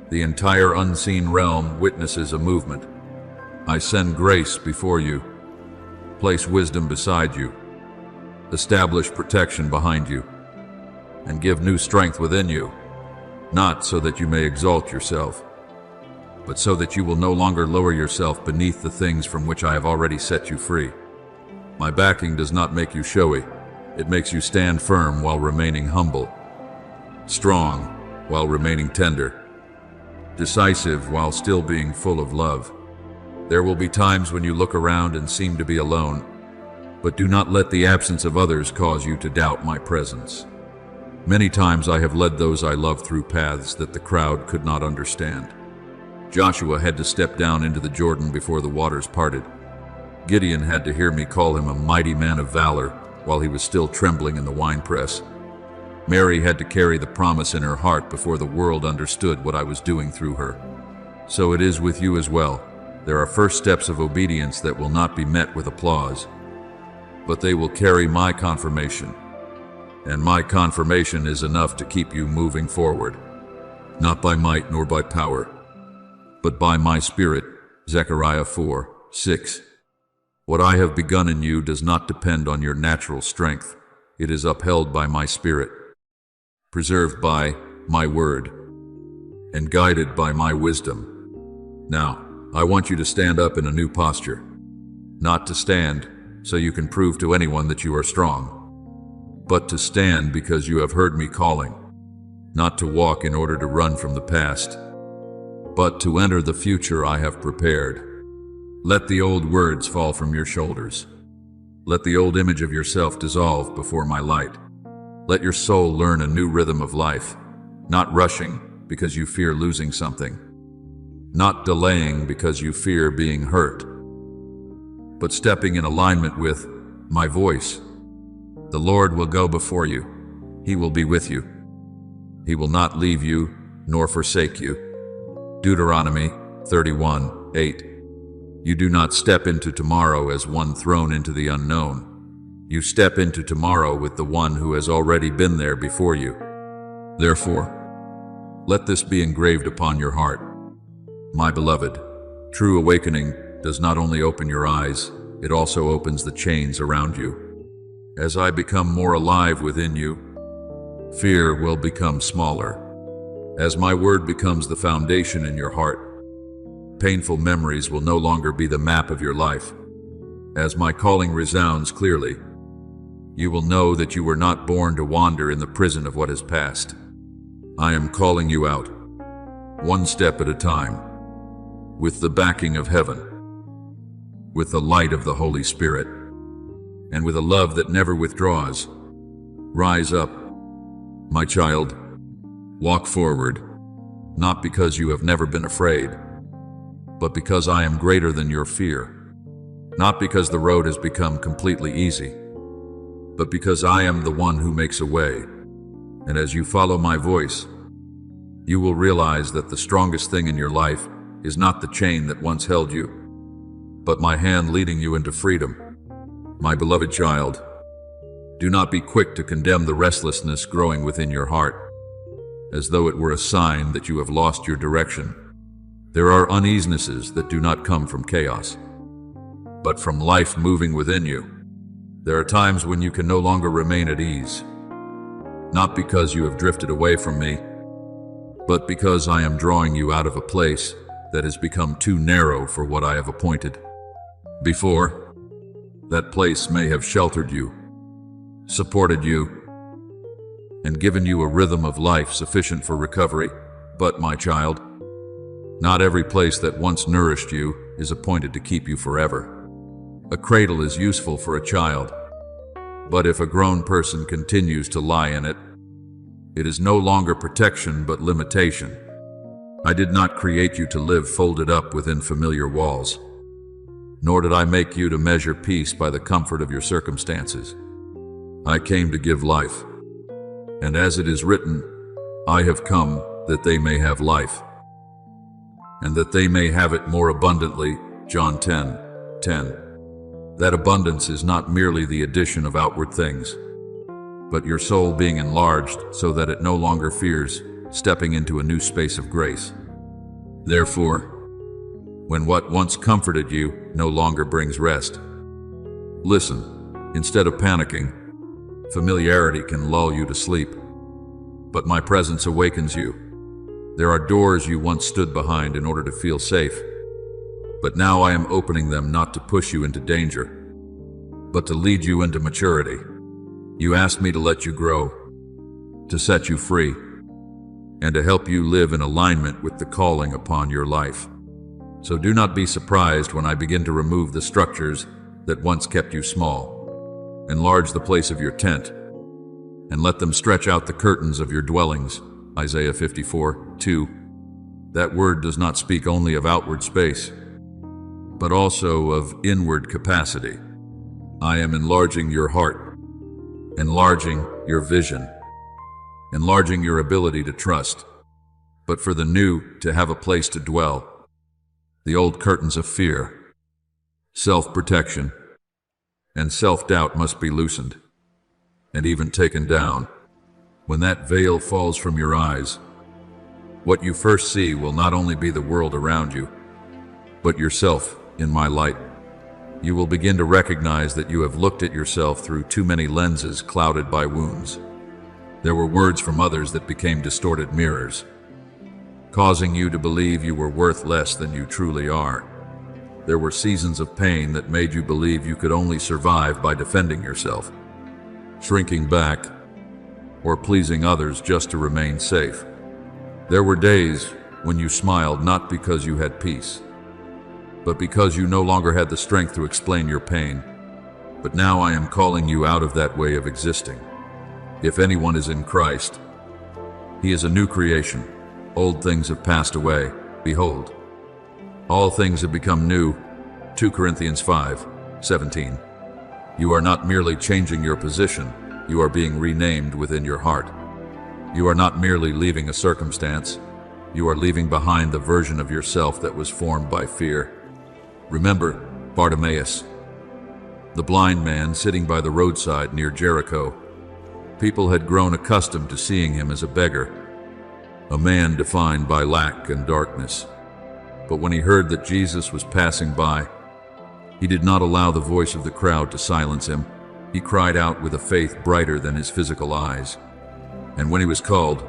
the entire unseen realm witnesses a movement. I send grace before you, place wisdom beside you, establish protection behind you, and give new strength within you, not so that you may exalt yourself, but so that you will no longer lower yourself beneath the things from which I have already set you free. My backing does not make you showy. It makes you stand firm while remaining humble, strong while remaining tender, decisive while still being full of love. There will be times when you look around and seem to be alone, but do not let the absence of others cause you to doubt my presence. Many times I have led those I love through paths that the crowd could not understand. Joshua had to step down into the Jordan before the waters parted. Gideon had to hear me call him a mighty man of valor while he was still trembling in the winepress. Mary had to carry the promise in her heart before the world understood what I was doing through her. So it is with you as well. There are first steps of obedience that will not be met with applause, but they will carry my confirmation. And my confirmation is enough to keep you moving forward, not by might nor by power, but by my Spirit. Zechariah 4:6. What I have begun in you does not depend on your natural strength. It is upheld by my Spirit, preserved by my word, and guided by my wisdom. Now, I want you to stand up in a new posture, not to stand so you can prove to anyone that you are strong, but to stand because you have heard me calling, not to walk in order to run from the past, but to enter the future I have prepared. Let the old words fall from your shoulders. Let the old image of yourself dissolve before my light. Let your soul learn a new rhythm of life, not rushing because you fear losing something, not delaying because you fear being hurt, but stepping in alignment with my voice. The Lord will go before you. He will be with you. He will not leave you nor forsake you. Deuteronomy 31:8. You do not step into tomorrow as one thrown into the unknown. You step into tomorrow with the one who has already been there before you. Therefore, let this be engraved upon your heart. My beloved, true awakening does not only open your eyes, it also opens the chains around you. As I become more alive within you, fear will become smaller. As my word becomes the foundation in your heart, painful memories will no longer be the map of your life. As my calling resounds clearly, you will know that you were not born to wander in the prison of what has passed. I am calling you out, one step at a time, with the backing of heaven, with the light of the Holy Spirit, and with a love that never withdraws. Rise up, my child. Walk forward, not because you have never been afraid, but because I am greater than your fear. Not because the road has become completely easy, but because I am the one who makes a way. And as you follow my voice, you will realize that the strongest thing in your life is not the chain that once held you, but my hand leading you into freedom. My beloved child, do not be quick to condemn the restlessness growing within your heart, as though it were a sign that you have lost your direction. There are uneasinesses that do not come from chaos, but from life moving within you. There are times when you can no longer remain at ease, not because you have drifted away from me, but because I am drawing you out of a place that has become too narrow for what I have appointed. Before, that place may have sheltered you, supported you, and given you a rhythm of life sufficient for recovery. But, my child, not every place that once nourished you is appointed to keep you forever. A cradle is useful for a child, but if a grown person continues to lie in it, it is no longer protection but limitation. I did not create you to live folded up within familiar walls, nor did I make you to measure peace by the comfort of your circumstances. I came to give life, and as it is written, I have come that they may have life, and that they may have it more abundantly. John 10:10. That abundance is not merely the addition of outward things, but your soul being enlarged so that it no longer fears stepping into a new space of grace. Therefore, when what once comforted you no longer brings rest, listen. Instead of panicking, familiarity can lull you to sleep, but my presence awakens you. There are doors you once stood behind in order to feel safe, but now I am opening them not to push you into danger, but to lead you into maturity. You asked me to let you grow, to set you free, and to help you live in alignment with the calling upon your life. So do not be surprised when I begin to remove the structures that once kept you small. Enlarge the place of your tent, and let them stretch out the curtains of your dwellings. Isaiah 54:2. That word does not speak only of outward space, but also of inward capacity. I am enlarging your heart, enlarging your vision, enlarging your ability to trust, but for the new to have a place to dwell. The old curtains of fear, self-protection, and self-doubt must be loosened, and even taken down. When that veil falls from your eyes, what you first see will not only be the world around you, but yourself in my light. You will begin to recognize that you have looked at yourself through too many lenses clouded by wounds. There were words from others that became distorted mirrors, causing you to believe you were worth less than you truly are. There were seasons of pain that made you believe you could only survive by defending yourself, shrinking back, or pleasing others just to remain safe. There were days when you smiled not because you had peace, but because you no longer had the strength to explain your pain. But now I am calling you out of that way of existing. If anyone is in Christ, he is a new creation. Old things have passed away. Behold, all things have become new. 2 Corinthians 5:17. You are not merely changing your position, you are being renamed within your heart. You are not merely leaving a circumstance, you are leaving behind the version of yourself that was formed by fear. Remember Bartimaeus, the blind man sitting by the roadside near Jericho. People had grown accustomed to seeing him as a beggar, a man defined by lack and darkness. But when he heard that Jesus was passing by, he did not allow the voice of the crowd to silence him. He cried out with a faith brighter than his physical eyes. And when he was called,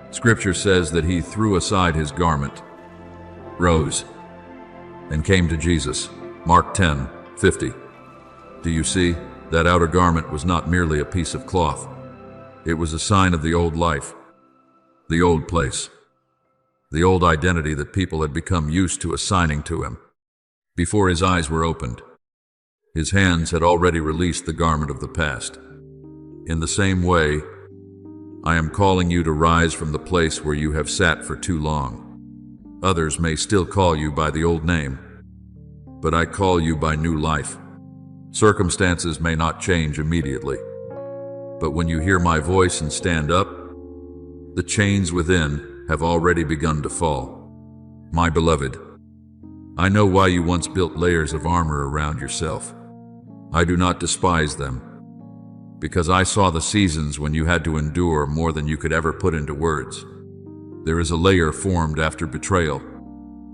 Scripture says that he threw aside his garment, rose, and came to Jesus. Mark 10:50. Do you see? That outer garment was not merely a piece of cloth. It was a sign of the old life, the old place, the old identity that people had become used to assigning to him. Before his eyes were opened, his hands had already released the garment of the past. In the same way, I am calling you to rise from the place where you have sat for too long. Others may still call you by the old name, but I call you by new life. Circumstances may not change immediately, but when you hear my voice and stand up, the chains within have already begun to fall. My beloved, I know why you once built layers of armor around yourself. I do not despise them, because I saw the seasons when you had to endure more than you could ever put into words. There is a layer formed after betrayal.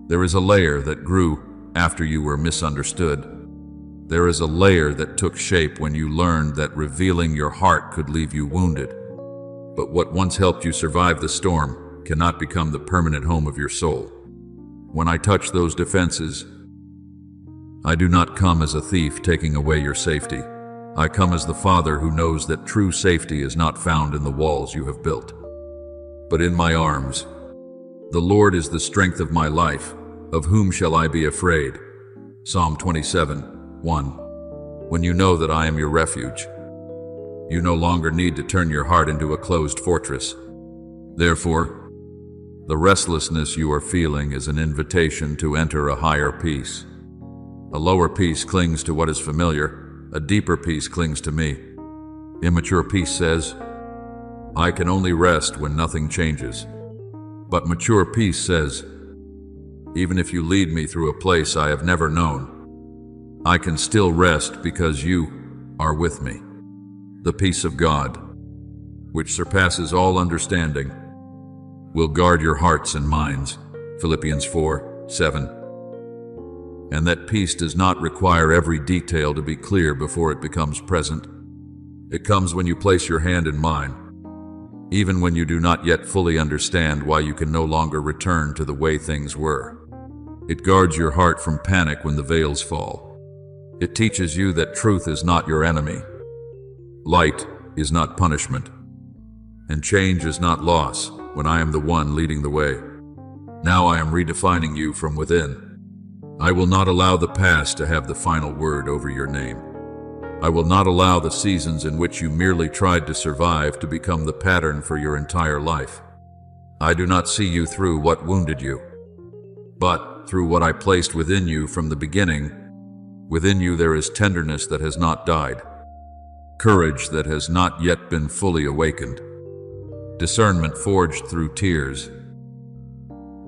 There is a layer that grew after you were misunderstood. There is a layer that took shape when you learned that revealing your heart could leave you wounded. But what once helped you survive the storm cannot become the permanent home of your soul. When I touch those defenses, I do not come as a thief taking away your safety. I come as the Father who knows that true safety is not found in the walls you have built, but in my arms. The Lord is the strength of my life. Of whom shall I be afraid? Psalm 27:1. When you know that I am your refuge, you no longer need to turn your heart into a closed fortress. Therefore, the restlessness you are feeling is an invitation to enter a higher peace. A lower peace clings to what is familiar. A deeper peace clings to me. Immature peace says, I can only rest when nothing changes. But mature peace says, even if you lead me through a place I have never known, I can still rest because you are with me. The peace of God, which surpasses all understanding, will guard your hearts and minds. Philippians 4:7. And that peace does not require every detail to be clear before it becomes present. It comes when you place your hand in mine, even when you do not yet fully understand why you can no longer return to the way things were. It guards your heart from panic when the veils fall. It teaches you that truth is not your enemy. Light is not punishment, and change is not loss when I am the one leading the way. Now I am redefining you from within. I will not allow the past to have the final word over your name. I will not allow the seasons in which you merely tried to survive to become the pattern for your entire life. I do not see you through what wounded you, but through what I placed within you from the beginning. Within you there is tenderness that has not died, courage that has not yet been fully awakened, discernment forged through tears,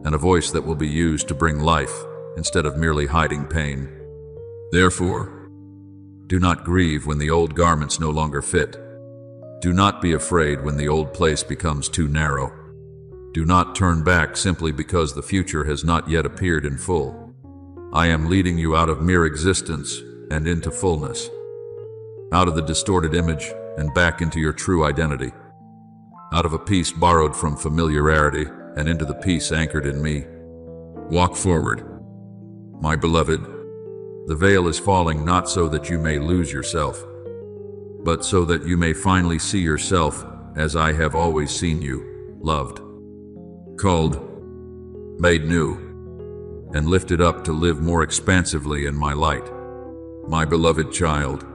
and a voice that will be used to bring life instead of merely hiding pain. Therefore, do not grieve when the old garments no longer fit. Do not be afraid when the old place becomes too narrow. Do not turn back simply because the future has not yet appeared in full. I am leading you out of mere existence and into fullness, out of the distorted image and back into your true identity, out of a peace borrowed from familiarity and into the peace anchored in me. Walk forward, my beloved. The veil is falling not so that you may lose yourself, but so that you may finally see yourself as I have always seen you, loved, called, made new, and lifted up to live more expansively in my light. My beloved child,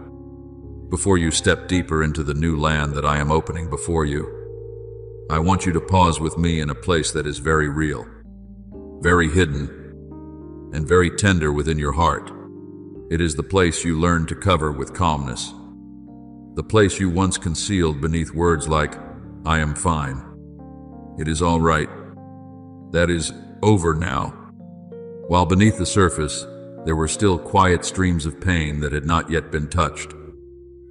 before you step deeper into the new land that I am opening before you, I want you to pause with me in a place that is very real, very hidden, and very tender within your heart. It is the place you learned to cover with calmness, the place you once concealed beneath words like, I am fine. It is all right. That is over now. While beneath the surface, there were still quiet streams of pain that had not yet been touched.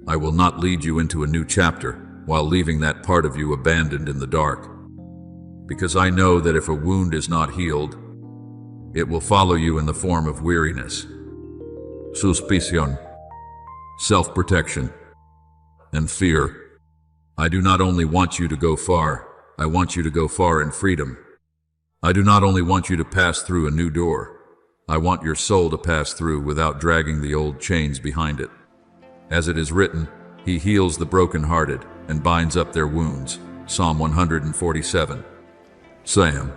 I will not lead you into a new chapter while leaving that part of you abandoned in the dark. Because I know that if a wound is not healed, it will follow you in the form of weariness, suspicion, self-protection, and fear. I do not only want you to go far, I want you to go far in freedom. I do not only want you to pass through a new door, I want your soul to pass through without dragging the old chains behind it. As it is written, He heals the brokenhearted and binds up their wounds. Psalm 147. Sam,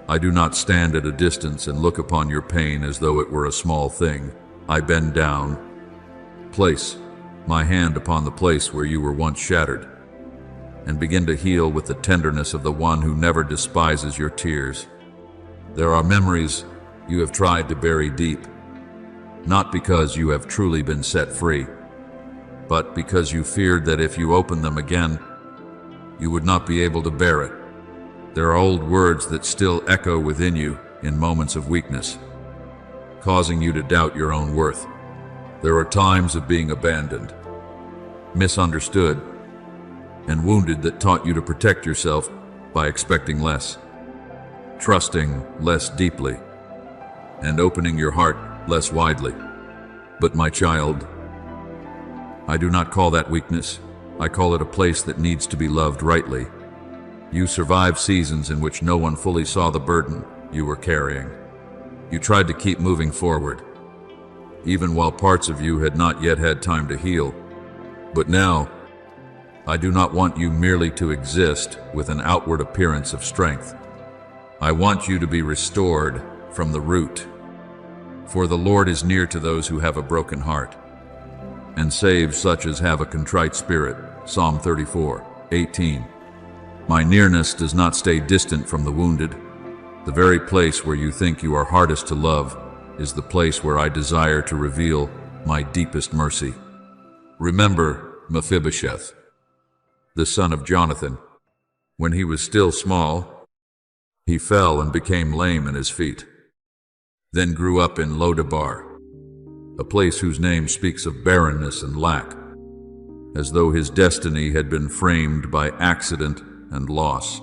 I do not stand at a distance and look upon your pain as though it were a small thing. I bend down, place my hand upon the place where you were once shattered, and begin to heal with the tenderness of the one who never despises your tears. There are memories you have tried to bury deep, not because you have truly been set free, but because you feared that if you opened them again, you would not be able to bear it. There are old words that still echo within you in moments of weakness, causing you to doubt your own worth. There are times of being abandoned, misunderstood, and wounded that taught you to protect yourself by expecting less, trusting less deeply, and opening your heart less widely. But my child, I do not call that weakness. I call it a place that needs to be loved rightly. You survived seasons in which no one fully saw the burden you were carrying. You tried to keep moving forward, even while parts of you had not yet had time to heal. But now, I do not want you merely to exist with an outward appearance of strength. I want you to be restored from the root. For the Lord is near to those who have a broken heart, and saves such as have a contrite spirit. Psalm 34:18. My nearness does not stay distant from the wounded. The very place where you think you are hardest to love is the place where I desire to reveal my deepest mercy. Remember Mephibosheth, the son of Jonathan. When he was still small, he fell and became lame in his feet, then grew up in Lodabar, a place whose name speaks of barrenness and lack, as though his destiny had been framed by accident and loss.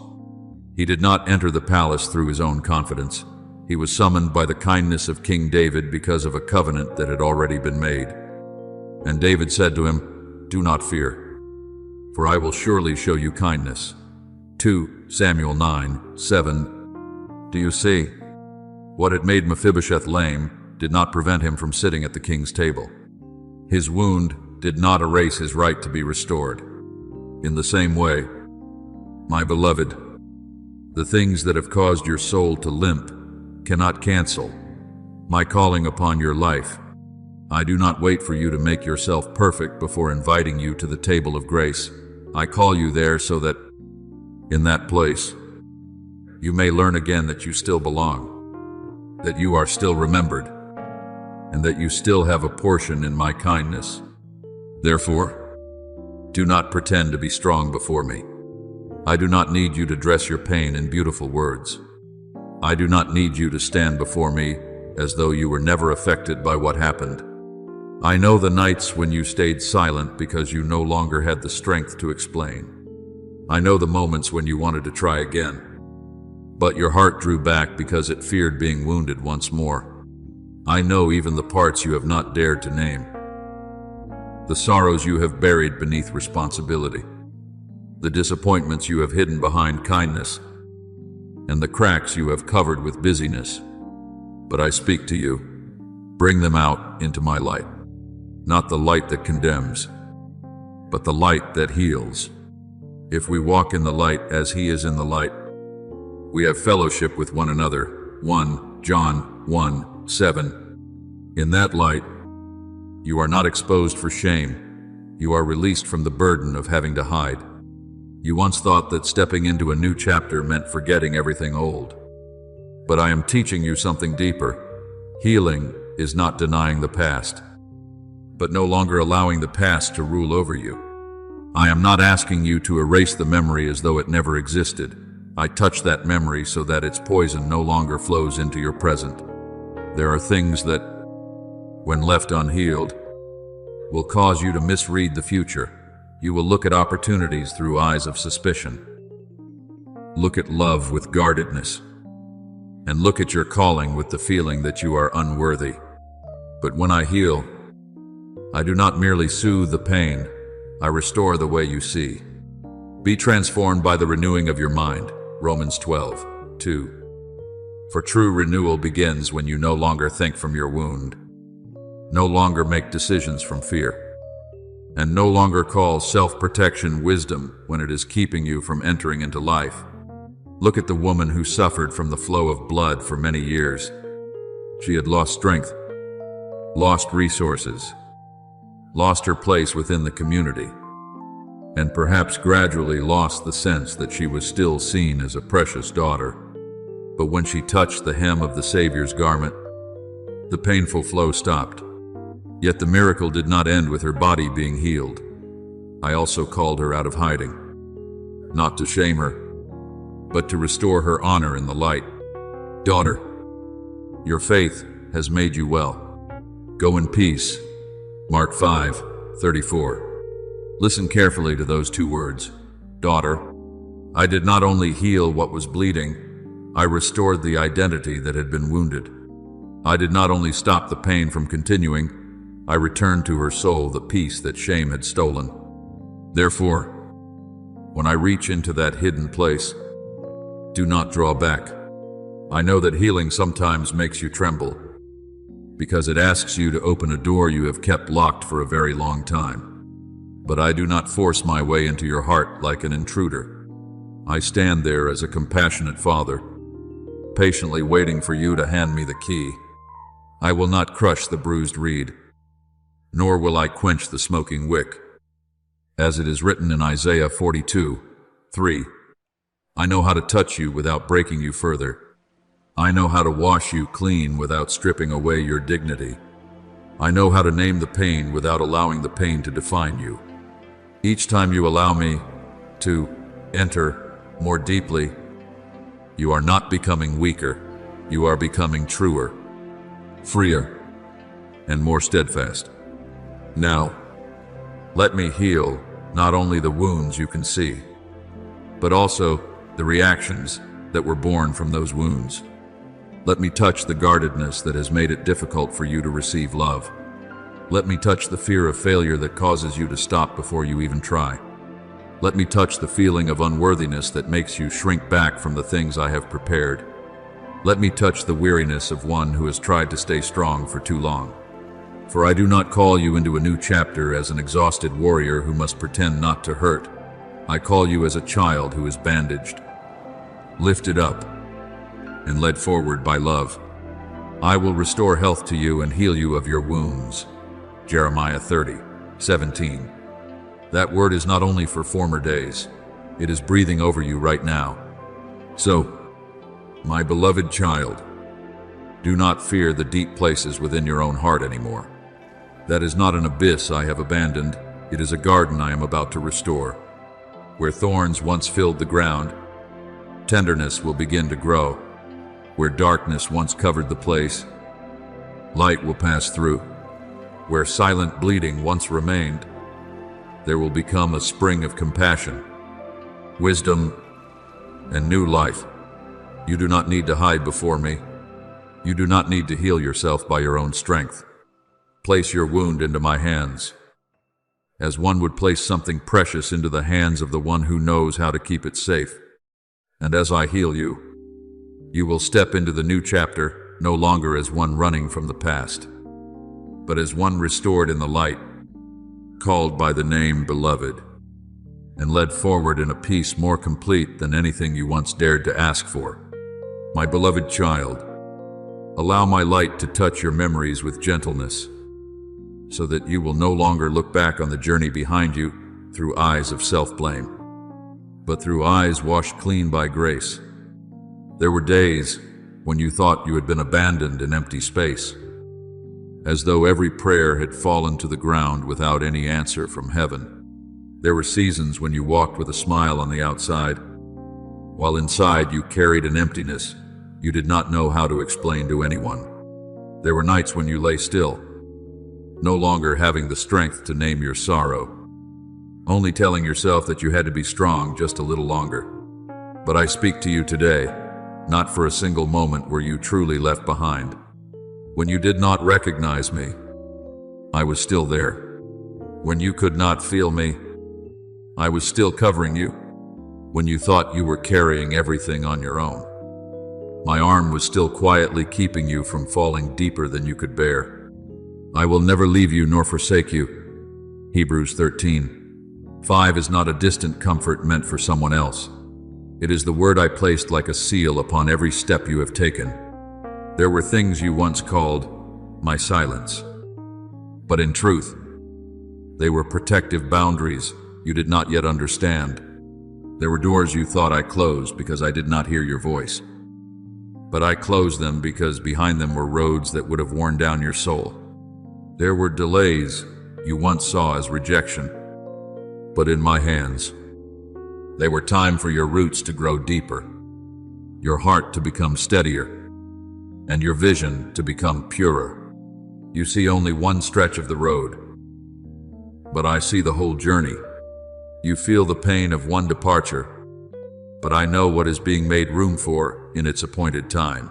He did not enter the palace through his own confidence. He was summoned by the kindness of King David because of a covenant that had already been made. And David said to him, "Do not fear, for I will surely show you kindness." 2 Samuel 9:7. Do you see? What had made Mephibosheth lame did not prevent him from sitting at the king's table. His wound did not erase his right to be restored. In the same way, my beloved, the things that have caused your soul to limp cannot cancel my calling upon your life. I do not wait for you to make yourself perfect before inviting you to the table of grace. I call you there so that, in that place, you may learn again that you still belong, that you are still remembered, and that you still have a portion in my kindness. Therefore, do not pretend to be strong before me. I do not need you to dress your pain in beautiful words. I do not need you to stand before me as though you were never affected by what happened. I know the nights when you stayed silent because you no longer had the strength to explain. I know the moments when you wanted to try again, but your heart drew back because it feared being wounded once more. I know even the parts you have not dared to name, the sorrows you have buried beneath responsibility, the disappointments you have hidden behind kindness, and the cracks you have covered with busyness. But I speak to you, bring them out into my light, not the light that condemns, but the light that heals. If we walk in the light as he is in the light, we have fellowship with one another. 1 John 1:7. In that light, you are not exposed for shame. You are released from the burden of having to hide. You once thought that stepping into a new chapter meant forgetting everything old. But I am teaching you something deeper. Healing is not denying the past, but no longer allowing the past to rule over you. I am not asking you to erase the memory as though it never existed. I touch that memory so that its poison no longer flows into your present. There are things that, when left unhealed, will cause you to misread the future. You will look at opportunities through eyes of suspicion. Look at love with guardedness. And look at your calling with the feeling that you are unworthy. But when I heal, I do not merely soothe the pain, I restore the way you see. Be transformed by the renewing of your mind. Romans 12:2. For true renewal begins when you no longer think from your wound, no longer make decisions from fear, and no longer call self-protection wisdom when it is keeping you from entering into life. Look at the woman who suffered from the flow of blood for many years. She had lost strength, lost resources, lost her place within the community, and perhaps gradually lost the sense that she was still seen as a precious daughter. But when she touched the hem of the Savior's garment, the painful flow stopped. Yet the miracle did not end with her body being healed. I also called her out of hiding, not to shame her, but to restore her honor in the light. Daughter, your faith has made you well. Go in peace. Mark 5:34. Listen carefully to those two words. Daughter, I did not only heal what was bleeding, I restored the identity that had been wounded. I did not only stop the pain from continuing, I returned to her soul the peace that shame had stolen. Therefore, when I reach into that hidden place, do not draw back. I know that healing sometimes makes you tremble, because it asks you to open a door you have kept locked for a very long time. But I do not force my way into your heart like an intruder. I stand there as a compassionate father, patiently waiting for you to hand me the key. I will not crush the bruised reed, nor will I quench the smoking wick. As it is written in Isaiah 42:3, I know how to touch you without breaking you further. I know how to wash you clean without stripping away your dignity. I know how to name the pain without allowing the pain to define you. Each time you allow me to enter more deeply, you are not becoming weaker. You are becoming truer, freer, and more steadfast. Now, let me heal not only the wounds you can see, but also the reactions that were born from those wounds. Let me touch the guardedness that has made it difficult for you to receive love. Let me touch the fear of failure that causes you to stop before you even try. Let me touch the feeling of unworthiness that makes you shrink back from the things I have prepared. Let me touch the weariness of one who has tried to stay strong for too long. For I do not call you into a new chapter as an exhausted warrior who must pretend not to hurt. I call you as a child who is bandaged, lifted up, and led forward by love. I will restore health to you and heal you of your wounds. Jeremiah 30:17. That word is not only for former days, it is breathing over you right now. So, my beloved child, do not fear the deep places within your own heart anymore. That is not an abyss I have abandoned, it is a garden I am about to restore. Where thorns once filled the ground, tenderness will begin to grow. Where darkness once covered the place, light will pass through. Where silent bleeding once remained, there will become a spring of compassion, wisdom, and new life. You do not need to hide before me. You do not need to heal yourself by your own strength. Place your wound into my hands, as one would place something precious into the hands of the one who knows how to keep it safe. And as I heal you, you will step into the new chapter no longer as one running from the past, but as one restored in the light, called by the name beloved, and led forward in a peace more complete than anything you once dared to ask for. My beloved child, allow my light to touch your memories with gentleness, so that you will no longer look back on the journey behind you through eyes of self-blame, but through eyes washed clean by grace. There were days when you thought you had been abandoned in empty space, as though every prayer had fallen to the ground without any answer from heaven. There were seasons when you walked with a smile on the outside, while inside you carried an emptiness you did not know how to explain to anyone. There were nights when you lay still, no longer having the strength to name your sorrow, only telling yourself that you had to be strong just a little longer. But I speak to you today, not for a single moment were you truly left behind. When you did not recognize me, I was still there. When you could not feel me, I was still covering you. When you thought you were carrying everything on your own, my arm was still quietly keeping you from falling deeper than you could bear. I will never leave you nor forsake you. Hebrews 13:5 is not a distant comfort meant for someone else. It is the word I placed like a seal upon every step you have taken. There were things you once called my silence, but in truth, they were protective boundaries you did not yet understand. There were doors you thought I closed because I did not hear your voice. But I closed them because behind them were roads that would have worn down your soul. There were delays you once saw as rejection, but in my hands, they were time for your roots to grow deeper, your heart to become steadier, and your vision to become purer. You see only one stretch of the road, but I see the whole journey. You feel the pain of one departure, but I know what is being made room for in its appointed time.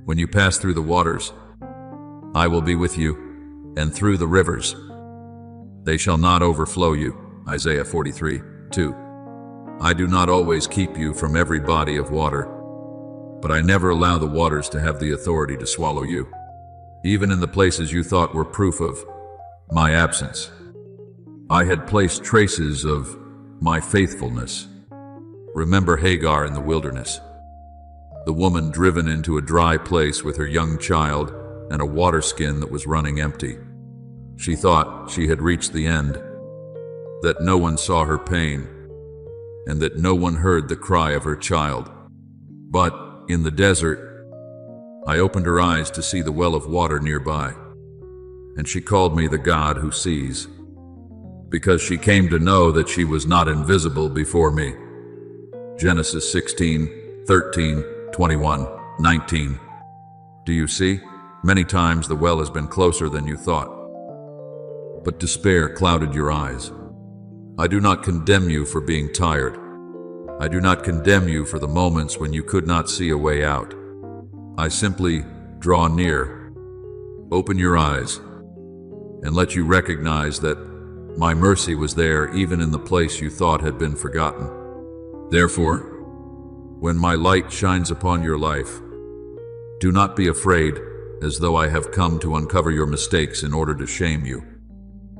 When you pass through the waters, I will be with you, and through the rivers, they shall not overflow you. Isaiah 43:2. I do not always keep you from every body of water, but I never allow the waters to have the authority to swallow you. Even in the places you thought were proof of my absence, I had placed traces of my faithfulness. Remember Hagar in the wilderness, the woman driven into a dry place with her young child and a water skin that was running empty. She thought she had reached the end, that no one saw her pain, and that no one heard the cry of her child. But in the desert, I opened her eyes to see the well of water nearby, and she called me the God who sees, because she came to know that she was not invisible before me. Genesis 16:13-21-19. Do you see? Many times the well has been closer than you thought, but despair clouded your eyes. I do not condemn you for being tired. I do not condemn you for the moments when you could not see a way out. I simply draw near, open your eyes, and let you recognize that my mercy was there even in the place you thought had been forgotten. Therefore, when my light shines upon your life, do not be afraid as though I have come to uncover your mistakes in order to shame you.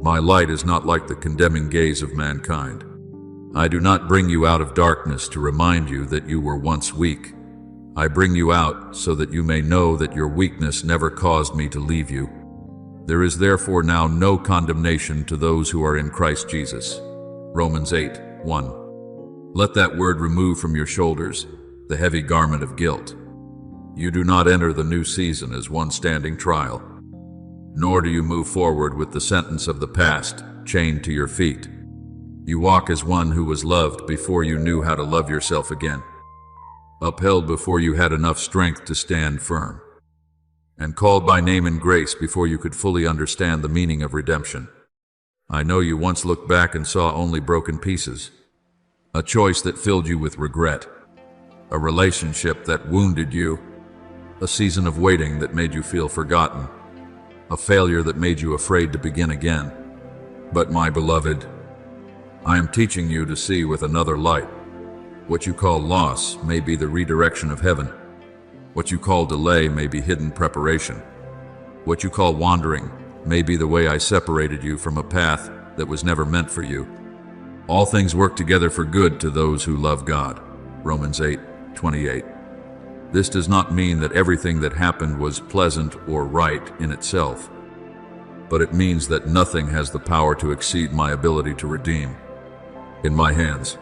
My light is not like the condemning gaze of mankind. I do not bring you out of darkness to remind you that you were once weak. I bring you out so that you may know that your weakness never caused me to leave you. There is therefore now no condemnation to those who are in Christ Jesus. Romans 8:1. Let that word remove from your shoulders the heavy garment of guilt. You do not enter the new season as one standing trial, nor do you move forward with the sentence of the past chained to your feet. You walk as one who was loved before you knew how to love yourself again, upheld before you had enough strength to stand firm, and called by name and grace before you could fully understand the meaning of redemption. I know you once looked back and saw only broken pieces, a choice that filled you with regret, a relationship that wounded you, a season of waiting that made you feel forgotten, a failure that made you afraid to begin again. But my beloved, I am teaching you to see with another light. What you call loss may be the redirection of heaven. What you call delay may be hidden preparation. What you call wandering may be the way I separated you from a path that was never meant for you. All things work together for good to those who love God. Romans 8:28. This does not mean that everything that happened was pleasant or right in itself, but it means that nothing has the power to exceed my ability to redeem. In my hands,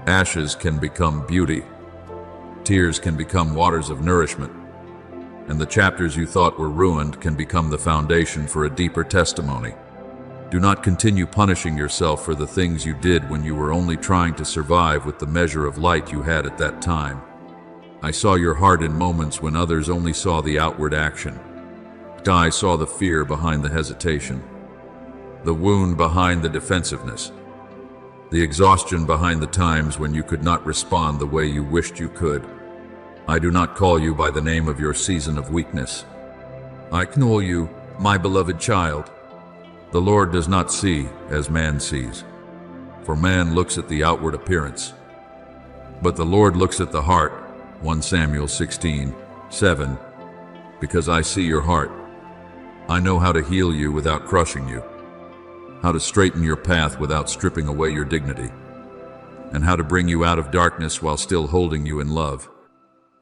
ashes can become beauty, tears can become waters of nourishment, and the chapters you thought were ruined can become the foundation for a deeper testimony. Do not continue punishing yourself for the things you did when you were only trying to survive with the measure of light you had at that time. I saw your heart in moments when others only saw the outward action. I saw the fear behind the hesitation, the wound behind the defensiveness, the exhaustion behind the times when you could not respond the way you wished you could. I do not call you by the name of your season of weakness. I call you, my beloved child. The Lord does not see as man sees, for man looks at the outward appearance, but the Lord looks at the heart. 1 Samuel 16:7. Because I see your heart. I know how to heal you without crushing you, how to straighten your path without stripping away your dignity, and how to bring you out of darkness while still holding you in love.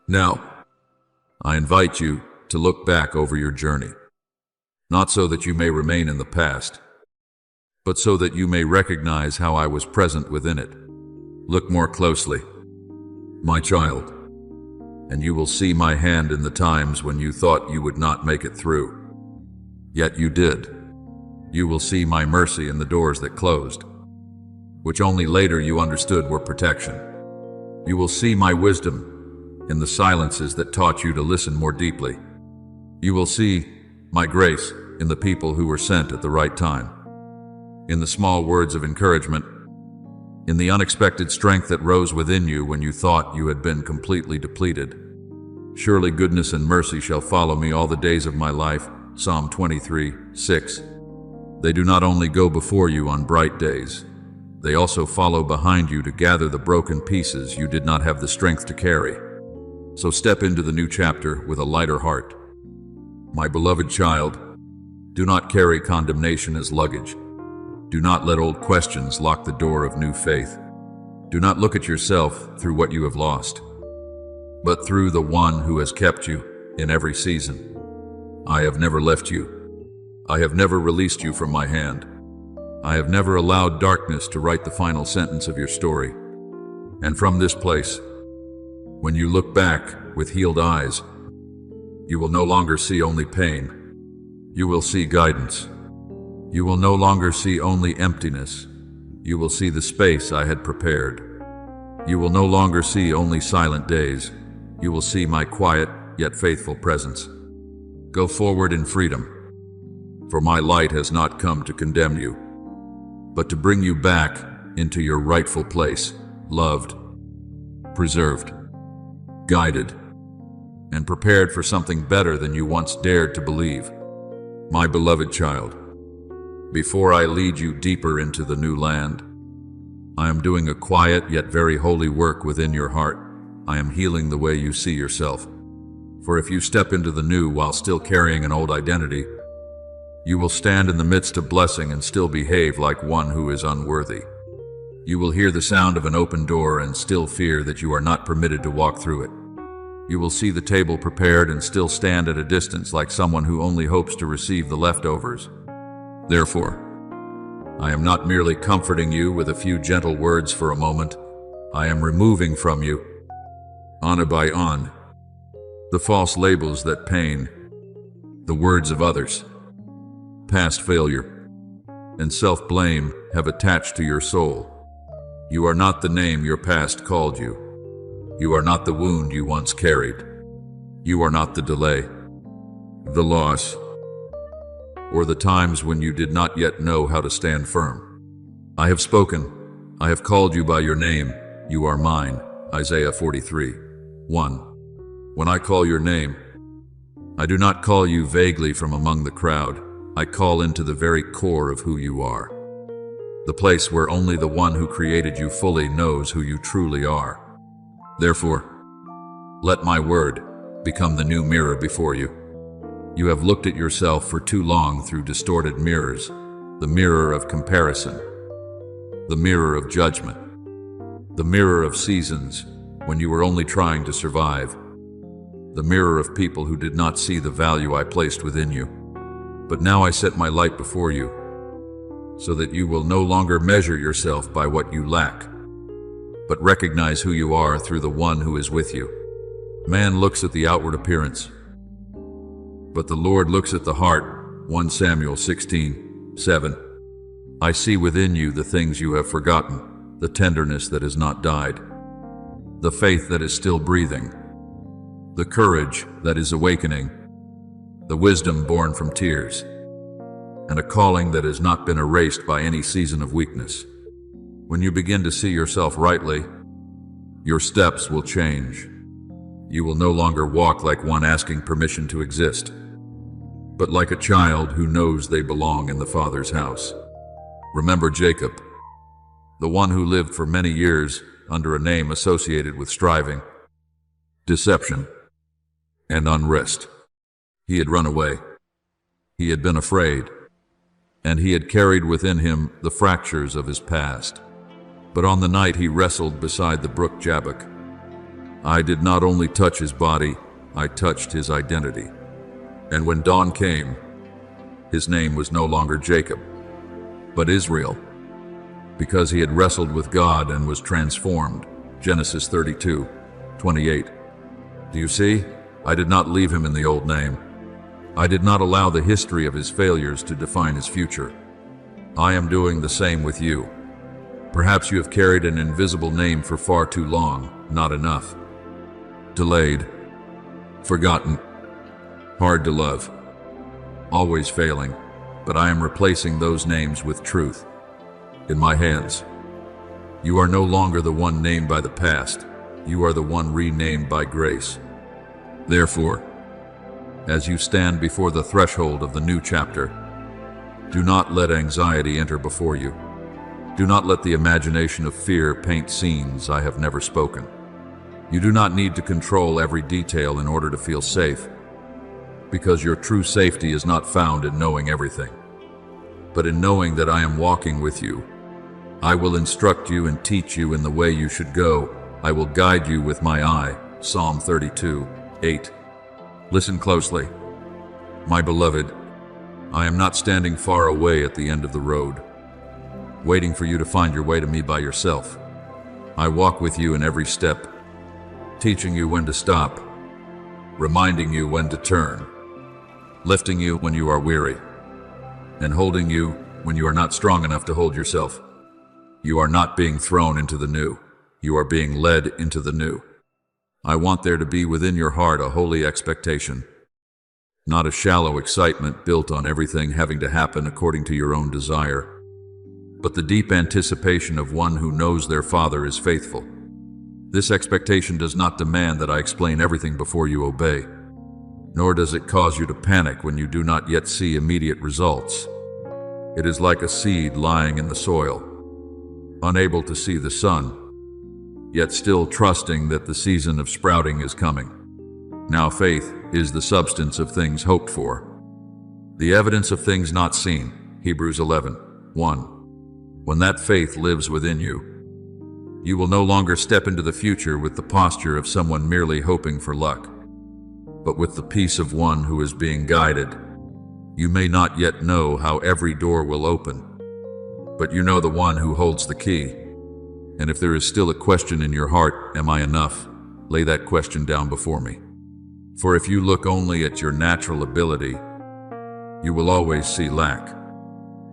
Now, I invite you to look back over your journey, not so that you may remain in the past, but so that you may recognize how I was present within it. Look more closely, my child, and you will see my hand in the times when you thought you would not make it through. Yet you did. You will see my mercy in the doors that closed, which only later you understood were protection. You will see my wisdom in the silences that taught you to listen more deeply. You will see my grace in the people who were sent at the right time, in the small words of encouragement, in the unexpected strength that rose within you when you thought you had been completely depleted. Surely goodness and mercy shall follow me all the days of my life. Psalm 23:6. They do not only go before you on bright days, they also follow behind you to gather the broken pieces you did not have the strength to carry. So step into the new chapter with a lighter heart. My beloved child, do not carry condemnation as luggage. Do not let old questions lock the door of new faith. Do not look at yourself through what you have lost, but through the one who has kept you in every season. I have never left you. I have never released you from my hand. I have never allowed darkness to write the final sentence of your story. And from this place, when you look back with healed eyes, you will no longer see only pain. You will see guidance. You will no longer see only emptiness. You will see the space I had prepared. You will no longer see only silent days. You will see my quiet yet faithful presence. Go forward in freedom, for my light has not come to condemn you, but to bring you back into your rightful place, loved, preserved, guided, and prepared for something better than you once dared to believe. My beloved child, before I lead you deeper into the new land, I am doing a quiet yet very holy work within your heart. I am healing the way you see yourself. For if you step into the new while still carrying an old identity, you will stand in the midst of blessing and still behave like one who is unworthy. You will hear the sound of an open door and still fear that you are not permitted to walk through it. You will see the table prepared and still stand at a distance like someone who only hopes to receive the leftovers. Therefore, I am not merely comforting you with a few gentle words for a moment. I am removing from you, ana by an, the false labels that pain, the words of others, past failure, and self-blame have attached to your soul. You are not the name your past called you. You are not the wound you once carried. You are not the delay, the loss, or the times when you did not yet know how to stand firm. I have spoken. I have called you by your name. You are mine. Isaiah 43:1. When I call your name, I do not call you vaguely from among the crowd. I call into the very core of who you are, the place where only the one who created you fully knows who you truly are. Therefore, let my word become the new mirror before you. You have looked at yourself for too long through distorted mirrors, the mirror of comparison, the mirror of judgment, the mirror of seasons when you were only trying to survive, the mirror of people who did not see the value I placed within you. But now I set my light before you, so that you will no longer measure yourself by what you lack, but recognize who you are through the one who is with you. Man looks at the outward appearance, but the Lord looks at the heart. 1 Samuel 16:7. I see within you the things you have forgotten, the tenderness that has not died, the faith that is still breathing, the courage that is awakening, the wisdom born from tears, and a calling that has not been erased by any season of weakness. When you begin to see yourself rightly, your steps will change. You will no longer walk like one asking permission to exist, but like a child who knows they belong in the Father's house. Remember Jacob, the one who lived for many years under a name associated with striving, deception, and unrest. He had run away. He had been afraid, and he had carried within him the fractures of his past. But on the night he wrestled beside the brook Jabbok, I did not only touch his body, I touched his identity. And when dawn came, his name was no longer Jacob, but Israel, because he had wrestled with God and was transformed. Genesis 32:28. Do you see? I did not leave him in the old name. I did not allow the history of his failures to define his future. I am doing the same with you. Perhaps you have carried an invisible name for far too long, not enough. Delayed, forgotten, hard to love, always failing, but I am replacing those names with truth. In my hands, you are no longer the one named by the past, you are the one renamed by grace. Therefore, as you stand before the threshold of the new chapter, do not let anxiety enter before you. Do not let the imagination of fear paint scenes I have never spoken. You do not need to control every detail in order to feel safe, because your true safety is not found in knowing everything, but in knowing that I am walking with you. I will instruct you and teach you in the way you should go. I will guide you with my eye. Psalm 32:8. Listen closely. My beloved, I am not standing far away at the end of the road, waiting for you to find your way to me by yourself. I walk with you in every step, teaching you when to stop, reminding you when to turn, lifting you when you are weary, and holding you when you are not strong enough to hold yourself. You are not being thrown into the new. You are being led into the new. I want there to be within your heart a holy expectation, not a shallow excitement built on everything having to happen according to your own desire, but the deep anticipation of one who knows their Father is faithful. This expectation does not demand that I explain everything before you obey, nor does it cause you to panic when you do not yet see immediate results. It is like a seed lying in the soil, unable to see the sun, yet still trusting that the season of sprouting is coming. Now faith is the substance of things hoped for, the evidence of things not seen. Hebrews 11:1. When that faith lives within you, you will no longer step into the future with the posture of someone merely hoping for luck, but with the peace of one who is being guided. You may not yet know how every door will open, but you know the one who holds the key. And if there is still a question in your heart, am I enough? Lay that question down before me. For if you look only at your natural ability, you will always see lack.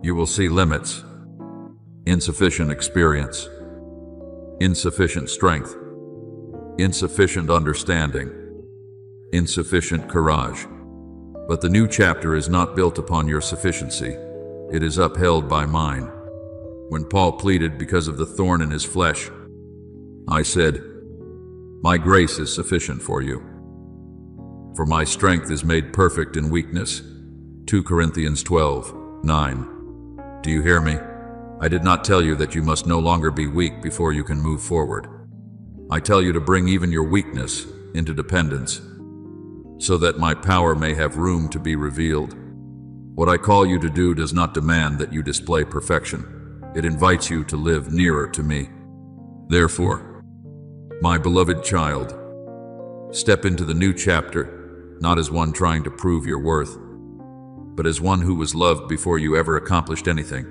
You will see limits, insufficient experience, insufficient strength, insufficient understanding, insufficient courage. But the new chapter is not built upon your sufficiency. It is upheld by mine. When Paul pleaded because of the thorn in his flesh, I said, "My grace is sufficient for you, for my strength is made perfect in weakness." 2 Corinthians 12:9. Do you hear me? I did not tell you that you must no longer be weak before you can move forward. I tell you to bring even your weakness into dependence, so that my power may have room to be revealed. What I call you to do does not demand that you display perfection. It invites you to live nearer to me. Therefore, my beloved child, step into the new chapter, not as one trying to prove your worth, but as one who was loved before you ever accomplished anything.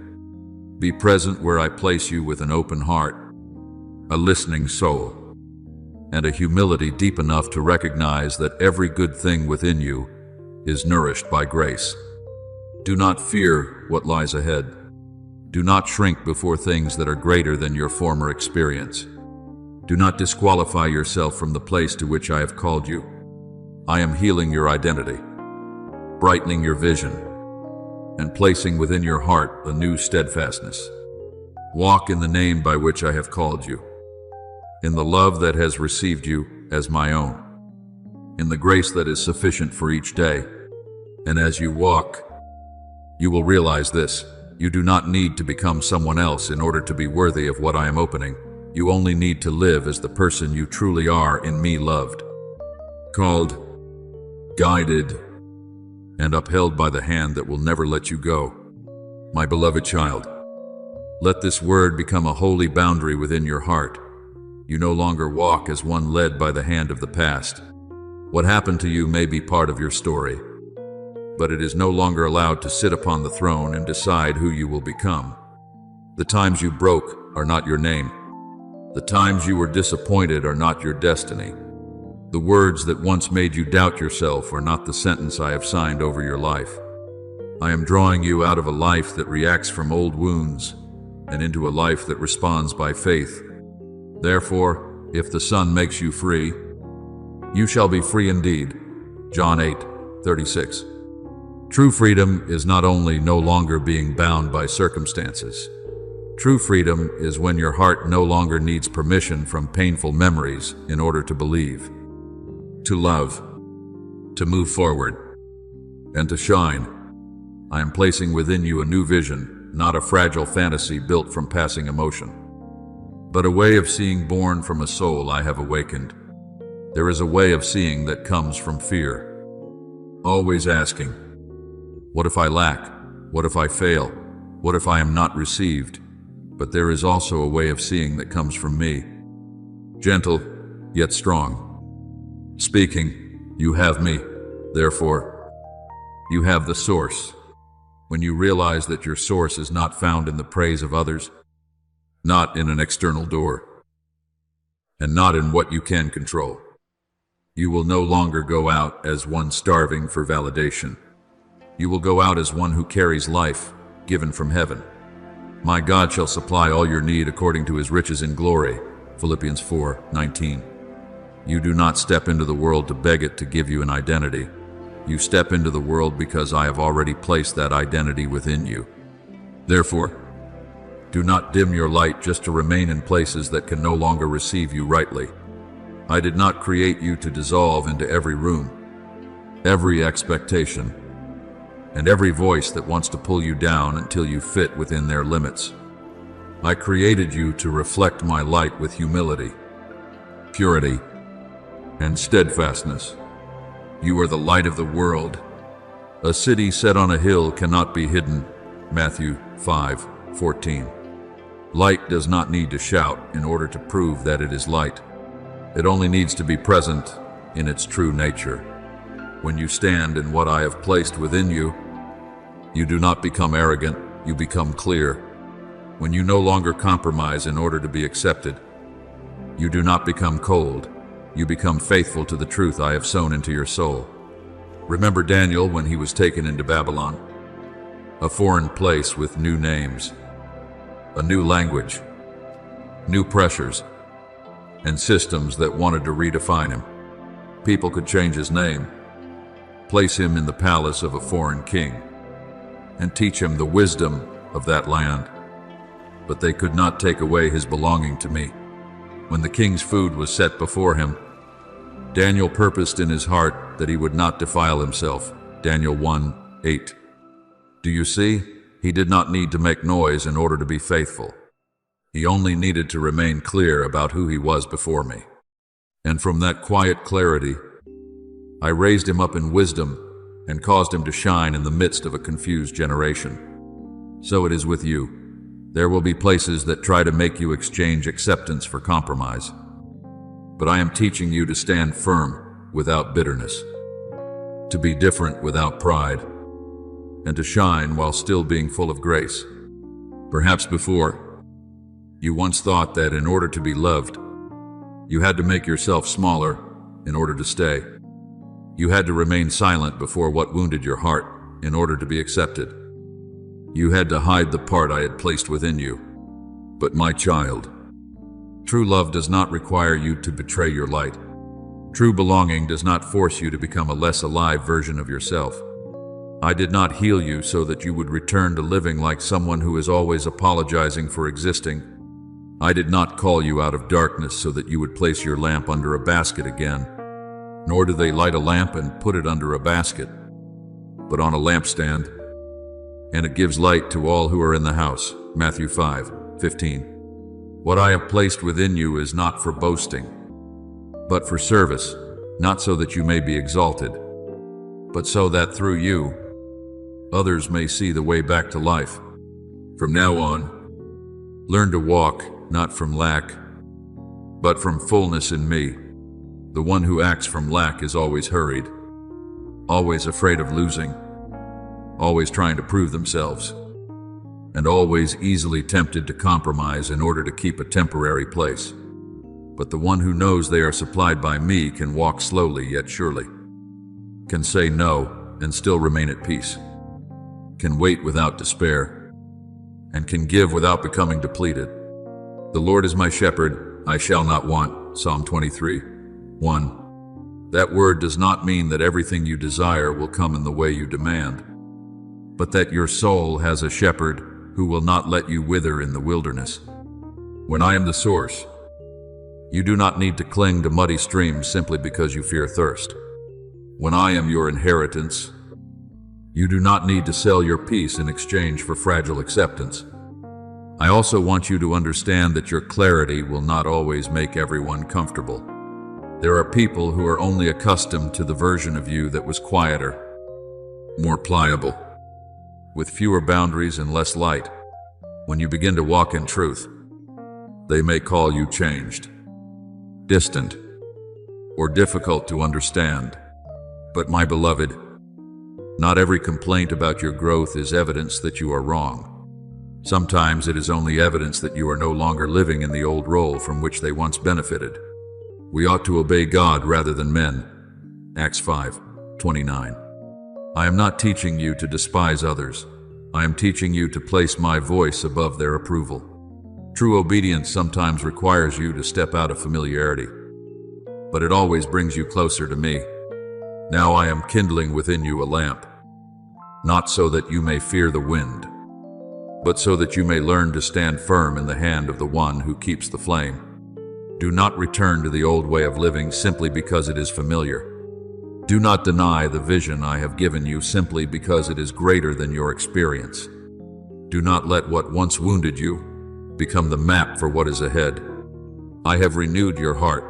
Be present where I place you with an open heart, a listening soul, and a humility deep enough to recognize that every good thing within you is nourished by grace. Do not fear what lies ahead. Do not shrink before things that are greater than your former experience. Do not disqualify yourself from the place to which I have called you. I am healing your identity, brightening your vision, and placing within your heart a new steadfastness. Walk in the name by which I have called you, in the love that has received you as my own, in the grace that is sufficient for each day. And as you walk, you will realize this: you do not need to become someone else in order to be worthy of what I am opening. You only need to live as the person you truly are in me, loved, called, guided, and upheld by the hand that will never let you go. My beloved child, let this word become a holy boundary within your heart. You no longer walk as one led by the hand of the past. What happened to you may be part of your story, but it is no longer allowed to sit upon the throne and decide who you will become. The times you broke are not your name. The times you were disappointed are not your destiny. The words that once made you doubt yourself are not the sentence I have signed over your life. I am drawing you out of a life that reacts from old wounds and into a life that responds by faith. Therefore, if the Son makes you free, you shall be free indeed. John 8:36. True freedom is not only no longer being bound by circumstances. True freedom is when your heart no longer needs permission from painful memories in order to believe, to love, to move forward, and to shine. I am placing within you a new vision, not a fragile fantasy built from passing emotion, but a way of seeing born from a soul I have awakened. There is a way of seeing that comes from fear, always asking, what if I lack? What if I fail? What if I am not received? But there is also a way of seeing that comes from me, gentle yet strong, speaking, you have me, therefore you have the source. When you realize that your source is not found in the praise of others, not in an external door, and not in what you can control, you will no longer go out as one starving for validation. You will go out as one who carries life given from heaven. My God shall supply all your need according to his riches in glory. Philippians 4:19. You do not step into the world to beg it to give you an identity. You step into the world because I have already placed that identity within you. Therefore, do not dim your light just to remain in places that can no longer receive you rightly. I did not create you to dissolve into every room, every expectation, and every voice that wants to pull you down until you fit within their limits. I created you to reflect my light with humility, purity, and steadfastness. You are the light of the world. A city set on a hill cannot be hidden. Matthew 5:14. Light does not need to shout in order to prove that it is light. It only needs to be present in its true nature. When you stand in what I have placed within you, you do not become arrogant, you become clear. When you no longer compromise in order to be accepted, you do not become cold, you become faithful to the truth I have sown into your soul. Remember Daniel when he was taken into Babylon, a foreign place with new names, a new language, new pressures, and systems that wanted to redefine him. People could change his name, place him in the palace of a foreign king, and teach him the wisdom of that land. But they could not take away his belonging to me. When the king's food was set before him, Daniel purposed in his heart that he would not defile himself. Daniel 1:8. Do you see? He did not need to make noise in order to be faithful. He only needed to remain clear about who he was before me. And from that quiet clarity, I raised him up in wisdom and caused him to shine in the midst of a confused generation. So it is with you. There will be places that try to make you exchange acceptance for compromise. But I am teaching you to stand firm without bitterness, to be different without pride, and to shine while still being full of grace. Perhaps before, you once thought that in order to be loved, you had to make yourself smaller in order to stay. You had to remain silent before what wounded your heart in order to be accepted. You had to hide the part I had placed within you. But my child, true love does not require you to betray your light. True belonging does not force you to become a less alive version of yourself. I did not heal you so that you would return to living like someone who is always apologizing for existing. I did not call you out of darkness so that you would place your lamp under a basket again. Nor do they light a lamp and put it under a basket, but on a lampstand, and it gives light to all who are in the house. Matthew 5:15. What I have placed within you is not for boasting, but for service, not so that you may be exalted, but so that through you, others may see the way back to life. From now on, learn to walk, not from lack, but from fullness in me. The one who acts from lack is always hurried, always afraid of losing, always trying to prove themselves, and always easily tempted to compromise in order to keep a temporary place. But the one who knows they are supplied by me can walk slowly yet surely, can say no and still remain at peace, can wait without despair, and can give without becoming depleted. The Lord is my shepherd, I shall not want. Psalm 23:1. That word does not mean that everything you desire will come in the way you demand, but that your soul has a shepherd who will not let you wither in the wilderness. When I am the source, you do not need to cling to muddy streams simply because you fear thirst. When I am your inheritance, you do not need to sell your peace in exchange for fragile acceptance. I also want you to understand that your clarity will not always make everyone comfortable. There are people who are only accustomed to the version of you that was quieter, more pliable, with fewer boundaries and less light. When you begin to walk in truth, they may call you changed, distant, or difficult to understand. But my beloved, not every complaint about your growth is evidence that you are wrong. Sometimes it is only evidence that you are no longer living in the old role from which they once benefited. We ought to obey God rather than men. Acts 5:29. I am not teaching you to despise others. I am teaching you to place my voice above their approval. True obedience sometimes requires you to step out of familiarity, but it always brings you closer to me. Now I am kindling within you a lamp, not so that you may fear the wind, but so that you may learn to stand firm in the hand of the one who keeps the flame. Do not return to the old way of living simply because it is familiar. Do not deny the vision I have given you simply because it is greater than your experience. Do not let what once wounded you become the map for what is ahead. I have renewed your heart,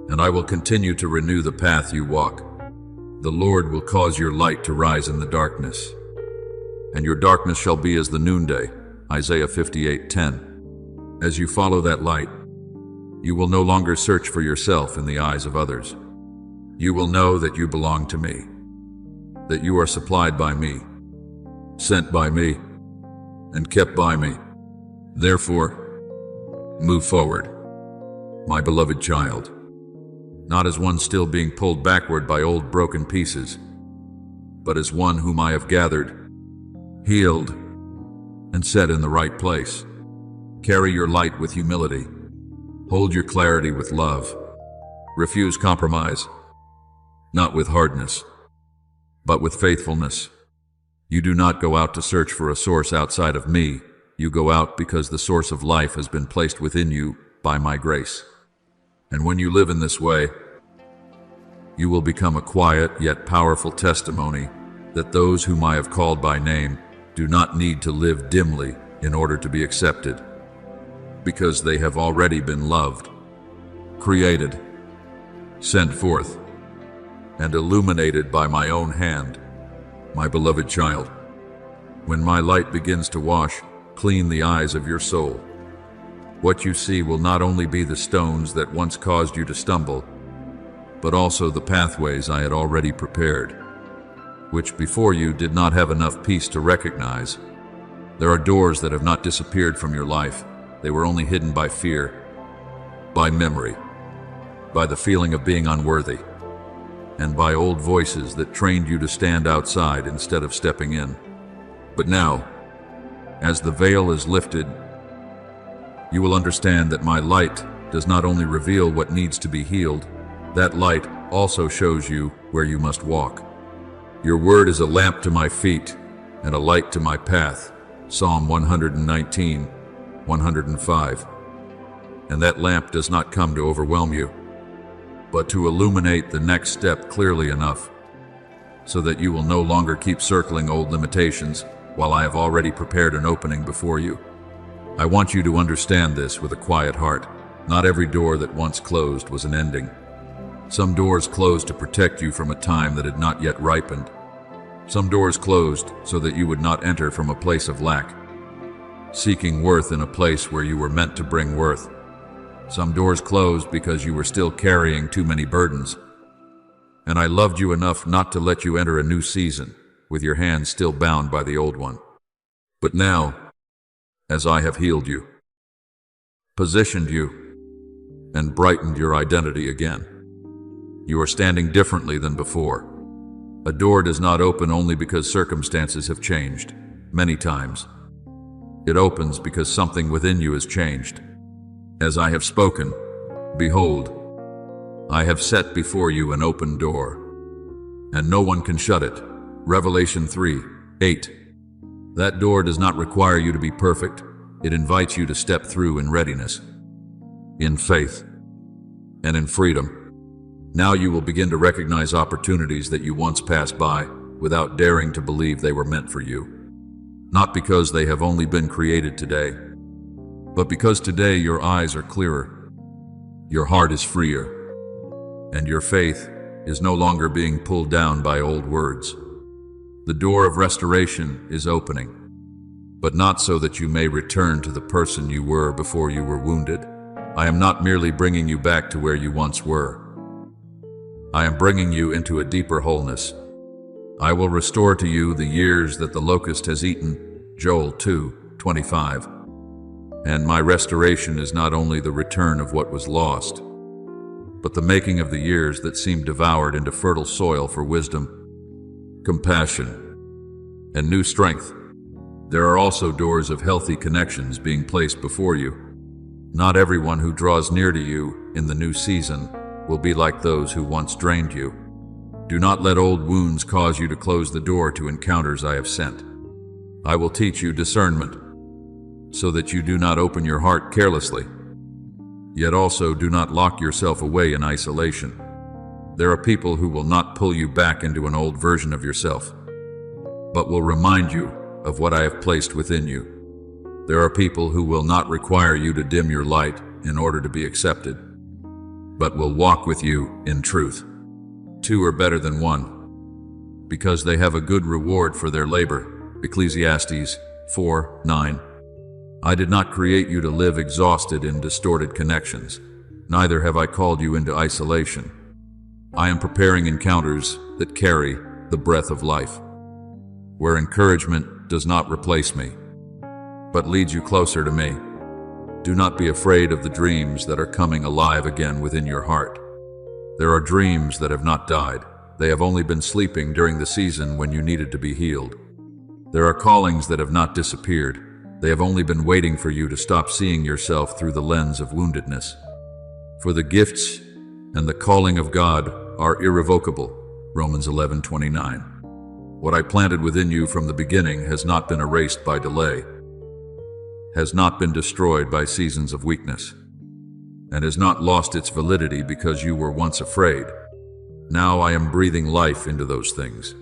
and I will continue to renew the path you walk. The Lord will cause your light to rise in the darkness, and your darkness shall be as the noonday. Isaiah 58:10. As you follow that light, you will no longer search for yourself in the eyes of others. You will know that you belong to me, that you are supplied by me, sent by me, and kept by me. Therefore, move forward, my beloved child, not as one still being pulled backward by old broken pieces, but as one whom I have gathered, healed, and set in the right place. Carry your light with humility. Hold your clarity with love. Refuse compromise, not with hardness, but with faithfulness. You do not go out to search for a source outside of me. You go out because the source of life has been placed within you by my grace. And when you live in this way, you will become a quiet yet powerful testimony that those whom I have called by name do not need to live dimly in order to be accepted, because they have already been loved, created, sent forth, and illuminated by my own hand. My beloved child, when my light begins to wash, clean the eyes of your soul, what you see will not only be the stones that once caused you to stumble, but also the pathways I had already prepared, which before you did not have enough peace to recognize. There are doors that have not disappeared from your life. They were only hidden by fear, by memory, by the feeling of being unworthy, and by old voices that trained you to stand outside instead of stepping in. But now, As the veil is lifted, you will understand that my light does not only reveal what needs to be healed, that light also shows you where you must walk. Your word is a lamp to my feet and a light to my path. Psalm 119, 105. And that lamp does not come to overwhelm you, but to illuminate the next step clearly enough so that you will no longer keep circling old limitations while I have already prepared an opening before you. I want you to understand this with a quiet heart. Not every door that once closed was an ending. Some doors closed to protect you from a time that had not yet ripened. Some doors closed so that you would not enter from a place of lack, seeking worth in a place where you were meant to bring worth. Some doors closed because you were still carrying too many burdens. And I loved you enough not to let you enter a new season with your hands still bound by the old one. But now, as I have healed you, positioned you, and brightened your identity again, you are standing differently than before. A door does not open only because circumstances have changed. Many times, it opens because something within you has changed. As I have spoken, behold, I have set before you an open door, and no one can shut it. Revelation 3:8. That door does not require you to be perfect. It invites you to step through in readiness, in faith, and in freedom. Now you will begin to recognize opportunities that you once passed by without daring to believe they were meant for you. Not because they have only been created today, but because today your eyes are clearer, your heart is freer, and your faith is no longer being pulled down by old words. The door of restoration is opening, but not so that you may return to the person you were before you were wounded. I am not merely bringing you back to where you once were. I am bringing you into a deeper wholeness. I will restore to you the years that the locust has eaten. Joel 2:25. And my restoration is not only the return of what was lost, but the making of the years that seemed devoured into fertile soil for wisdom, compassion, and new strength. There are also doors of healthy connections being placed before you. Not everyone who draws near to you in the new season will be like those who once drained you. Do not let old wounds cause you to close the door to encounters I have sent. I will teach you discernment, so that you do not open your heart carelessly, yet also do not lock yourself away in isolation. There are people who will not pull you back into an old version of yourself, but will remind you of what I have placed within you. There are people who will not require you to dim your light in order to be accepted, but will walk with you in truth. Two are better than one, because they have a good reward for their labor. Ecclesiastes 4:9. I did not create you to live exhausted in distorted connections. Neither have I called you into isolation. I am preparing encounters that carry the breath of life, where encouragement does not replace me, but leads you closer to me. Do not be afraid of the dreams that are coming alive again within your heart. There are dreams that have not died. They have only been sleeping during the season when you needed to be healed. There are callings that have not disappeared. They have only been waiting for you to stop seeing yourself through the lens of woundedness. For the gifts and the calling of God are irrevocable. Romans 11:29. What I planted within you from the beginning has not been erased by delay, has not been destroyed by seasons of weakness, and has not lost its validity because you were once afraid. Now I am breathing life into those things,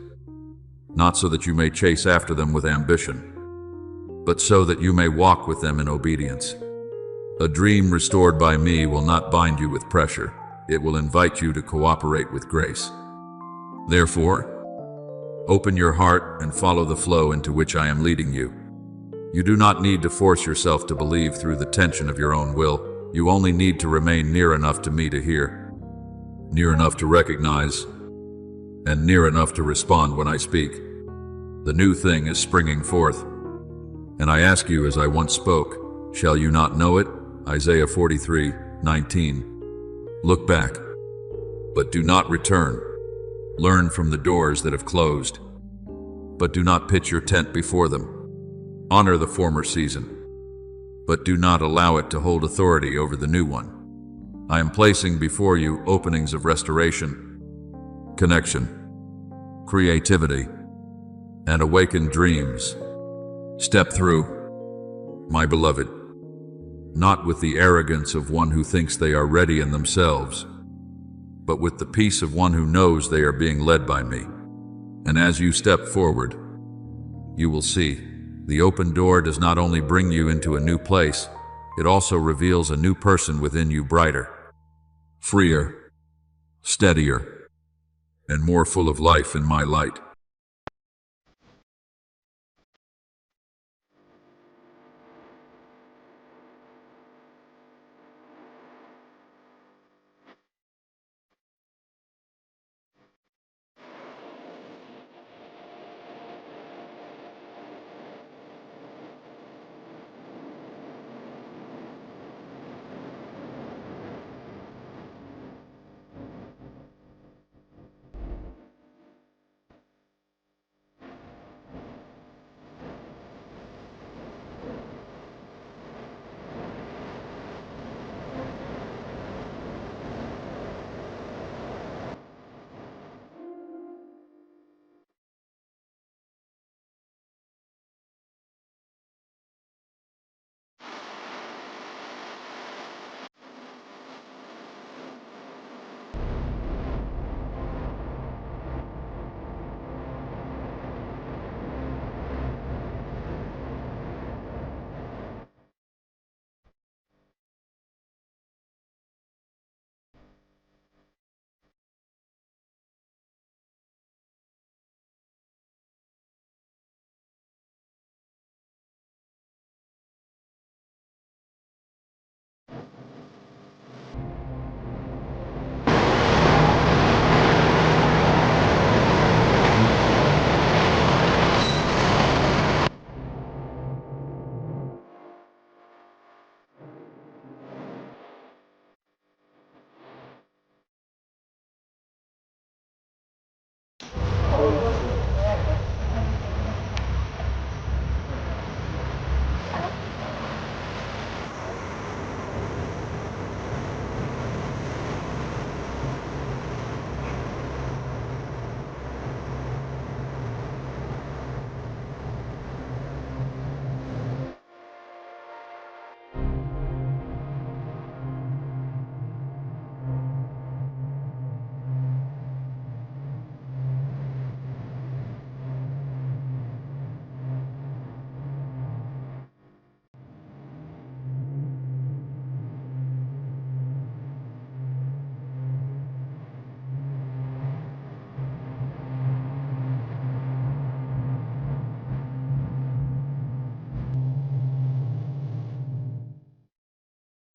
not so that you may chase after them with ambition, but so that you may walk with them in obedience. A dream restored by me will not bind you with pressure. It will invite you to cooperate with grace. Therefore, open your heart and follow the flow into which I am leading you. You do not need to force yourself to believe through the tension of your own will. You only need to remain near enough to me to hear, near enough to recognize, and near enough to respond when I speak. The new thing is springing forth. And I ask you as I once spoke, shall you not know it? Isaiah 43:19. Look back, but do not return. Learn from the doors that have closed, but do not pitch your tent before them. Honor the former season, but do not allow it to hold authority over the new one. I am placing before you openings of restoration, connection, creativity, and awakened dreams. Step through, my beloved, not with the arrogance of one who thinks they are ready in themselves, but with the peace of one who knows they are being led by me. And as you step forward, you will see the open door does not only bring you into a new place, it also reveals a new person within you, brighter, freer, steadier, and more full of life in my light.